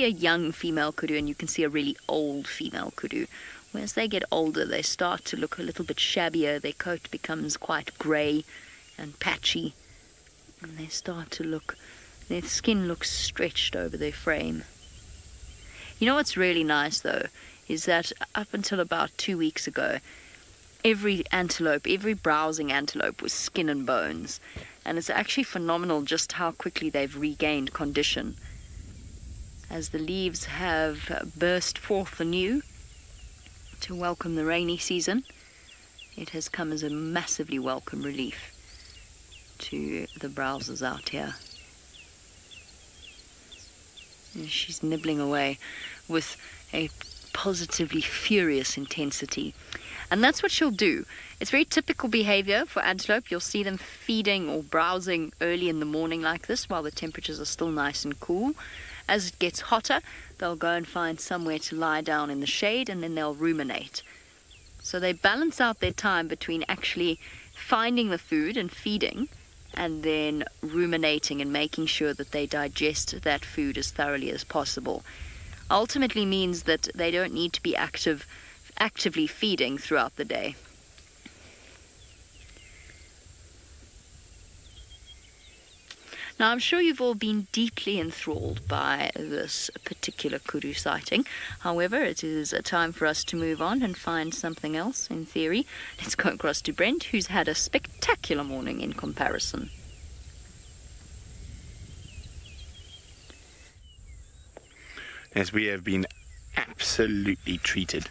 a young female kudu and you can see a really old female kudu. As they get older, they start to look a little bit shabbier. Their coat becomes quite grey and patchy, and they start to look, their skin looks stretched over their frame. You know what's really nice though, is that up until about 2 weeks ago, every browsing antelope was skin and bones, and it's actually phenomenal just how quickly they've regained condition. As the leaves have burst forth anew to welcome the rainy season, it has come as a massively welcome relief to the browsers out here. And she's nibbling away with a positively furious intensity. And that's what she'll do. It's very typical behavior for antelope. You'll see them feeding or browsing early in the morning like this while the temperatures are still nice and cool. As it gets hotter, they'll go and find somewhere to lie down in the shade, and then they'll ruminate. So they balance out their time between actually finding the food and feeding, and then ruminating and making sure that they digest that food as thoroughly as possible. Ultimately means that they don't need to be actively feeding throughout the day. Now, I'm sure you've all been deeply enthralled by this particular kudu sighting. However, it is a time for us to move on and find something else, in theory. Let's go across to Brent, who's had a spectacular morning in comparison. Yes, we have been absolutely treated.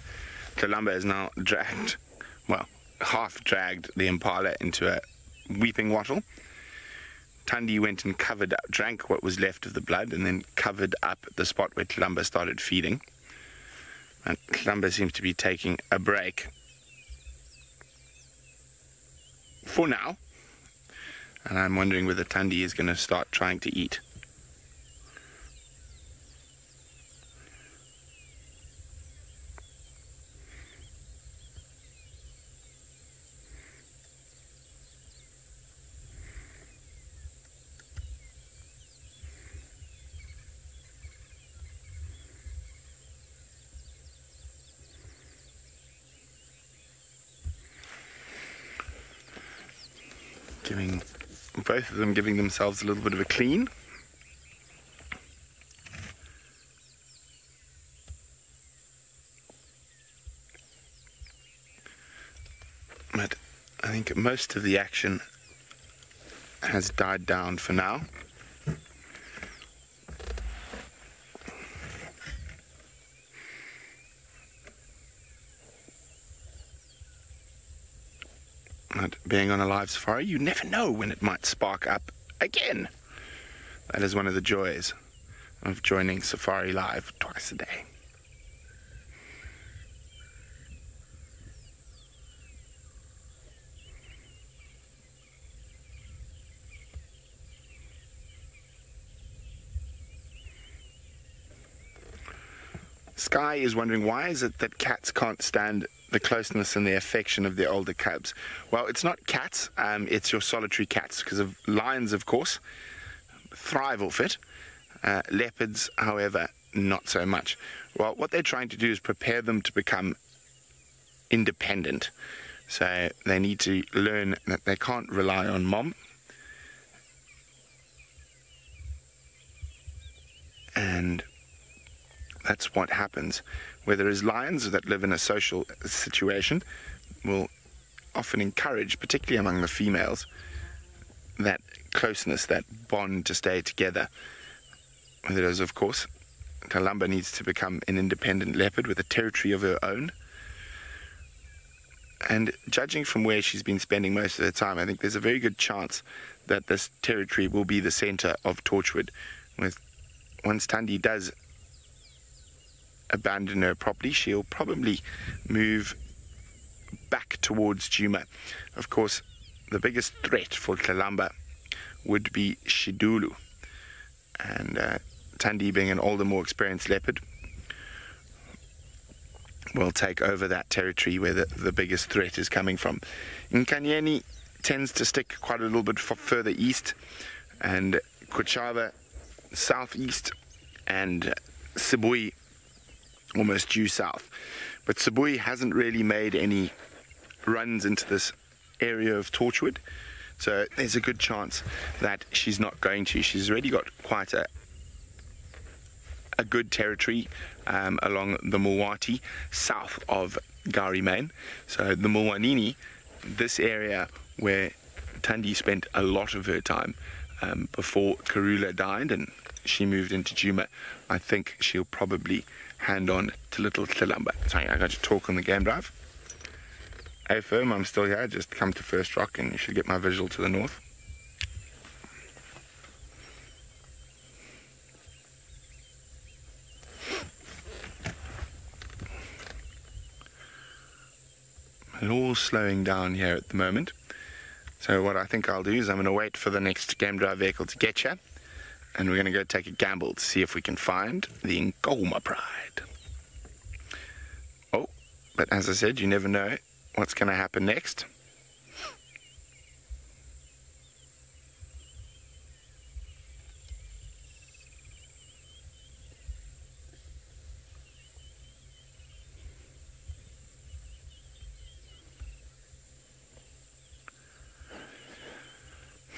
Kalamba has now half dragged the impala into a weeping wattle. Tandi went and drank what was left of the blood, and then covered up the spot where Kalamba started feeding. And Kalamba seems to be taking a break for now. And I'm wondering whether Tandi is going to start trying to eat. Both of them giving themselves a little bit of a clean. But I think most of the action has died down for now. But being on a live safari, you never know when it might spark up again. That is one of the joys of joining Safari Live twice a day. Sky is wondering, why is it that cats can't stand the closeness and the affection of their older cubs? Well, it's not cats, it's your solitary cats, because of lions, of course, thrive off it. Leopards, however, not so much. Well, what they're trying to do is prepare them to become independent. So they need to learn that they can't rely on mom. And that's what happens. Whereas lions that live in a social situation will often encourage, particularly among the females, that closeness, that bond to stay together. Whereas, of course, Kalamba needs to become an independent leopard with a territory of her own. And judging from where she's been spending most of her time, I think there's a very good chance that this territory will be the center of Torchwood. Once Tandi does abandon her property, she'll probably move back towards Djuma. Of course, the biggest threat for Kalamba would be Shidulu. And Tandi, being an older, more experienced leopard, will take over that territory where the biggest threat is coming from. Nkanyeni tends to stick quite a little bit further east, and Kuchava southeast, and Sibui almost due south. But Sibui hasn't really made any runs into this area of Torchwood, so there's a good chance that she's not going to. She's already got quite a good territory along the Mulwati, south of Gari Main. So the Mulwanini, this area where Tandi spent a lot of her time before Karula died and she moved into Juma, I think she'll probably hand on to little Tlalamba. Sorry, I got to talk on the game drive. Hey firm, I'm still here, just come to First Rock and you should get my visual to the north. It's all slowing down here at the moment. So what I think I'll do is I'm going to wait for the next game drive vehicle to get here, and we're going to go take a gamble to see if we can find the Ngoma Pride. Oh, but as I said, you never know what's going to happen next.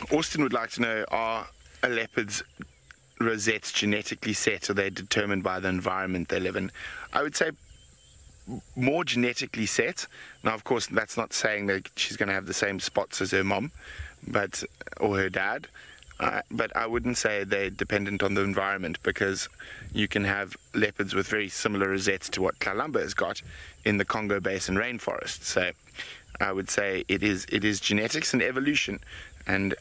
Austin would like to know, are a leopard's rosettes genetically set? Are they determined by the environment they live in? I would say more genetically set. Now, of course, that's not saying that she's going to have the same spots as her mom, or her dad. But I wouldn't say they're dependent on the environment, because you can have leopards with very similar rosettes to what Tlalamba has got in the Congo Basin rainforest. So I would say it is genetics and evolution, and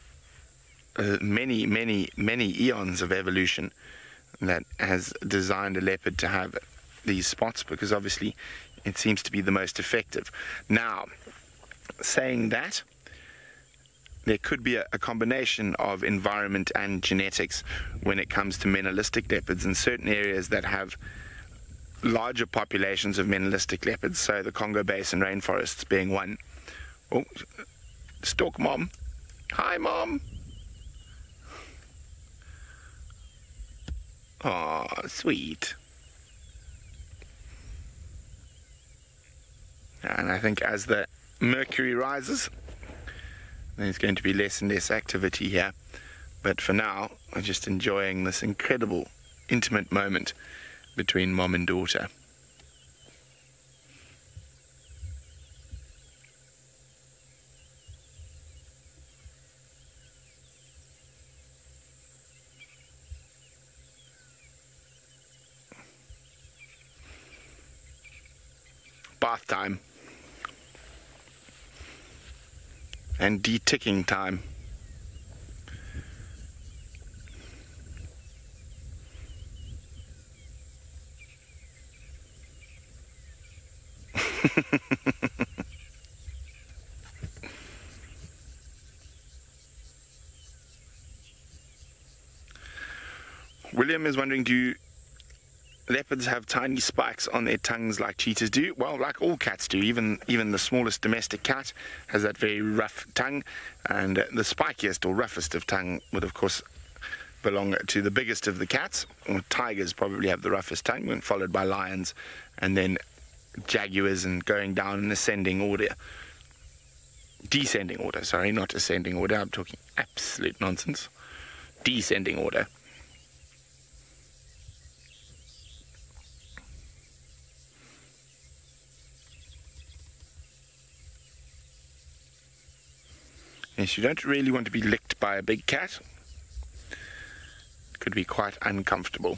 many eons of evolution that has designed a leopard to have these spots, because obviously it seems to be the most effective. Now, saying that, there could be a combination of environment and genetics when it comes to menalistic leopards in certain areas that have larger populations of menalistic leopards, so the Congo Basin rainforests being one. Oh, stalk mom. Hi, mom. Aw, sweet. And I think as the mercury rises, there's going to be less and less activity here. But for now, I'm just enjoying this incredible, intimate moment between mom and daughter. Bath time and de-ticking time. William is wondering, do leopards have tiny spikes on their tongues like cheetahs do? Well, like all cats do. Even the smallest domestic cat has that very rough tongue, and the spikiest or roughest of tongue would of course belong to the biggest of the cats. Tigers probably have the roughest tongue, followed by lions, and then jaguars, and going down in ascending order. Descending order, sorry, not ascending order. I'm talking absolute nonsense. Descending order. Yes, you don't really want to be licked by a big cat. It could be quite uncomfortable.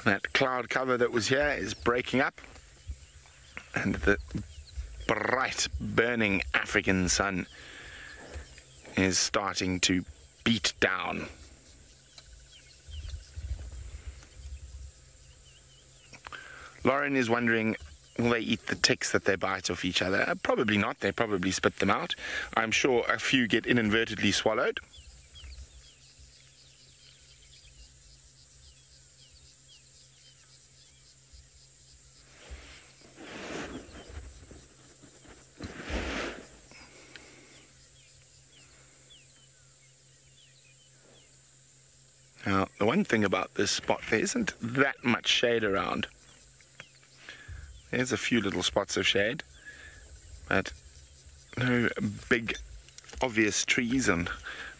That cloud cover that was here is breaking up, and the bright, burning African sun is starting to beat down. Lauren is wondering, will they eat the ticks that they bite off each other? Probably not. They probably spit them out. I'm sure a few get inadvertently swallowed. Now, the one thing about this spot, there isn't that much shade around. There's a few little spots of shade, but no big obvious trees and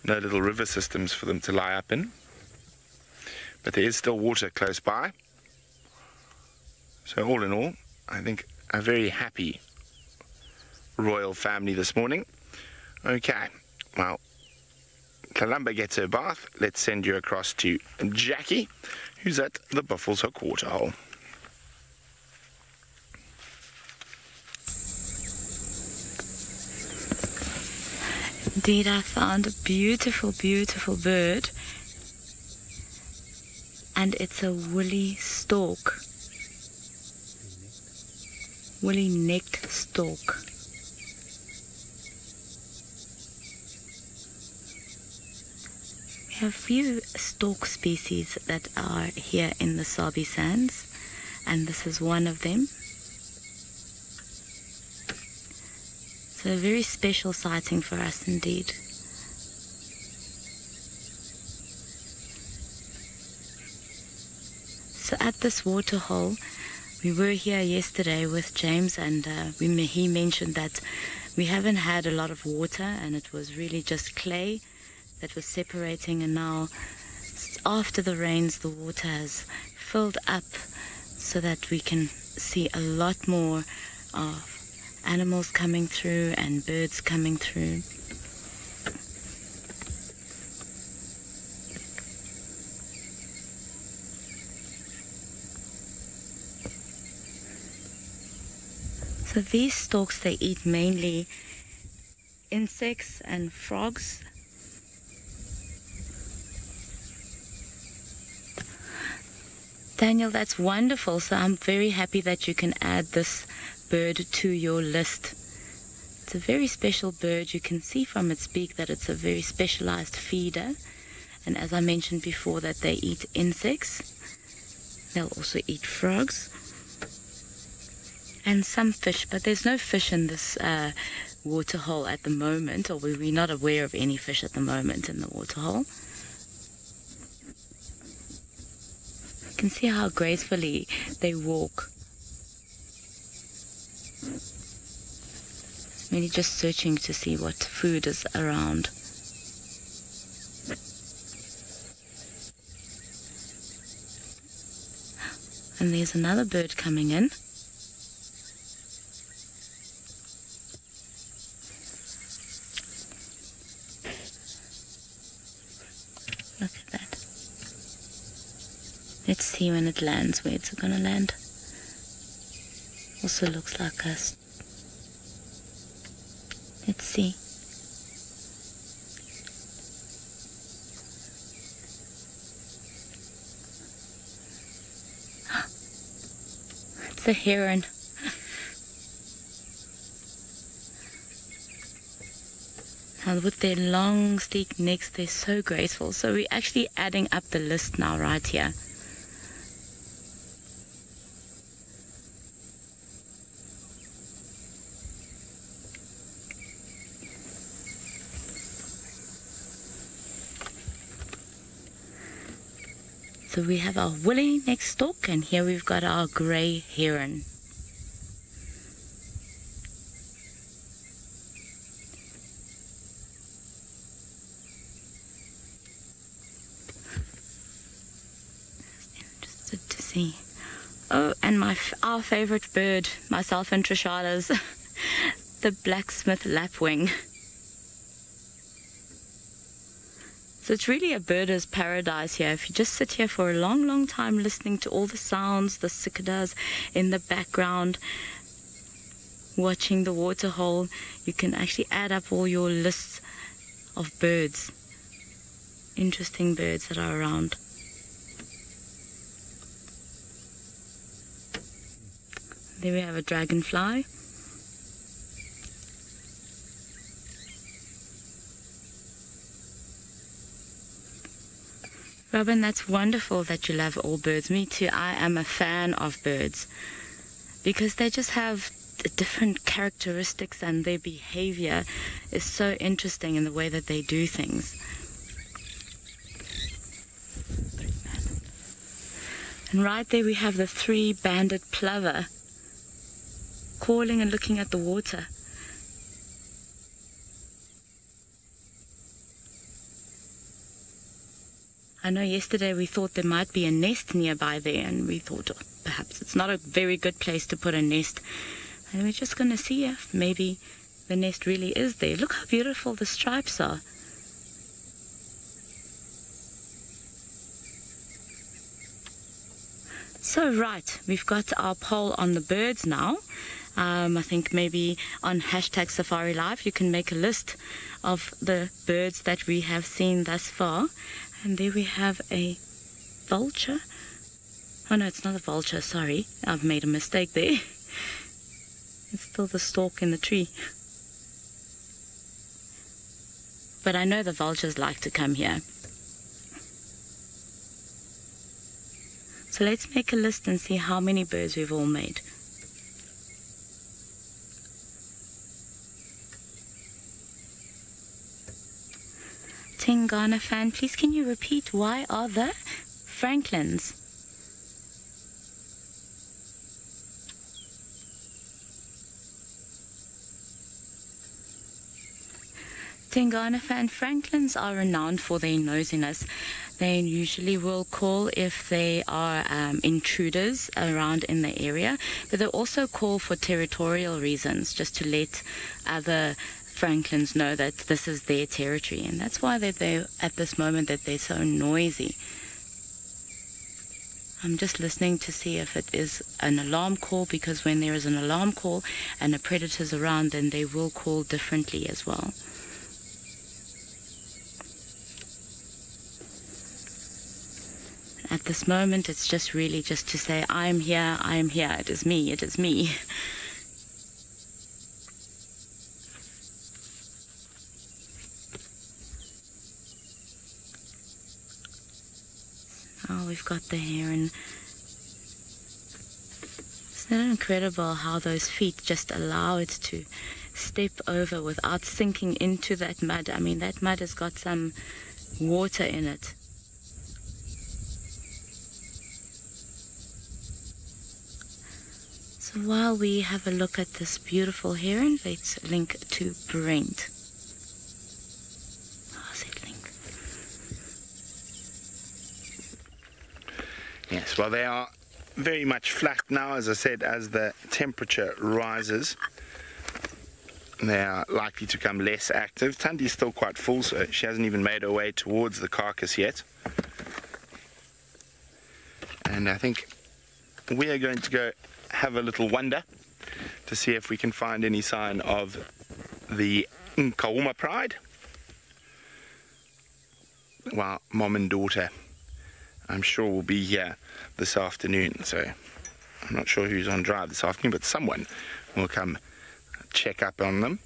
no little river systems for them to lie up in. But there is still water close by. So all in all, I think a very happy royal family this morning. Okay, well, Kalamba gets her bath. Let's send you across to Jackie, who's at the Buffels Hook waterhole. Indeed, I found a beautiful, beautiful bird, and it's a woolly stork, woolly-necked stork. We have a few stork species that are here in the Sabi Sands, and this is one of them. So a very special sighting for us indeed. So at this waterhole, we were here yesterday with James, and he mentioned that we haven't had a lot of water and it was really just clay that was separating, and now after the rains the water has filled up so that we can see a lot more of animals coming through and birds coming through. So these storks, they eat mainly insects and frogs. Daniel, that's wonderful. So I'm very happy that you can add this bird to your list. It's a very special bird. You can see from its beak that it's a very specialized feeder, and as I mentioned before, that they eat insects. They'll also eat frogs and some fish, but there's no fish in this waterhole at the moment, or we're not aware of any fish at the moment in the waterhole. You can see how gracefully they walk. Really just searching to see what food is around. And there's another bird coming in. Look at that. Let's see when it lands, where it's going to land. Also looks like us. Let's see. It's a heron. And with their long, sleek necks, they're so graceful. So we're actually adding up the list now, right here. So we have our woolly neck stork, and here we've got our grey heron. Interested to see. Oh, and our favourite bird, myself and Trishala's, the blacksmith lapwing. So it's really a birder's paradise here. If you just sit here for a long, long time listening to all the sounds, the cicadas in the background, watching the waterhole, you can actually add up all your lists of birds, interesting birds that are around. There we have a dragonfly. Robin, that's wonderful that you love all birds. Me too. I am a fan of birds because they just have different characteristics, and their behavior is so interesting in the way that they do things. And right there we have the 3-banded plover calling and looking at the water. I know yesterday we thought there might be a nest nearby there, and we thought perhaps it's not a very good place to put a nest. And we're just going to see if maybe the nest really is there. Look how beautiful the stripes are. So right, we've got our poll on the birds now. I think maybe on #SafariLive you can make a list of the birds that we have seen thus far. And there we have a vulture. Oh no, it's not a vulture, sorry. I've made a mistake there. It's still the stork in the tree. But I know the vultures like to come here. So let's make a list and see how many birds we've all made. Tingana fan, please can you repeat, why are the Franklins? Tingana fan, Franklins are renowned for their nosiness. They usually will call if they are intruders around in the area, but they also call for territorial reasons, just to let other Franklins know that this is their territory, and that's why they're at this moment that they're so noisy. I'm just listening to see if it is an alarm call, because when there is an alarm call and a predator's around, then they will call differently as well. At this moment, it's just really just to say, I'm here, it is me, it is me. Oh, we've got the heron. Isn't it incredible how those feet just allow it to step over without sinking into that mud? I mean, that mud has got some water in it. So while we have a look at this beautiful heron, let's link to Brent. Yes, well, they are very much flat now, as I said. As the temperature rises, they are likely to become less active. Tandi's still quite full, so she hasn't even made her way towards the carcass yet. And I think we are going to go have a little wander to see if we can find any sign of the Nkauma pride. Well, mom and daughter, I'm sure will be here this afternoon, so I'm not sure who's on drive this afternoon, but someone will come check up on them.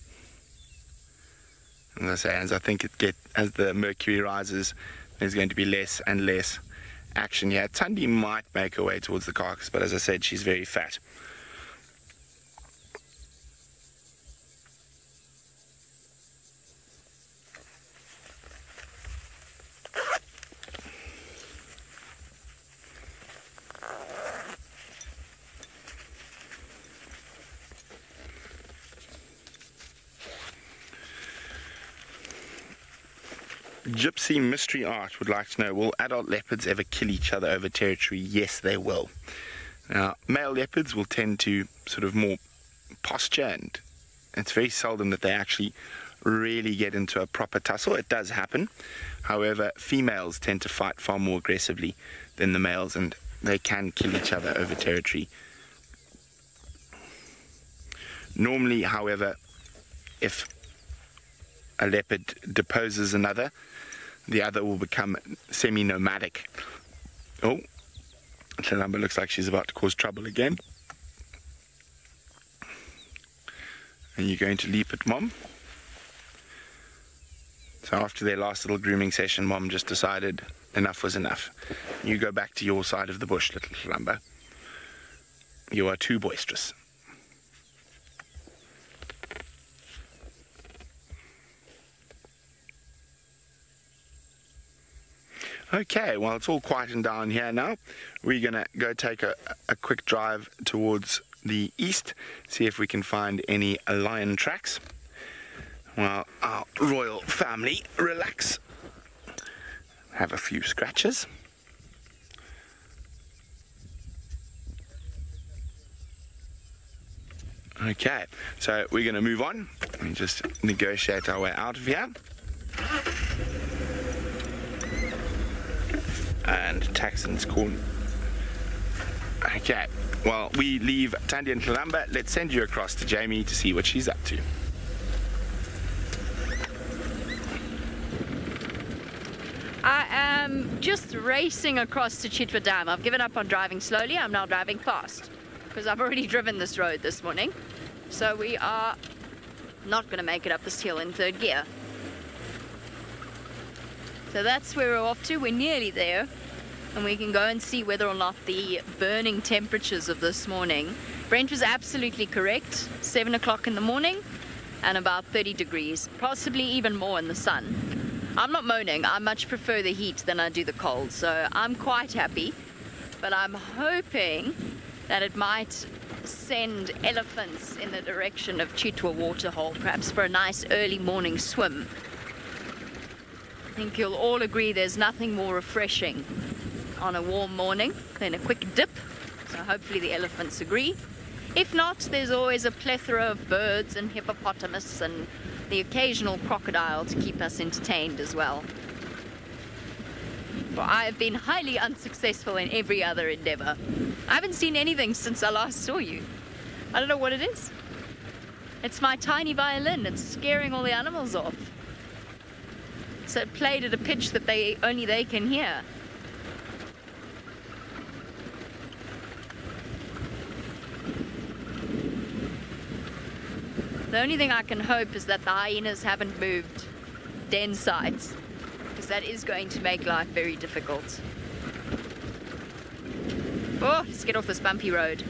And as I say, as I think as the mercury rises, there's going to be less and less action here. Tandi might make her way towards the carcass, but as I said, she's very fat. Gypsy Mystery Art would like to know, will adult leopards ever kill each other over territory? Yes, they will. Now, male leopards will tend to sort of more posture, and it's very seldom that they actually really get into a proper tussle. It does happen. However, females tend to fight far more aggressively than the males, and they can kill each other over territory. Normally, however, if a leopard deposes another, the other will become semi-nomadic. Oh, Chalamba looks like she's about to cause trouble again. And you're going to leap at Mom. So after their last little grooming session, Mom just decided enough was enough. You go back to your side of the bush, little Chalamba. You are too boisterous. Okay, well, it's all quieting down here now. We're going to go take a quick drive towards the east, see if we can find any lion tracks. While our royal family relax, have a few scratches. Okay, so we're going to move on and just negotiate our way out of here. And Taxon's corn. Okay, well, we leave Tandy and Kalamba. Let's send you across to Jamie to see what she's up to. I am just racing across to Chitwa Dam. I've given up on driving slowly. I'm now driving fast because I've already driven this road this morning. So we are not going to make it up this hill in third gear. So that's where we're off to. We're nearly there, and we can go and see whether or not the burning temperatures of this morning. Brent was absolutely correct. 7 o'clock in the morning and about 30 degrees, possibly even more in the sun. I'm not moaning. I much prefer the heat than I do the cold, so I'm quite happy. But I'm hoping that it might send elephants in the direction of Chitwa Waterhole, perhaps for a nice early morning swim. I think you'll all agree there's nothing more refreshing on a warm morning than a quick dip, so hopefully the elephants agree. If not, there's always a plethora of birds and hippopotamus and the occasional crocodile to keep us entertained as well. For I have been highly unsuccessful in every other endeavor. I haven't seen anything since I last saw you. I don't know what it is. It's my tiny violin. It's scaring all the animals off. So it played at a pitch that only they can hear. The only thing I can hope is that the hyenas haven't moved den sites, because that is going to make life very difficult. Oh, let's get off this bumpy road.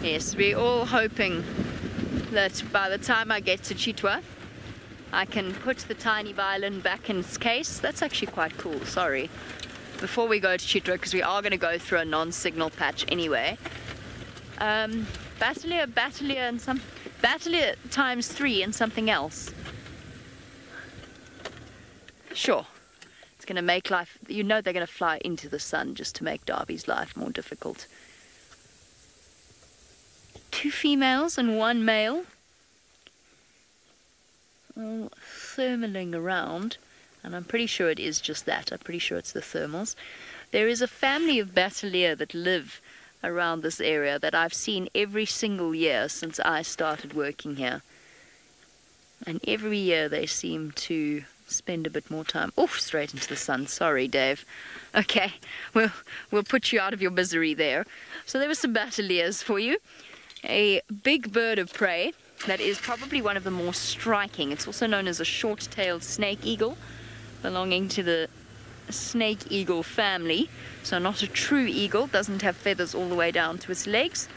Yes, we're all hoping that by the time I get to Chitwa, I can put the tiny violin back in its case. That's actually quite cool, sorry. Before we go to Chitwa, because we are going to go through a non-signal patch anyway. Battalier times 3 and something else. Sure. It's going to make life, you know they're going to fly into the sun just to make Darby's life more difficult. 2 females and 1 male. All thermaling around, and I'm pretty sure it is just that. I'm pretty sure it's the thermals. There is a family of battalier that live around this area that I've seen every single year since I started working here. And every year they seem to spend a bit more time. Oh, straight into the sun. Sorry, Dave. Okay, we'll put you out of your misery there. So there were some battaliers for you. A big bird of prey that is probably one of the more striking. It's also known as a short-tailed snake eagle, belonging to the snake eagle family. So not a true eagle, doesn't have feathers all the way down to its legs.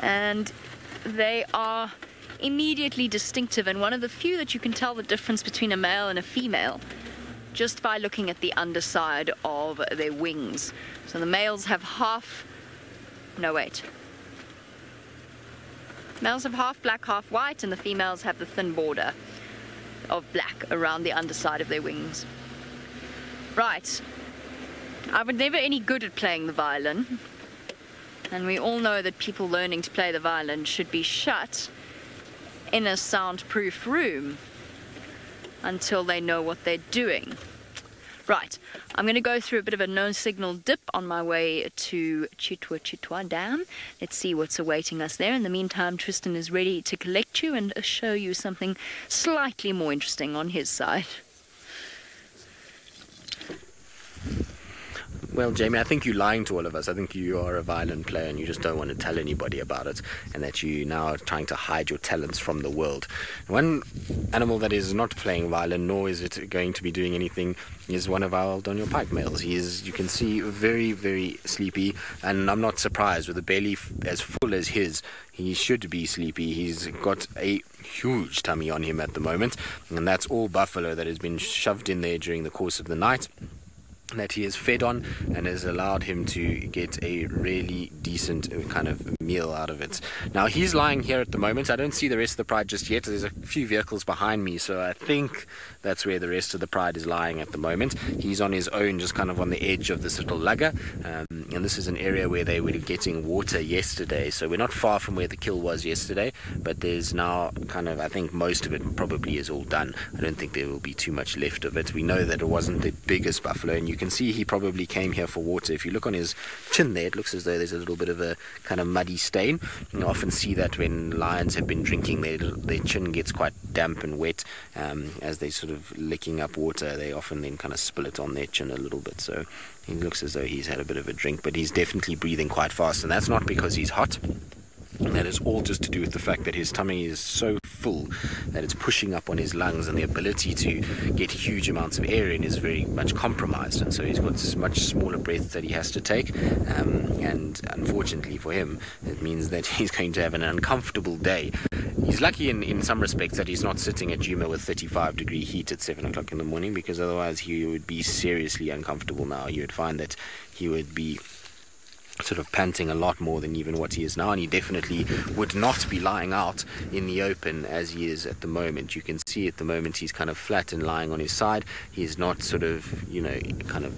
And they are immediately distinctive, and one of the few that you can tell the difference between a male and a female just by looking at the underside of their wings. So the males have males have half black, half white, and the females have the thin border of black around the underside of their wings. Right. I was never any good at playing the violin, and we all know that people learning to play the violin should be shut in a soundproof room until they know what they're doing. Right, I'm going to go through a bit of a no-signal dip on my way to Chitwa Dam. Let's see what's awaiting us there. In the meantime, Tristan is ready to collect you and show you something slightly more interesting on his side. Well, Jamie, I think you're lying to all of us. I think you are a violin player and you just don't want to tell anybody about it, and that you now are trying to hide your talents from the world. One animal that is not playing violin, nor is it going to be doing anything, is one of our Aldonio pike males. He is, you can see, very, very sleepy, and I'm not surprised. With a belly as full as his, he should be sleepy. He's got a huge tummy on him at the moment, and that's all buffalo that has been shoved in there during the course of the night, that he is fed on and has allowed him to get a really decent kind of meal out of it. Now he's lying here at the moment. I don't see the rest of the pride just yet. There's a few vehicles behind me, so I think that's where the rest of the pride is lying at the moment. He's on his own, just kind of on the edge of this little lugger, and this is an area where they were getting water yesterday, so we're not far from where the kill was yesterday, but there's now kind of, I think most of it probably is all done. I don't think there will be too much left of it. We know that it wasn't the biggest buffalo, and you can see he probably came here for water. If you look on his chin there, it looks as though there's a little bit of a kind of muddy stain. You often see that when lions have been drinking, their chin gets quite damp and wet as they sort of licking up water. They often then kind of spill it on their chin a little bit, so he looks as though he's had a bit of a drink, but he's definitely breathing quite fast, and that's not because he's hot. And that is all just to do with the fact that his tummy is so full that it's pushing up on his lungs, and the ability to get huge amounts of air in is very much compromised, and so he's got much smaller breaths that he has to take, and unfortunately for him it means that he's going to have an uncomfortable day. He's lucky in some respects that he's not sitting at Juma with 35-degree heat at 7 o'clock in the morning, because otherwise he would be seriously uncomfortable now. You would find that he would be sort of panting a lot more than even what he is now, and he definitely would not be lying out in the open as he is at the moment. You can see at the moment he's kind of flat and lying on his side. He is not sort of, you know, kind of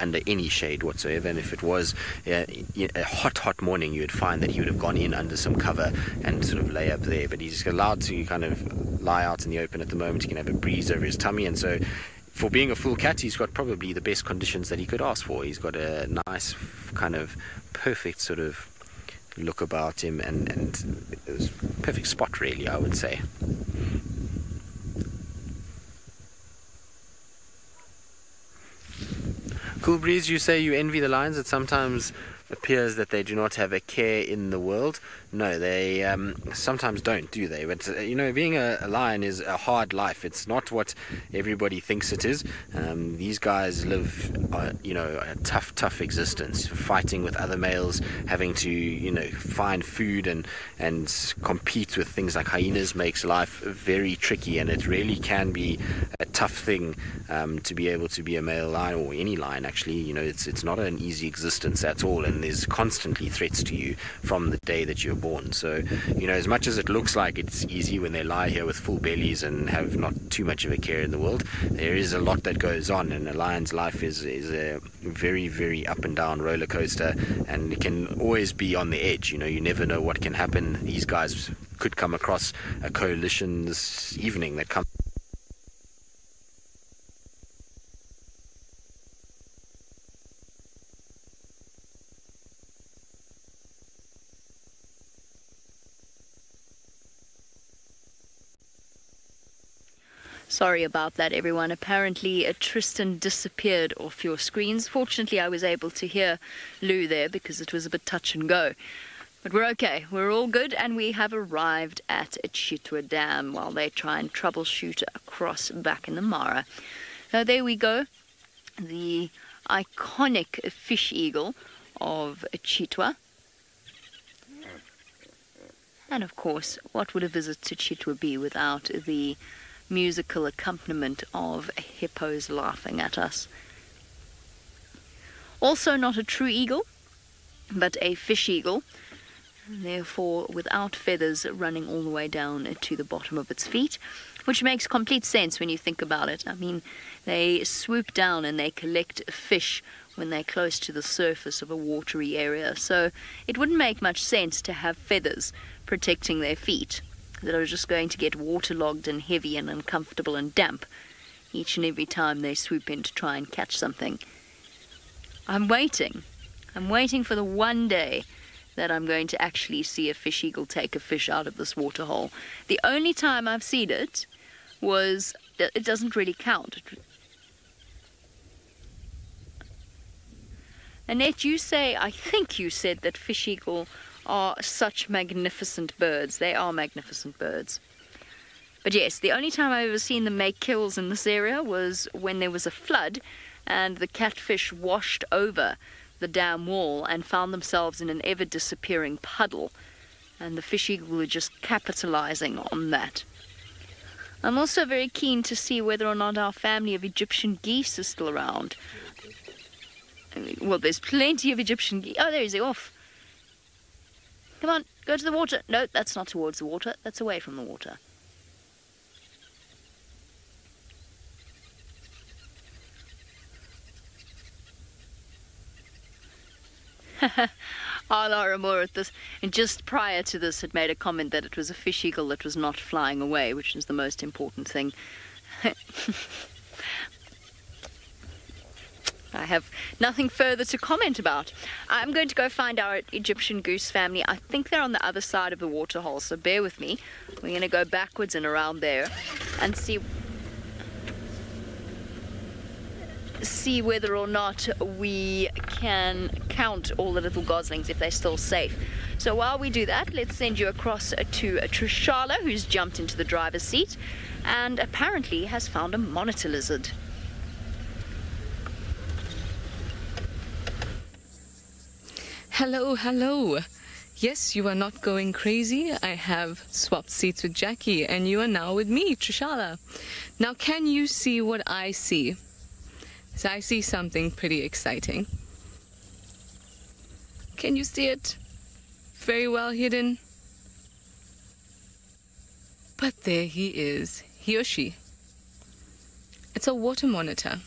under any shade whatsoever, and if it was a hot morning, you would find that he would have gone in under some cover and sort of lay up there, but he's allowed to kind of lie out in the open at the moment. He can have a breeze over his tummy, and so for being a full cat, he's got probably the best conditions that he could ask for. He's got a nice kind of perfect sort of look about him, and it was a perfect spot really, I would say. Cool Breeze, you say you envy the lions. It sometimes appears that they do not have a care in the world. No, they sometimes don't, do they? But, you know, being a lion is a hard life. It's not what everybody thinks it is. These guys live, you know, a tough existence, fighting with other males, having to, you know, find food and compete with things like hyenas makes life very tricky, and it really can be a tough thing to be able to be a male lion, or any lion actually. You know, it's not an easy existence at all, and there's constantly threats to you from the day that you're born. So, you know, as much as it looks like it's easy when they lie here with full bellies and have not too much of a care in the world, there is a lot that goes on, and a lion's life is a very, very up and down roller coaster, and it can always be on the edge. You know, you never know what can happen. These guys could come across a coalition this evening that comes. Sorry about that, everyone. Apparently, Tristan disappeared off your screens. Fortunately, I was able to hear Lou there because it was a bit touch and go. But we're okay. We're all good, and we have arrived at Chitwa Dam while they try and troubleshoot across back in the Mara. So there we go. The iconic fish eagle of Chitwa. And of course, what would a visit to Chitwa be without the musical accompaniment of hippos laughing at us? Also not a true eagle, but a fish eagle, therefore without feathers running all the way down to the bottom of its feet, which makes complete sense when you think about it. I mean, they swoop down and they collect fish when they're close to the surface of a watery area, so it wouldn't make much sense to have feathers protecting their feet that are just going to get waterlogged and heavy and uncomfortable and damp each and every time they swoop in to try and catch something. I'm waiting for the one day that I'm going to actually see a fish eagle take a fish out of this water hole. The only time I've seen it was, it doesn't really count. Annette, I think you said that fish eagle are such magnificent birds. They are magnificent birds. But yes, the only time I've ever seen them make kills in this area was when there was a flood and the catfish washed over the dam wall and found themselves in an ever-disappearing puddle. And the fish eagle were just capitalizing on that. I'm also very keen to see whether or not our family of Egyptian geese is still around. Well, there's plenty of Egyptian geese. Oh, there is off. Come on, go to the water. No, that's not towards the water. That's away from the water. Laura Moore at this, and just prior to this had made a comment that it was a fish eagle that was not flying away, which is the most important thing. I have nothing further to comment about. I'm going to go find our Egyptian goose family. I think they're on the other side of the waterhole, so bear with me. We're going to go backwards and around there and see whether or not we can count all the little goslings, if they're still safe. So while we do that, let's send you across to Trishala, who's jumped into the driver's seat and apparently has found a monitor lizard. Hello, hello. Yes, you are not going crazy. I have swapped seats with Jackie and you are now with me, Trishala. Now, can you see what I see? So I see something pretty exciting. Can you see it? Very well hidden. But there he is, he or she. It's a water monitor.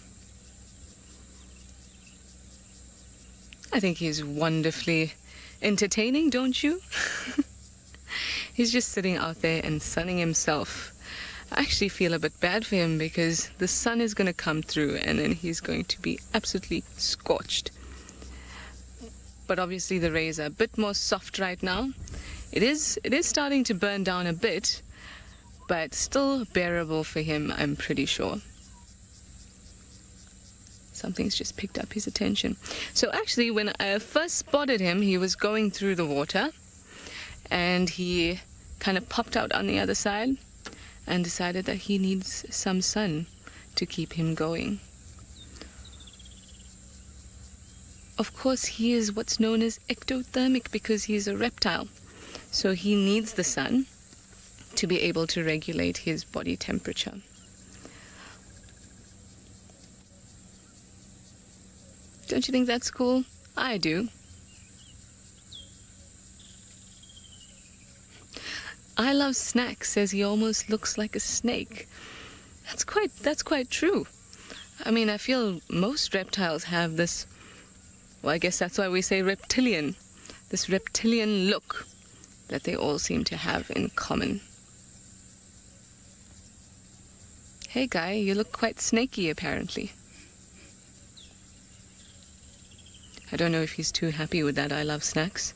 I think he's wonderfully entertaining, don't you? He's just sitting out there and sunning himself. I actually feel a bit bad for him because the sun is going to come through and then he's going to be absolutely scorched. But obviously the rays are a bit more soft right now. It is starting to burn down a bit, but still bearable for him, I'm pretty sure. Something's just picked up his attention. So actually, when I first spotted him, he was going through the water and he kind of popped out on the other side and decided that he needs some sun to keep him going. Of course, he is what's known as ectothermic because he's a reptile. So he needs the sun to be able to regulate his body temperature. Don't you think that's cool? I do. I love Snack says he almost looks like a snake. That's quite true. I mean, I feel most reptiles have this, well, I guess that's why we say reptilian, this reptilian look that they all seem to have in common. Hey guy, you look quite snaky apparently. I don't know if he's too happy with that I love Snacks.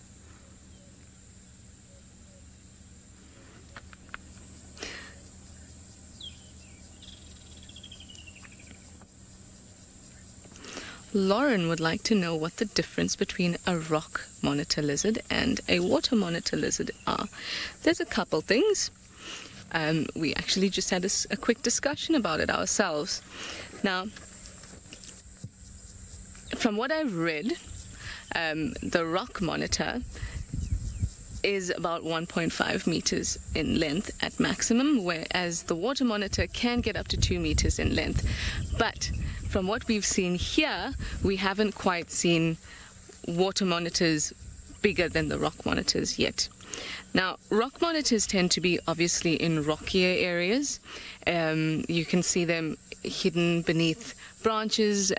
Lauren would like to know what the difference between a rock monitor lizard and a water monitor lizard are. There's a couple things. We actually just had a quick discussion about it ourselves. Now, from what I've read, the rock monitor is about 1.5 meters in length at maximum, whereas the water monitor can get up to 2 meters in length. But from what we've seen here, we haven't quite seen water monitors bigger than the rock monitors yet. Now, rock monitors tend to be obviously in rockier areas. You can see them hidden beneath branches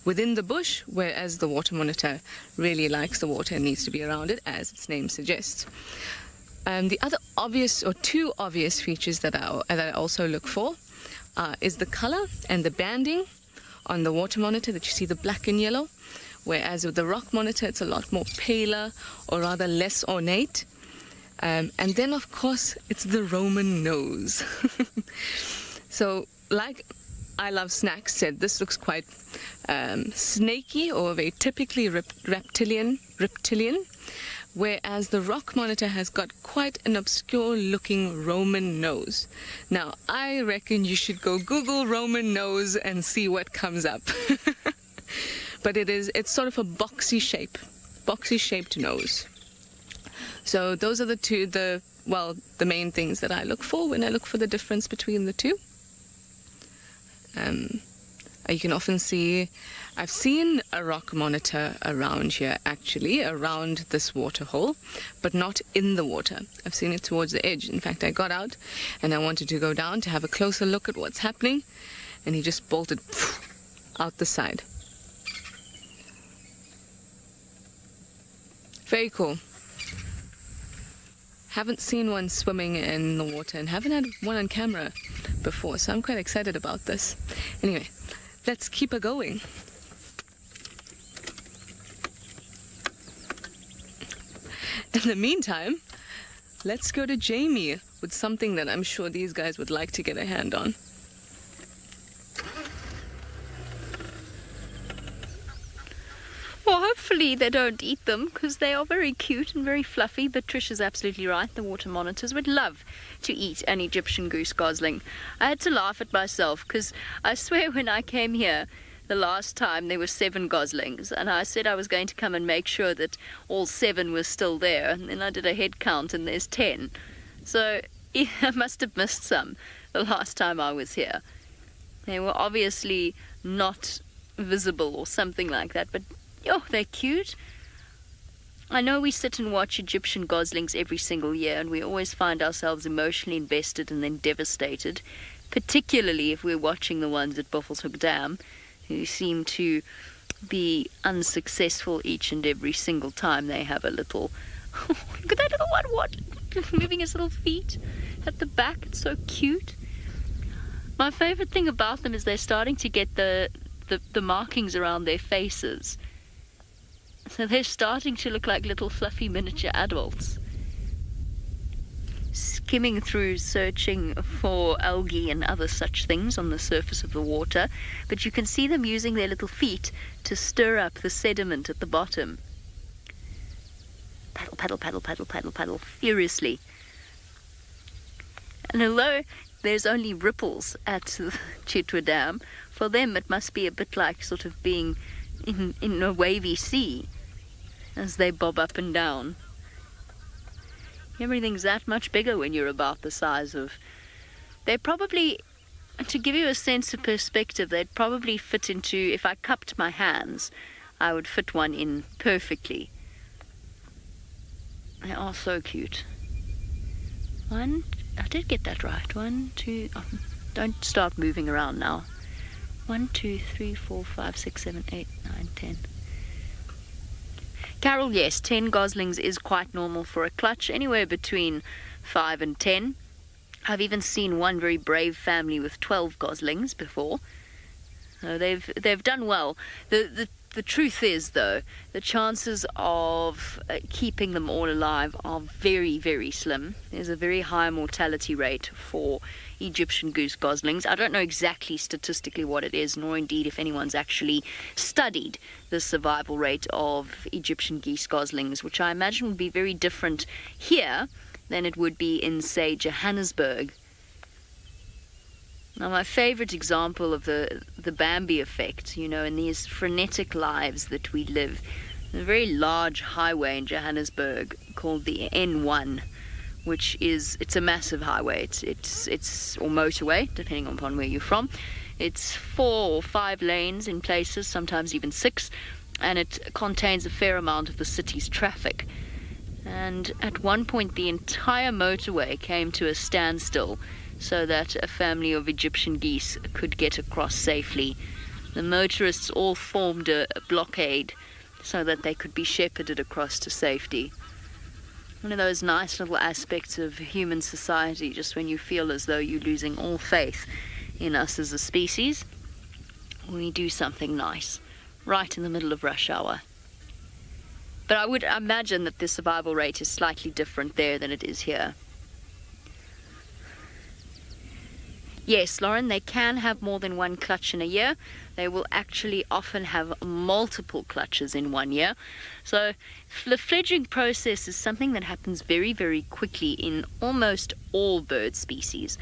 within the bush, whereas the water monitor really likes the water and needs to be around it, as its name suggests. The other obvious, or two obvious features that I also look for is the color and the banding on the water monitor, that you see the black and yellow, whereas with the rock monitor it's a lot more paler, or rather less ornate. And then of course it's the Roman nose. So like I Love Snacks said this looks quite snaky or very typically reptilian, whereas the rock monitor has got quite an obscure looking Roman nose. Now, I reckon you should go Google Roman nose and see what comes up. But it's sort of a boxy shaped nose. So those are the main things that I look for when I look for the difference between the two. You can often see, I've seen a rock monitor around here actually, around this water hole, but not in the water. I've seen it towards the edge. In fact, I got out and I wanted to go down to have a closer look at what's happening, and he just bolted out the side. Very cool. Haven't seen one swimming in the water and haven't had one on camera before, so I'm quite excited about this. Anyway, let's keep it going. In the meantime, let's go to Jamie with something that I'm sure these guys would like to get a hand on. Well, hopefully they don't eat them, because they are very cute and very fluffy, but Trish is absolutely right. The water monitors would love to eat an Egyptian goose gosling. I had to laugh at myself, because I swear when I came here the last time there were 7 goslings, and I said I was going to come and make sure that all 7 were still there, and then I did a head count and there's 10. So I must have missed some the last time I was here. They were obviously not visible or something like that, but oh, they're cute. I know we sit and watch Egyptian goslings every single year, and we always find ourselves emotionally invested and then devastated, particularly if we're watching the ones at Buffelshoek Dam, who seem to be unsuccessful each and every single time they have a little... Look at that little one, what? Moving his little feet at the back. It's so cute. My favorite thing about them is they're starting to get the markings around their faces. So they're starting to look like little fluffy miniature adults. Skimming through, searching for algae and other such things on the surface of the water, but you can see them using their little feet to stir up the sediment at the bottom. Paddle, paddle, paddle, paddle, paddle, paddle, furiously. And although there's only ripples at the Chitwa Dam, for them it must be a bit like sort of being in a wavy sea as they bob up and down. Everything's that much bigger when you're about the size of... They probably, to give you a sense of perspective, they'd probably fit into... If I cupped my hands, I would fit one in perfectly. They are so cute. I did get that right. 1, 2... Oh, don't start moving around now. 1, 2, 3, 4, 5, 6, 7, 8, 9, 10. Carol, yes, 10 goslings is quite normal for a clutch, anywhere between 5 and 10. I've even seen one very brave family with 12 goslings before. So they've done well. The truth is, though, the chances of keeping them all alive are very, very slim. There's a very high mortality rate for Egyptian goose goslings. I don't know exactly statistically what it is, nor indeed if anyone's actually studied the survival rate of Egyptian geese goslings, which I imagine would be very different here than it would be in, say, Johannesburg. Now, my favorite example of the Bambi effect, you know, in these frenetic lives that we live, a very large highway in Johannesburg called the N1, which is, it's a massive highway. It's or motorway, depending upon where you're from. It's 4 or 5 lanes in places, sometimes even 6, and it contains a fair amount of the city's traffic. And at one point, the entire motorway came to a standstill so that a family of Egyptian geese could get across safely. The motorists all formed a blockade so that they could be shepherded across to safety. One of those nice little aspects of human society, just when you feel as though you're losing all faith in us as a species, we do something nice right in the middle of rush hour. But I would imagine that the survival rate is slightly different there than it is here. Yes, Lauren, they can have more than one clutch in a year. They will actually often have multiple clutches in 1 year. So the fledging process is something that happens very, very quickly in almost all bird species.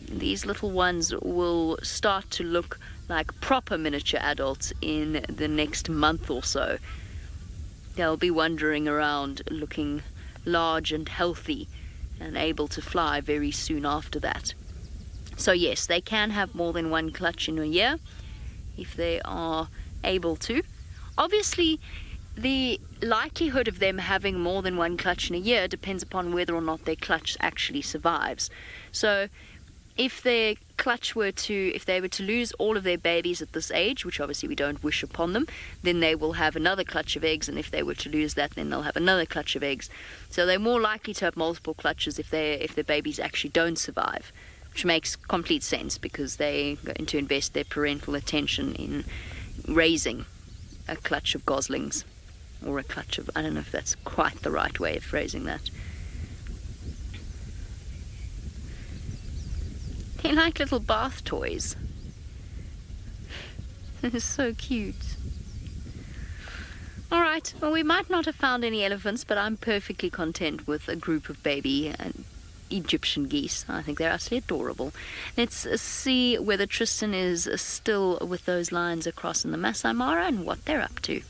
These little ones will start to look like proper miniature adults in the next month or so. They'll be wandering around looking large and healthy and able to fly very soon after that. So yes, they can have more than one clutch in a year if they are able to. Obviously, the likelihood of them having more than one clutch in a year depends upon whether or not their clutch actually survives. So if they were to lose all of their babies at this age, which obviously we don't wish upon them, then they will have another clutch of eggs, and if they were to lose that, then they'll have another clutch of eggs. So they're more likely to have multiple clutches if their babies actually don't survive, which makes complete sense because they're going to invest their parental attention in raising a clutch of goslings, or a clutch of, I don't know if that's quite the right way of phrasing that. They like little bath toys. They're so cute. Alright, well, we might not have found any elephants, but I'm perfectly content with a group of baby Egyptian geese. I think they're absolutely adorable. Let's see whether Tristan is still with those lions across in the Masai Mara and what they're up to.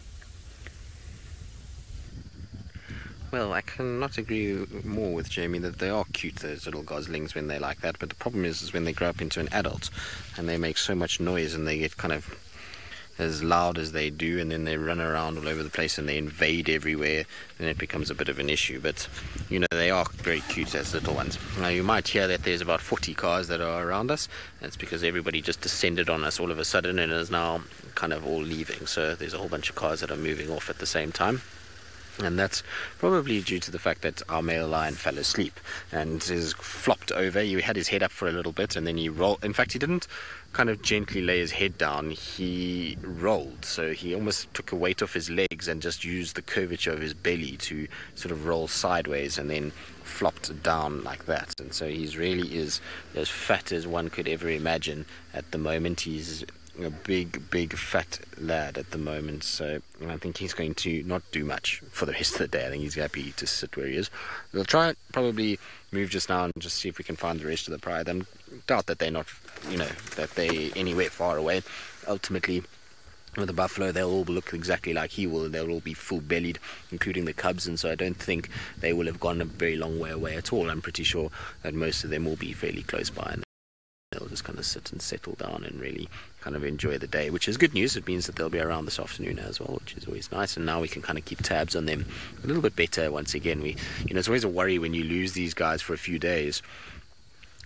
Well, I cannot agree more with Jamie that they are cute, those little goslings, when they're like that. But the problem is when they grow up into an adult and they make so much noise and they get kind of as loud as they do, and then they run around all over the place and they invade everywhere, then it becomes a bit of an issue. But, you know, they are very cute as little ones. Now, you might hear that there's about 40 cars that are around us. That's because everybody just descended on us all of a sudden and is now kind of all leaving. So there's a whole bunch of cars that are moving off at the same time. And that's probably due to the fact that our male lion fell asleep and is flopped over. He had his head up for a little bit and then he rolled. In fact, he didn't kind of gently lay his head down. He rolled. So he almost took a weight off his legs and just used the curvature of his belly to sort of roll sideways and then flopped down like that. And so he really is as fat as one could ever imagine at the moment. He's a big fat lad at the moment, so I think he's going to not do much for the rest of the day. I think he's happy to sit where he is. We'll try and probably move just now and just see if we can find the rest of the pride. I doubt that they're not, you know, that they're anywhere far away. Ultimately, with the buffalo, they'll all look exactly like he will, and they'll all be full-bellied, including the cubs, and so I don't think they will have gone a very long way away at all. I'm pretty sure that most of them will be fairly close by, and they'll just kind of sit and settle down and really kind of enjoy the day, which is good news. It means that they'll be around this afternoon as well, which is always nice, and now we can kind of keep tabs on them a little bit better once again. It's always a worry when you lose these guys for a few days.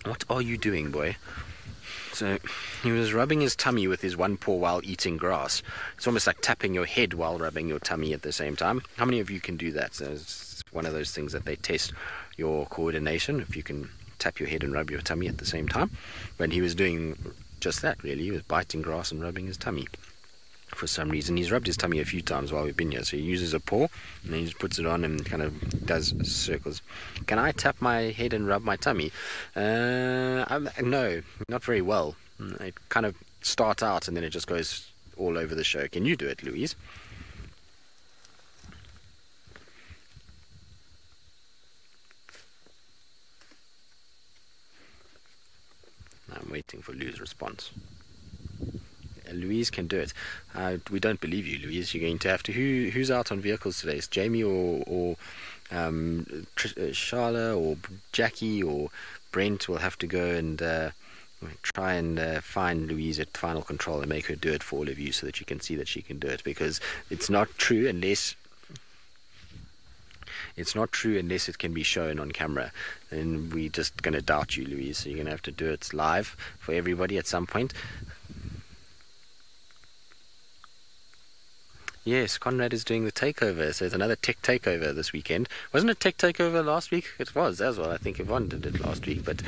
What are you doing, boy? So he was rubbing his tummy with his one paw while eating grass. It's almost like tapping your head while rubbing your tummy at the same time. How many of you can do that? So it's one of those things that they test your coordination, if you can tap your head and rub your tummy at the same time. When he was doing just that, really, he was biting grass and rubbing his tummy. For some reason, he's rubbed his tummy a few times while we've been here. So he uses a paw and then he just puts it on and kind of does circles. Can I tap my head and rub my tummy? No, not very well. It kind of starts out and then it just goes all over the show. Can you do it, Louise? I'm waiting for Lou's response. Louise can do it. We don't believe you, Louise. You're going to have to. Who's out on vehicles today? Is Jamie or Charla or Jackie or Brent will have to go and try and find Louise at Final Control and make her do it for all of you so that you can see that she can do it, because it's not true unless it can be shown on camera, and we're just going to doubt you, Louise. So you're going to have to do it live for everybody at some point. Yes, Conrad is doing the takeover, so it's another tech takeover this weekend. Wasn't it tech takeover last week? It was as well. I think Yvonne did it last week, but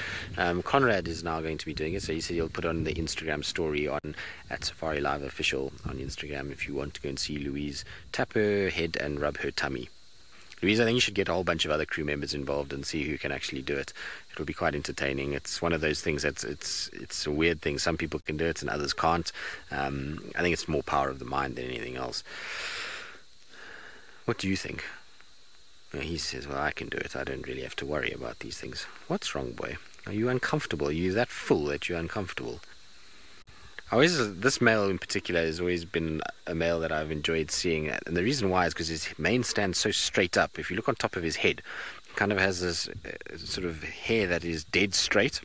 Conrad is now going to be doing it, so he said he'll put on the Instagram story at SafariLive Official on Instagram if you want to go and see Louise tap her head and rub her tummy. Louise, I think you should get a whole bunch of other crew members involved and see who can actually do it. It'll be quite entertaining. It's one of those things that's it's a weird thing. Some people can do it and others can't. I think it's more power of the mind than anything else. What do you think? He says, well, I can do it. I don't really have to worry about these things. What's wrong, boy? Are you uncomfortable? Are you that full that you're uncomfortable? This male in particular has always been a male that I've enjoyed seeing, and the reason why is because his mane stands so straight up. If you look on top of his head, he kind of has this sort of hair that is dead straight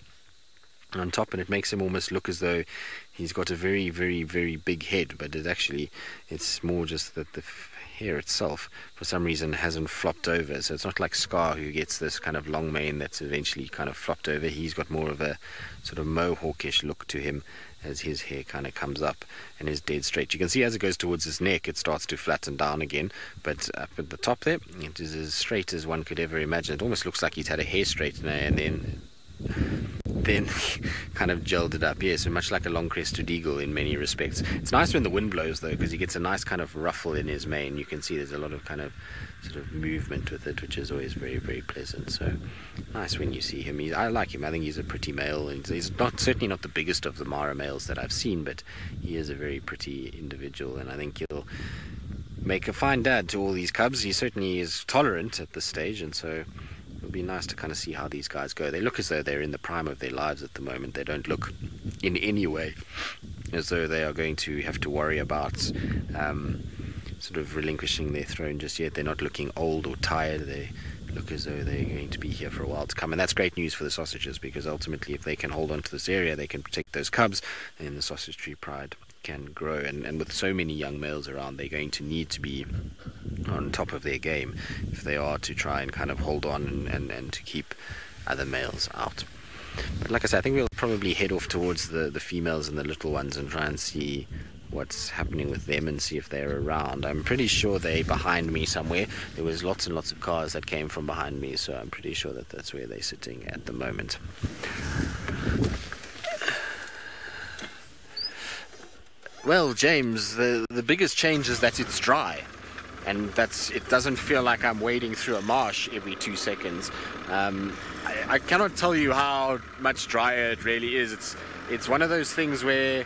on top, and it makes him almost look as though he's got a very, very, very big head, but it's more just that the hair itself, for some reason, hasn't flopped over. So it's not like Scar, who gets this kind of long mane that's eventually kind of flopped over. He's got more of a sort of mohawkish look to him as his hair kind of comes up and is dead straight. You can see as it goes towards his neck, it starts to flatten down again, but up at the top there, it is as straight as one could ever imagine. It almost looks like he's had a hair straightener and then kind of gelled it up. So much like a long-crested eagle in many respects. It's nice when the wind blows, though, because he gets a nice kind of ruffle in his mane. You can see there's a lot of kind of sort of movement with it, which is always very, very pleasant. So nice when you see him. I like him. I think he's a pretty male, and he's certainly not the biggest of the Mara males that I've seen, but he is a very pretty individual, and I think he'll make a fine dad to all these cubs. He certainly is tolerant at this stage, and so it'll be nice to kind of see how these guys go. They look as though they're in the prime of their lives at the moment. They don't look in any way as though they are going to have to worry about sort of relinquishing their throne just yet. They're not looking old or tired. They look as though they're going to be here for a while to come, and that's great news for the sausages, because ultimately if they can hold on to this area, they can protect those cubs, and the sausage tree pride can grow. And with so many young males around, they're going to need to be on top of their game if they are to try and kind of hold on and to keep other males out. But like I said, I think we'll probably head off towards the females and the little ones and try and see what's happening with them and see if they're around. I'm pretty sure they're behind me somewhere. There was lots and lots of cars that came from behind me, so I'm pretty sure that that's where they're sitting at the moment. Well, James, the biggest change is that it's dry, and it doesn't feel like I'm wading through a marsh every 2 seconds. I cannot tell you how much drier it really is. It's one of those things where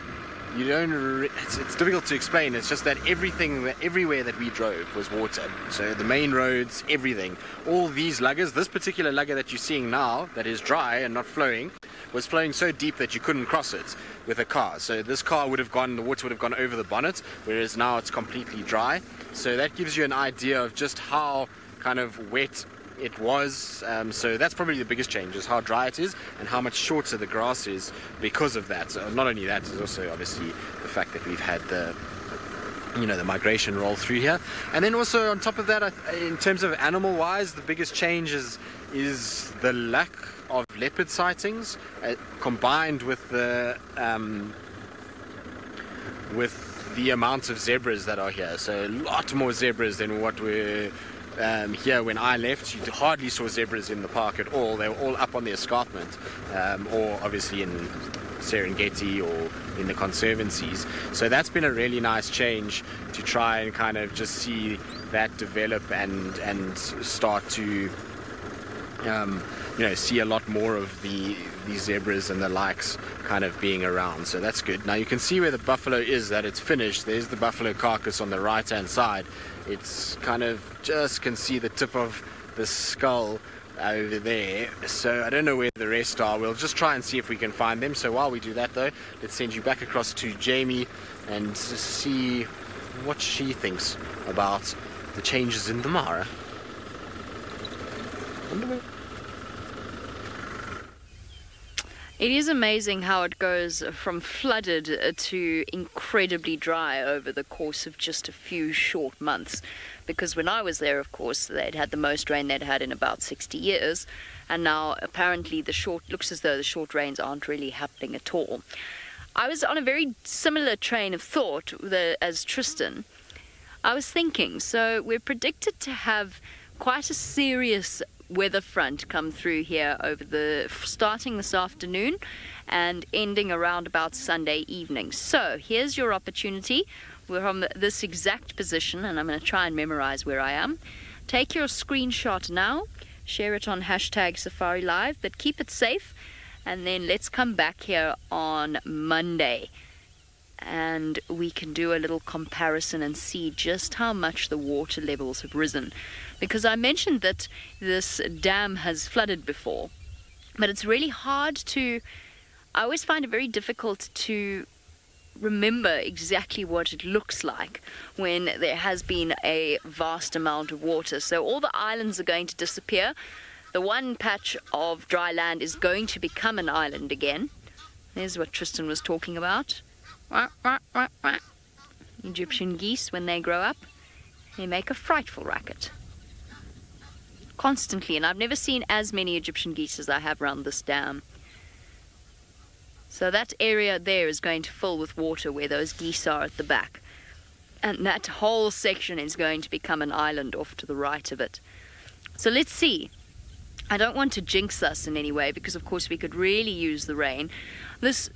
you don't. It's difficult to explain. It's just that everywhere that we drove was water. So the main roads, everything, all these luggers. This particular lugger that you're seeing now, that is dry and not flowing, was flowing so deep that you couldn't cross it with a car. So this car the water would have gone over the bonnet, whereas now it's completely dry. So that gives you an idea of just how kind of wet it was. So that's probably the biggest change, is how dry it is and how much shorter the grass is because of that. So not only that, there's also obviously the fact that we've had the migration roll through here. And then also on top of that, in terms of animal wise, the biggest change is the lack of leopard sightings, combined with the amount of zebras that are here. So a lot more zebras than what were here when I left. You hardly saw zebras in the park at all. They were all up on the escarpment, or obviously in Serengeti or in the conservancies. So that's been a really nice change to try and kind of just see that develop and start to see a lot more of these zebras and the likes kind of being around. So that's good. Now you can see where the buffalo is, that it's finished. There's the buffalo carcass on the right hand side. It's kind of just can see the tip of the skull over there. So I don't know where the rest are. We'll just try and see if we can find them. So while we do that though, let's send you back across to Jamie and see what she thinks about the changes in the Mara. It is amazing how it goes from flooded to incredibly dry over the course of just a few short months. Because when I was there, of course, they'd had the most rain they'd had in about 60 years. And now apparently looks as though the short rains aren't really happening at all. I was on a very similar train of thought as Tristan. I was thinking, so we're predicted to have quite a serious weather front come through here starting this afternoon and ending around about Sunday evening. So here's your opportunity. We're from this exact position, and I'm going to try and memorize where I am, Take your screenshot now, share it on #SafariLive, but keep it safe, and then let's come back here on Monday and we can do a little comparison and see just how much the water levels have risen. Because I mentioned that this dam has flooded before, but it's really hard to, I always find it very difficult to remember exactly what it looks like when there has been a vast amount of water. So all the islands are going to disappear. The one patch of dry land is going to become an island again. There's what Tristan was talking about. Egyptian geese, when they grow up, they make a frightful racket. Constantly, and I've never seen as many Egyptian geese as I have around this dam. So that area there is going to fill with water where those geese are at the back. And that whole section is going to become an island off to the right of it. So let's see. I don't want to jinx us in any way, because of course we could really use the rain. This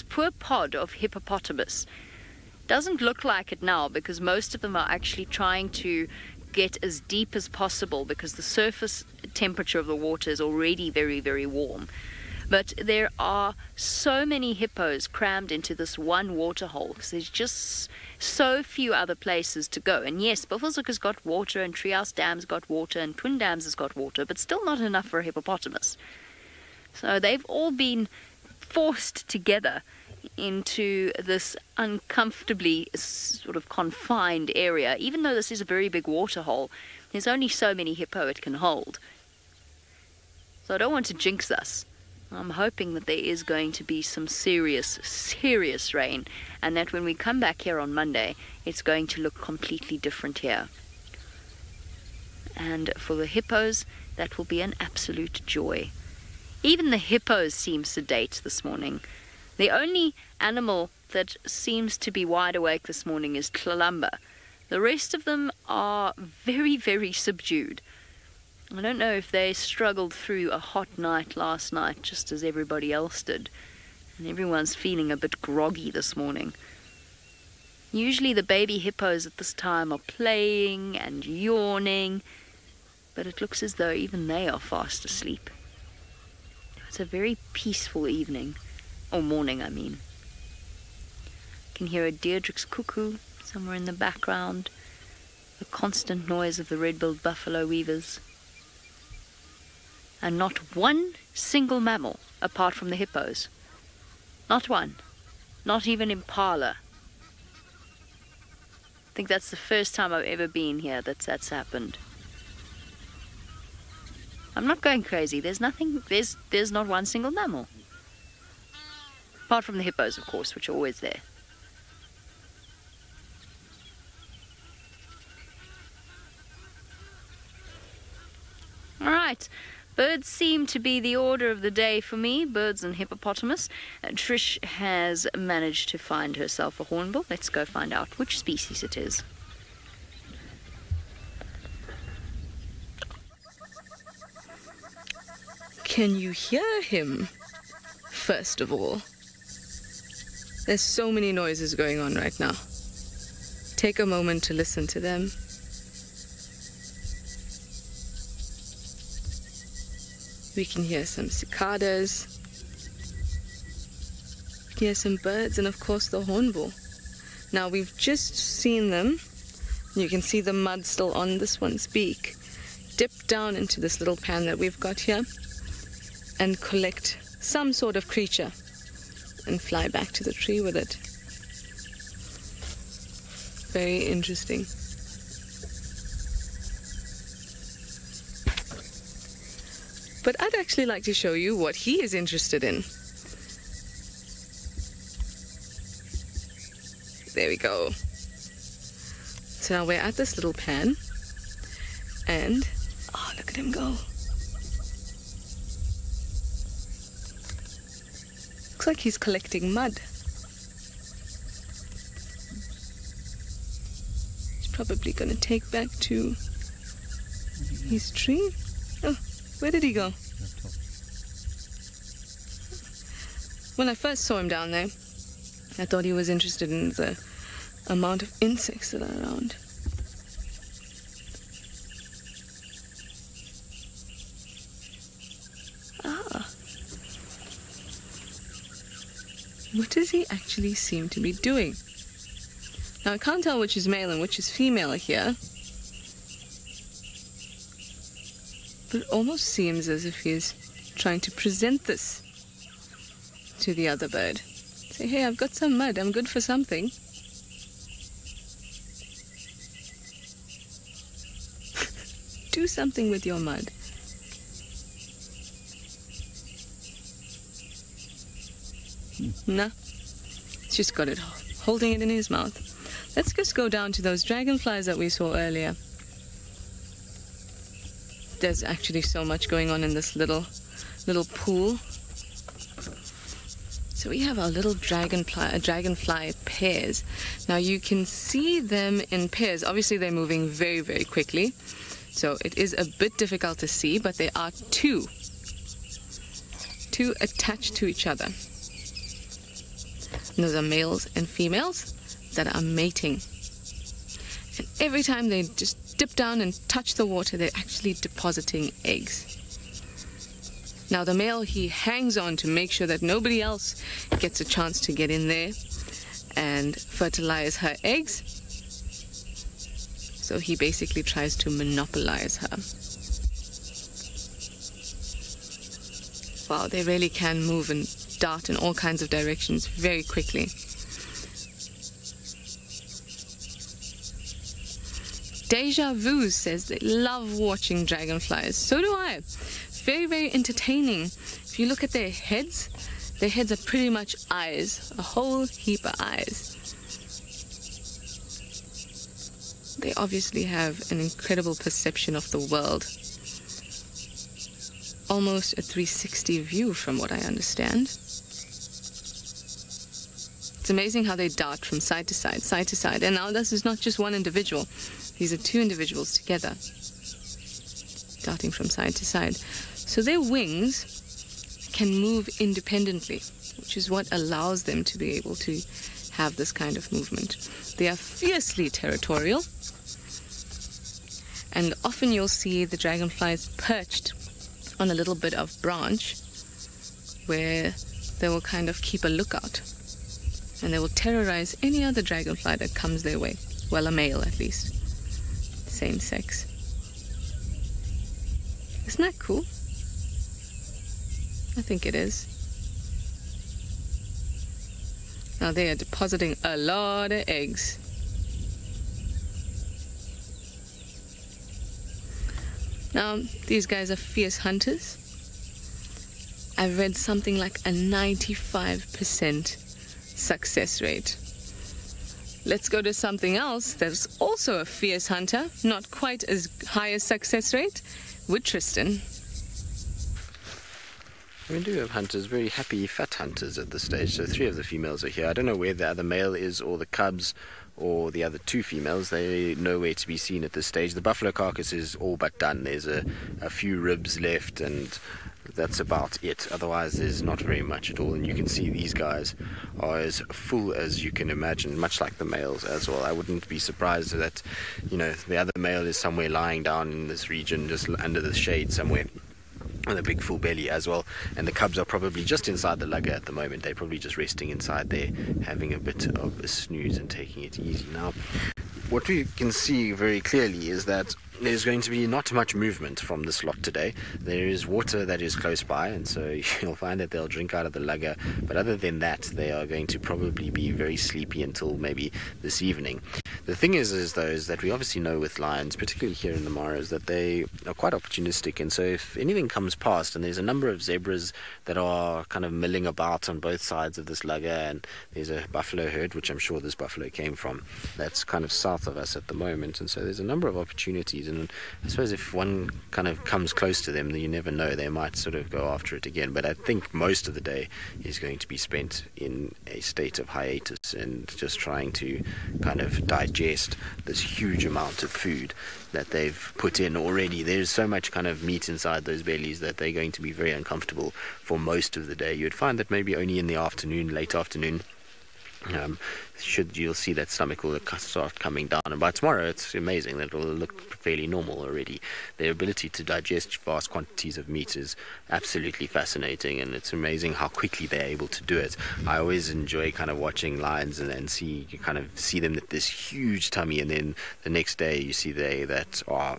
poor pod of hippopotamus doesn't look like it now, because most of them are actually trying to get as deep as possible, because the surface temperature of the water is already very, very warm. But there are so many hippos crammed into this one water hole, because there's just so few other places to go. And yes, Buffelshoek has got water, and Treehouse Dam's got water, and Twin Dams has got water, but still not enough for a hippopotamus. So they've all been forced together into this uncomfortably sort of confined area. Even though this is a very big water hole, there's only so many hippo it can hold. So I don't want to jinx us. I'm hoping that there is going to be some serious, serious rain, and that when we come back here on Monday, it's going to look completely different here. And for the hippos, that will be an absolute joy. Even the hippos seem sedate this morning. The only animal that seems to be wide awake this morning is Tlalamba. The rest of them are very, very subdued. I don't know if they struggled through a hot night last night, just as everybody else did. And everyone's feeling a bit groggy this morning. Usually the baby hippos at this time are playing and yawning, but it looks as though even they are fast asleep. It's a very peaceful evening, or morning I mean. You can hear a Deirdre's cuckoo somewhere in the background, the constant noise of the red-billed buffalo weavers. And not one single mammal apart from the hippos. Not one. Not even impala. I think that's the first time I've ever been here that's happened. I'm not going crazy. There's nothing, there's not one single mammal. Apart from the hippos, of course, which are always there. All right. Birds seem to be the order of the day for me, birds and hippopotamus. Trish has managed to find herself a hornbill. Let's go find out which species it is. Can you hear him? First of all, there's so many noises going on right now. Take a moment to listen to them. We can hear some cicadas, we can hear some birds, and of course the hornbill. Now we've just seen them. You can see the mud still on this one's beak. Dip down into this little pan that we've got here and collect some sort of creature and fly back to the tree with it. Very interesting. But I'd actually like to show you what he is interested in. There we go. So now we're at this little pan, and oh, look at him go. Looks like he's collecting mud. He's probably going to take back to his tree. Oh, where did he go? When I first saw him down there, I thought he was interested in the amount of insects that are around. What does he actually seem to be doing? Now I can't tell which is male and which is female here, but it almost seems as if he's trying to present this to the other bird. Say, hey, I've got some mud, I'm good for something. Do something with your mud. Nah, he's just got it, holding it in his mouth. Let's just go down to those dragonflies that we saw earlier. There's actually so much going on in this little pool. So we have our little dragonfly pairs. Now you can see them in pairs. Obviously they're moving very, very quickly. So it is a bit difficult to see, but there are two attached to each other. And those are males and females that are mating. And every time they just dip down and touch the water, they're actually depositing eggs. Now the male, he hangs on to make sure that nobody else gets a chance to get in there and fertilize her eggs. So he basically tries to monopolize her. Wow, they really can move and dart in all kinds of directions very quickly. Deja Vu says they love watching dragonflies. So do I. Very, very entertaining. If you look at their heads are pretty much eyes, a whole heap of eyes. They obviously have an incredible perception of the world. Almost a 360 view from what I understand. It's amazing how they dart from side to side, and now this is not just one individual. These are two individuals together, darting from side to side. So their wings can move independently, which is what allows them to be able to have this kind of movement. They are fiercely territorial, and often you'll see the dragonflies perched on a little bit of branch where they will kind of keep a lookout, and they will terrorize any other dragonfly that comes their way. Well, a male at least. Same sex. Isn't that cool? I think it is. Now they are depositing a lot of eggs. Now these guys are fierce hunters. I've read something like a 95% success rate. Let's go to something else that's also a fierce hunter, not quite as high a success rate, with Tristan. We do have hunters, very happy fat hunters at this stage. So 3 of the females are here. I don't know where the other male is, or the cubs, or the other 2 females. They're nowhere to be seen at this stage. The buffalo carcass is all but done. There's a few ribs left, and that's about it. Otherwise there's not very much at all, and you can see these guys are as full as you can imagine, much like the males as well. I wouldn't be surprised that, the other male is somewhere lying down in this region, just under the shade somewhere, with a big full belly as well. And the cubs are probably just inside the lugger at the moment. They're probably just resting inside there, having a bit of a snooze and taking it easy. Now, what we can see very clearly is that there's going to be not much movement from this lot today. There is water that is close by, and so you'll find that they'll drink out of the lugger, but other than that they are going to probably be very sleepy until maybe this evening. The thing is that we obviously know with lions, particularly here in the Maras, that they are quite opportunistic, and so if anything comes past, and there's a number of zebras that are kind of milling about on both sides of this lugger, and there's a buffalo herd, which I'm sure this buffalo came from, that's kind of south of us at the moment, and so there's a number of opportunities. And I suppose if one kind of comes close to them, then you never know, they might sort of go after it again. But I think most of the day is going to be spent in a state of hiatus and just trying to kind of digest this huge amount of food that they've put in already. There's so much kind of meat inside those bellies that they're going to be very uncomfortable for most of the day. You'd find that maybe only in the afternoon, late afternoon, You'll see that stomach will start coming down, and by tomorrow it's amazing. It'll look fairly normal already. Their ability to digest vast quantities of meat is absolutely fascinating, and it's amazing how quickly they're able to do it. I always enjoy kind of watching lions and see them with this huge tummy, and then the next day you see that are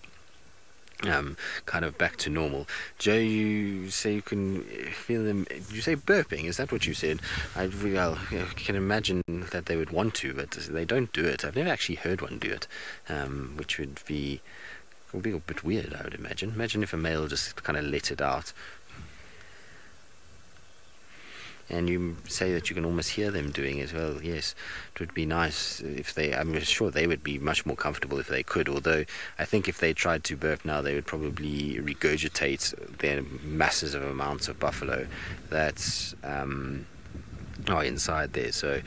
kind of back to normal. Joe, you say you can feel them. Did you say burping? Is that what you said? I can imagine that they would want to, but they don't do it. I've never actually heard one do it, which would be a bit weird, I would imagine. Imagine if a male just kind of let it out. And you say that you can almost hear them doing it. Well, yes, it would be nice if I'm sure they would be much more comfortable if they could, although I think if they tried to burp now, they would probably regurgitate their massive amounts of buffalo that are inside there. So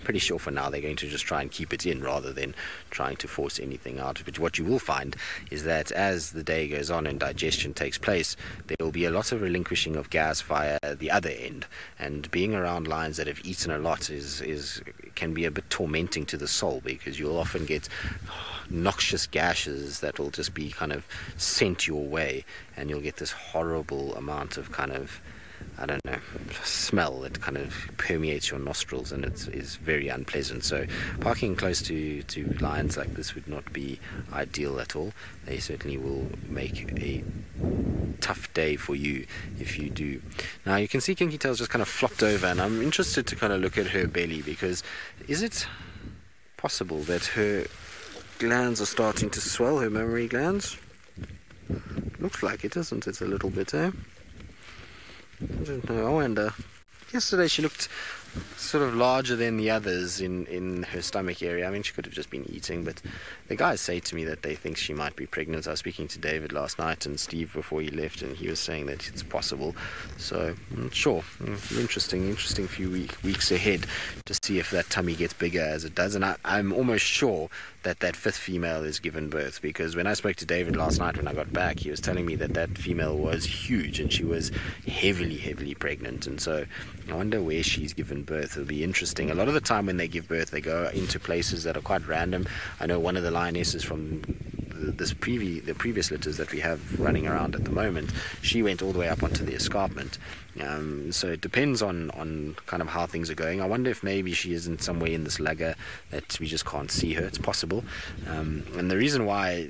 pretty sure for now they're going to just try and keep it in rather than trying to force anything out. But what you will find is that as the day goes on and digestion takes place, there will be a lot of relinquishing of gas via the other end, and being around lions that have eaten a lot can be a bit tormenting to the soul, because you'll often get noxious gashes that will just be kind of sent your way, and you'll get this horrible amount of kind of, I don't know, smell that kind of permeates your nostrils, and it is very unpleasant. So parking close to lions like this would not be ideal at all. They certainly will make a tough day for you if you do. Now you can see Kinky Tail's just kind of flopped over, and I'm interested to kind of look at her belly, because is it possible that her glands are starting to swell, her mammary glands? Looks like it, doesn't it, a little bit, eh? I don't know, I wonder. Yesterday she looked sort of larger than the others in her stomach area. I mean, she could have just been eating, but the guys say to me that they think she might be pregnant. I was speaking to David last night and Steve before he left, and he was saying that it's possible. So, I'm not sure. Interesting few weeks ahead to see if that tummy gets bigger as it does. And I'm almost sure that fifth female is given birth, because when I spoke to David last night when I got back, he was telling me that female was huge and she was heavily pregnant. And so I wonder where she's given birth. It'll be interesting. A lot of the time when they give birth, they go into places that are quite random. I know one of the lionesses from the previous litters that we have running around at the moment, she went all the way up onto the escarpment. So it depends on kind of how things are going. I wonder if maybe she isn't somewhere in this lugger that we just can't see her. It's possible. And the reason why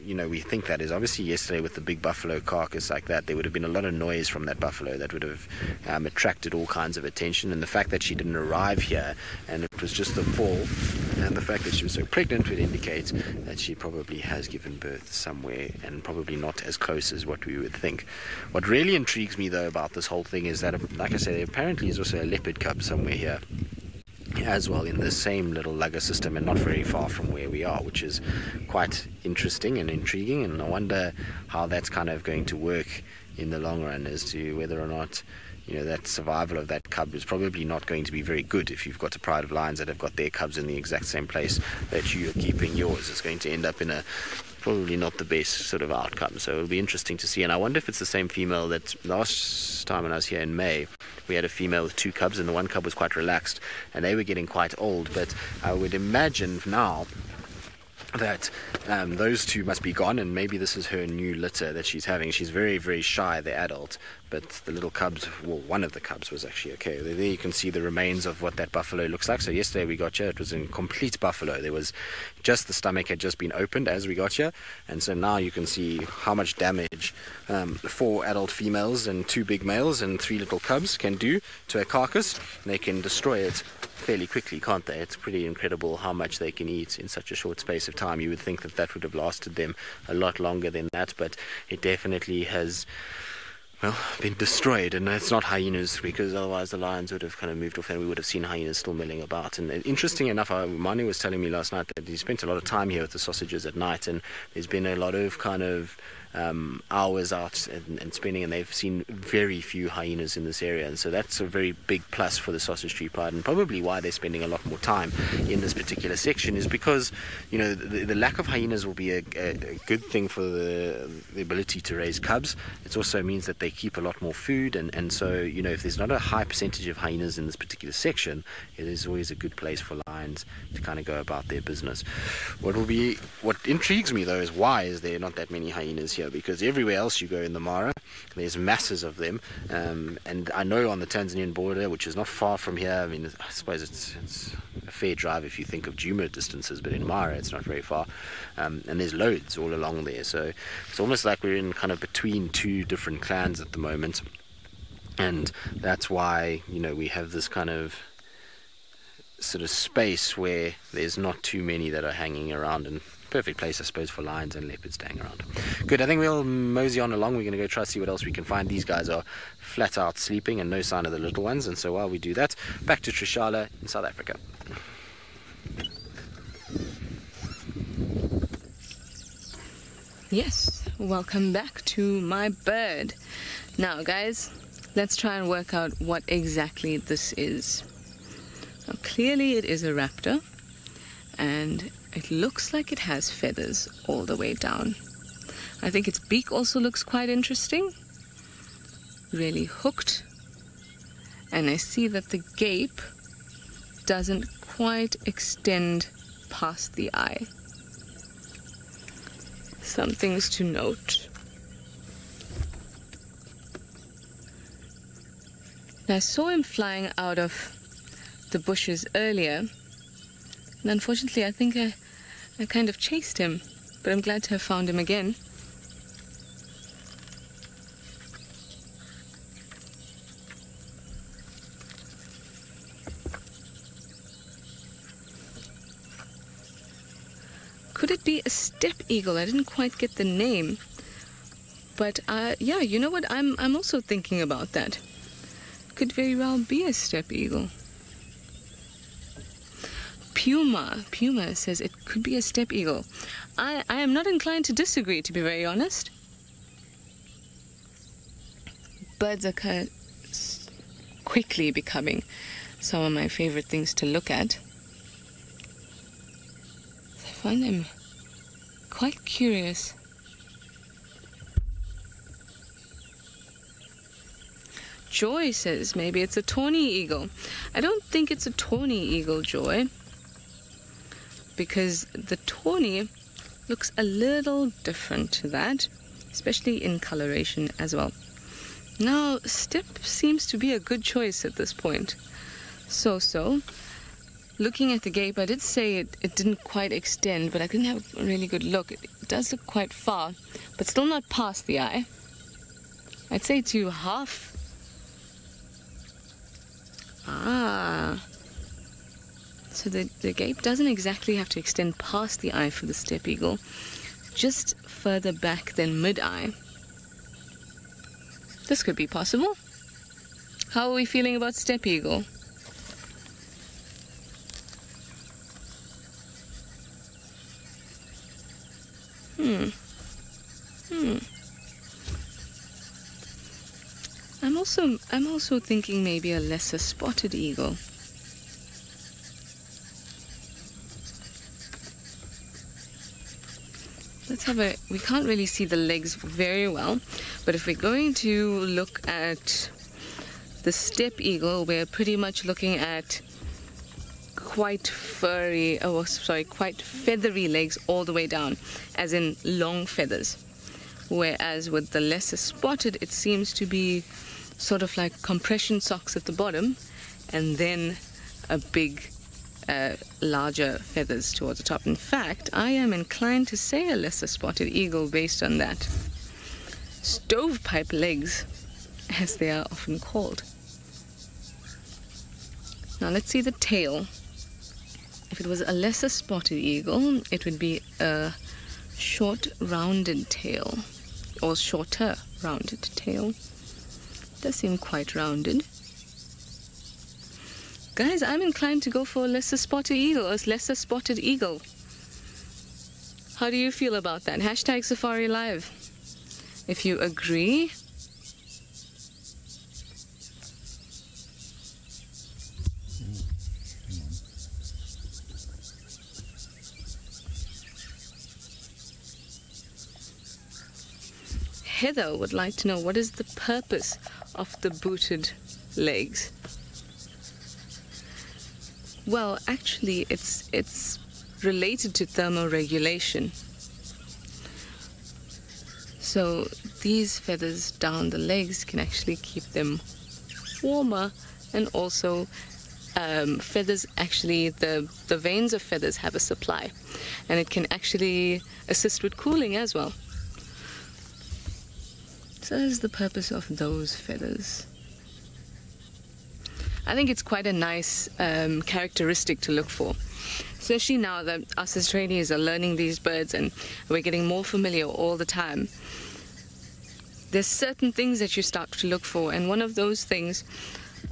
we think that is obviously yesterday with the big buffalo carcass like that, there would have been a lot of noise from that buffalo that would have attracted all kinds of attention. And the fact that she didn't arrive here and it was just the fall, and the fact that she was so pregnant would indicate that she probably has given birth somewhere, and probably not as close as what we would think. What really intrigues me though about this whole thing is that, like I say, there apparently is also a leopard cub somewhere here as well, in the same little lugger system, and not very far from where we are, which is quite interesting and intriguing. And I wonder how that's kind of going to work in the long run, as to whether or not that survival of that cub is probably not going to be very good. If you've got a pride of lions that have got their cubs in the exact same place that you are keeping yours, it's going to end up in a probably not the best sort of outcome. So it'll be interesting to see. And I wonder if it's the same female that last time when I was here in May, we had a female with 2 cubs, and the one cub was quite relaxed and they were getting quite old. But I would imagine now that those 2 must be gone, and maybe this is her new litter that she's having. She's very shy, the adult, but the little cubs, well, one of the cubs was actually okay. There you can see the remains of what that buffalo looks like. So yesterday we got here, it was in complete buffalo. There was just the stomach had just been opened as we got here, and so now you can see how much damage 4 adult females and 2 big males and 3 little cubs can do to a carcass. They can destroy it fairly quickly, can't they? It's pretty incredible how much they can eat in such a short space of time. You would think that would have lasted them a lot longer than that, but it definitely has been destroyed. And it's not hyenas, because otherwise the lions would have kind of moved off and we would have seen hyenas still milling about. And interesting enough, Mani was telling me last night that he spent a lot of time here with the sausages at night, and there's been a lot of kind of hours out and spending, and they've seen very few hyenas in this area, and so that's a very big plus for the Sausage Tree Pride, and probably why they're spending a lot more time in this particular section is because, you know, the lack of hyenas will be a good thing for the ability to raise cubs. It also means that they keep a lot more food, and so, you know, if there's not a high percentage of hyenas in this particular section, it is always a good place for lions to kind of go about their business. What intrigues me though is why is there not that many hyenas here, because everywhere else you go in the Mara there's masses of them, and I know on the Tanzanian border, which is not far from here, I mean, I suppose it's a fair drive if you think of Djuma distances, but in Mara it's not very far, and there's loads all along there, so it's almost like we're in kind of between two different clans at the moment, and that's why, you know, we have this kind of sort of space where there's not too many that are hanging around, and perfect place, I suppose, for lions and leopards to hang around. Good, I think we'll mosey on along. We're going to go try to see what else we can find. These guys are flat out sleeping and no sign of the little ones, and so while we do that, back to Trishala in South Africa. Yes, welcome back to my bird. Now guys, let's try and work out what exactly this is. Now, clearly it is a raptor, and it looks like it has feathers all the way down. I think its beak also looks quite interesting, really hooked, and I see that the gape doesn't quite extend past the eye. Some things to note. I saw him flying out of the bushes earlier, and unfortunately I think I kind of chased him, but I'm glad to have found him again. Could it be a steppe eagle? I didn't quite get the name, but yeah, you know what, I'm also thinking about that. Could very well be a steppe eagle. Puma says it could be a steppe eagle. I am not inclined to disagree, to be very honest. Birds are kind of quickly becoming some of my favorite things to look at. I find them quite curious. Joy says maybe it's a tawny eagle. I don't think it's a tawny eagle, Joy, because the tawny looks a little different to that, especially in coloration as well. Now, steppe seems to be a good choice at this point. So. Looking at the gape, I did say it didn't quite extend, but I couldn't have a really good look. It does look quite far, but still not past the eye. I'd say to half. So the gape doesn't exactly have to extend past the eye for the steppe eagle, just further back than mid-eye. This could be possible. How are we feeling about steppe eagle? I'm also thinking maybe a lesser spotted eagle. We can't really see the legs very well, but if we're going to look at the steppe eagle, we're pretty much looking at quite feathery legs all the way down, as in long feathers. Whereas with the lesser spotted, it seems to be sort of like compression socks at the bottom, and then a big, larger feathers towards the top. In fact, I am inclined to say a lesser spotted eagle based on that. Stovepipe legs, as they are often called. Now let's see the tail. If it was a lesser spotted eagle, it would be a short rounded tail, or shorter rounded tail. Does seem quite rounded. Guys, I'm inclined to go for a lesser spotted eagle, or lesser spotted eagle. How do you feel about that? #SafariLive. if you agree. Heather would like to know, what is the purpose of the booted legs? Well, actually, it's related to thermoregulation. So these feathers down the legs can actually keep them warmer, and also feathers, actually the veins of feathers have a supply, and it can actually assist with cooling as well. So that is the purpose of those feathers. I think it's quite a nice characteristic to look for, especially now that us Australians are learning these birds and we're getting more familiar all the time. There's certain things that you start to look for, and one of those things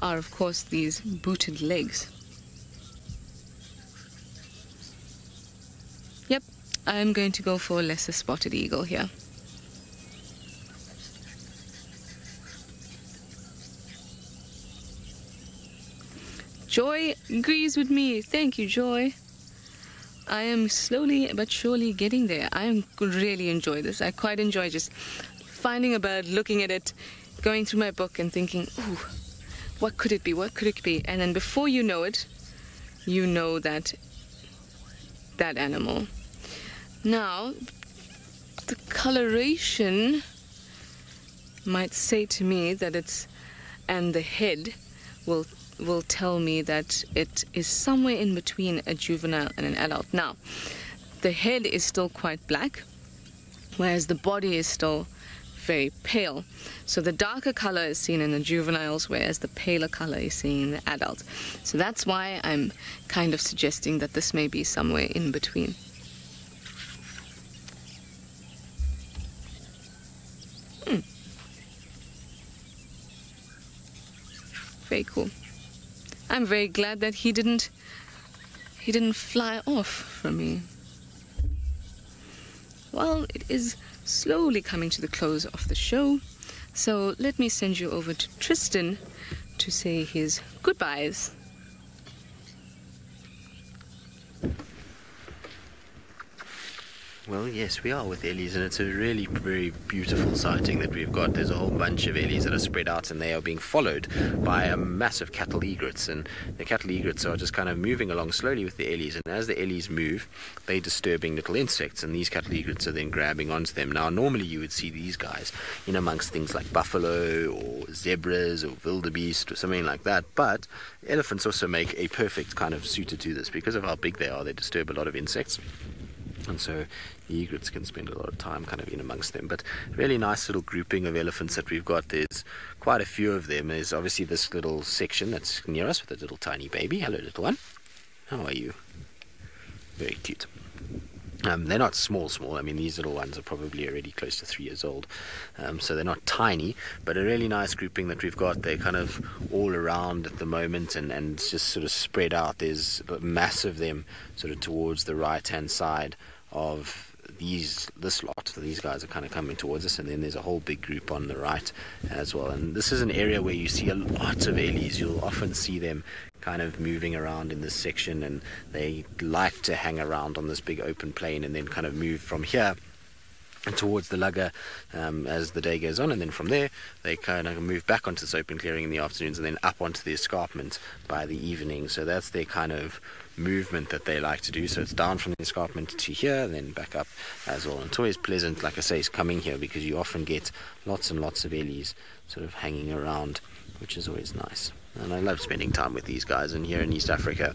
are, of course, these booted legs. Yep, I'm going to go for a lesser spotted eagle here. Joy agrees with me. Thank you, Joy. I am slowly but surely getting there. I really enjoy this. I quite enjoy just finding a bird, looking at it, going through my book and thinking, ooh, what could it be? What could it be? And then before you know it, you know that animal. Now, the coloration might say to me that it's, and the head will tell me that it is somewhere in between a juvenile and an adult. Now, the head is still quite black, whereas the body is still very pale. So the darker color is seen in the juveniles, whereas the paler color is seen in the adult. So that's why I'm kind of suggesting that this may be somewhere in between. Very cool. I'm very glad that he didn't fly off from me. Well, it is slowly coming to the close of the show, so let me send you over to Tristan to say his goodbyes. Well, yes, we are with Ellies, and it's a really very beautiful sighting that we've got. There's a whole bunch of Ellies that are spread out, and they are being followed by a massive cattle egrets, and the cattle egrets are just kind of moving along slowly with the Ellies, and as the Ellies move, they're disturbing little insects, and these cattle egrets are then grabbing onto them. Now, normally you would see these guys in amongst things like buffalo or zebras or wildebeest or something like that, but elephants also make a perfect kind of suitor to this. Because of how big they are, they disturb a lot of insects. And so the egrets can spend a lot of time kind of in amongst them. But really nice little grouping of elephants that we've got. There's quite a few of them. There's obviously this little section that's near us with a little tiny baby. Hello, little one. How are you? Very cute. They're not small. I mean, these little ones are probably already close to 3 years old. So they're not tiny, but a really nice grouping that we've got. They're kind of all around at the moment and just sort of spread out. There's a mass of them sort of towards the right-hand side of this lot. So these guys are kind of coming towards us, and then there's a whole big group on the right as well. And this is an area where you see a lot of Ellies. You'll often see them kind of moving around in this section, and they like to hang around on this big open plain and then kind of move from here and towards the lugger as the day goes on, and then from there they kind of move back onto this open clearing in the afternoons and then up onto the escarpment by the evening. So that's their kind of movement that they like to do. So it's down from the escarpment to here, then back up as well. And it's always pleasant, like I say, is coming here because you often get lots and lots of Ellies sort of hanging around, which is always nice. And I love spending time with these guys. And here in East Africa,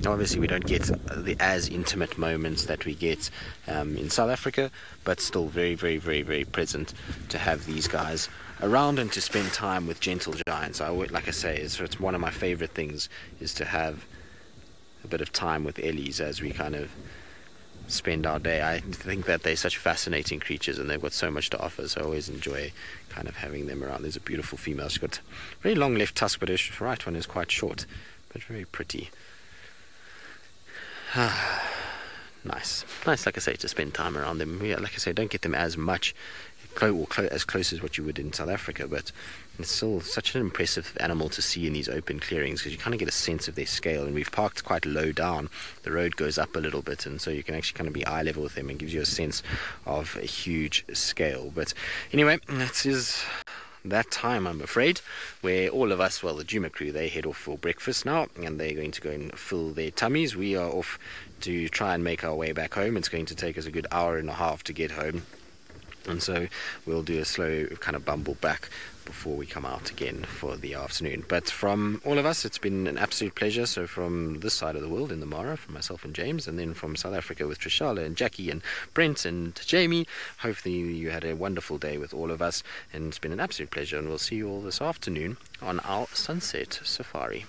obviously we don't get the as intimate moments that we get in South Africa, but still very, very, very, very present to have these guys around and to spend time with gentle giants. Like I say, it's one of my favorite things, is to have a bit of time with Ellies as we kind of spend our day. I think that they're such fascinating creatures and they've got so much to offer, so I always enjoy kind of having them around. There's a beautiful female. She's got a very long left tusk, but her right one is quite short, but very pretty. Nice, like I say, to spend time around them. Yeah, like I say, don't get them as much as close as what you would in South Africa, but it's still such an impressive animal to see in these open clearings because you kind of get a sense of their scale. And we've parked quite low down. The road goes up a little bit, and so you can actually kind of be eye level with them and gives you a sense of a huge scale. But anyway, that is that time, I'm afraid, where all of us, well, the Djuma crew, they head off for breakfast now, and they're going to go and fill their tummies. We are off to try and make our way back home. It's going to take us a good hour and a half to get home, and so we'll do a slow kind of bumble back before we come out again for the afternoon. But from all of us, it's been an absolute pleasure. So from this side of the world in the Mara, from myself and James, and then from South Africa with Trishala and Jackie and Brent and Jamie, hopefully you had a wonderful day with all of us, and it's been an absolute pleasure, and we'll see you all this afternoon on our sunset safari.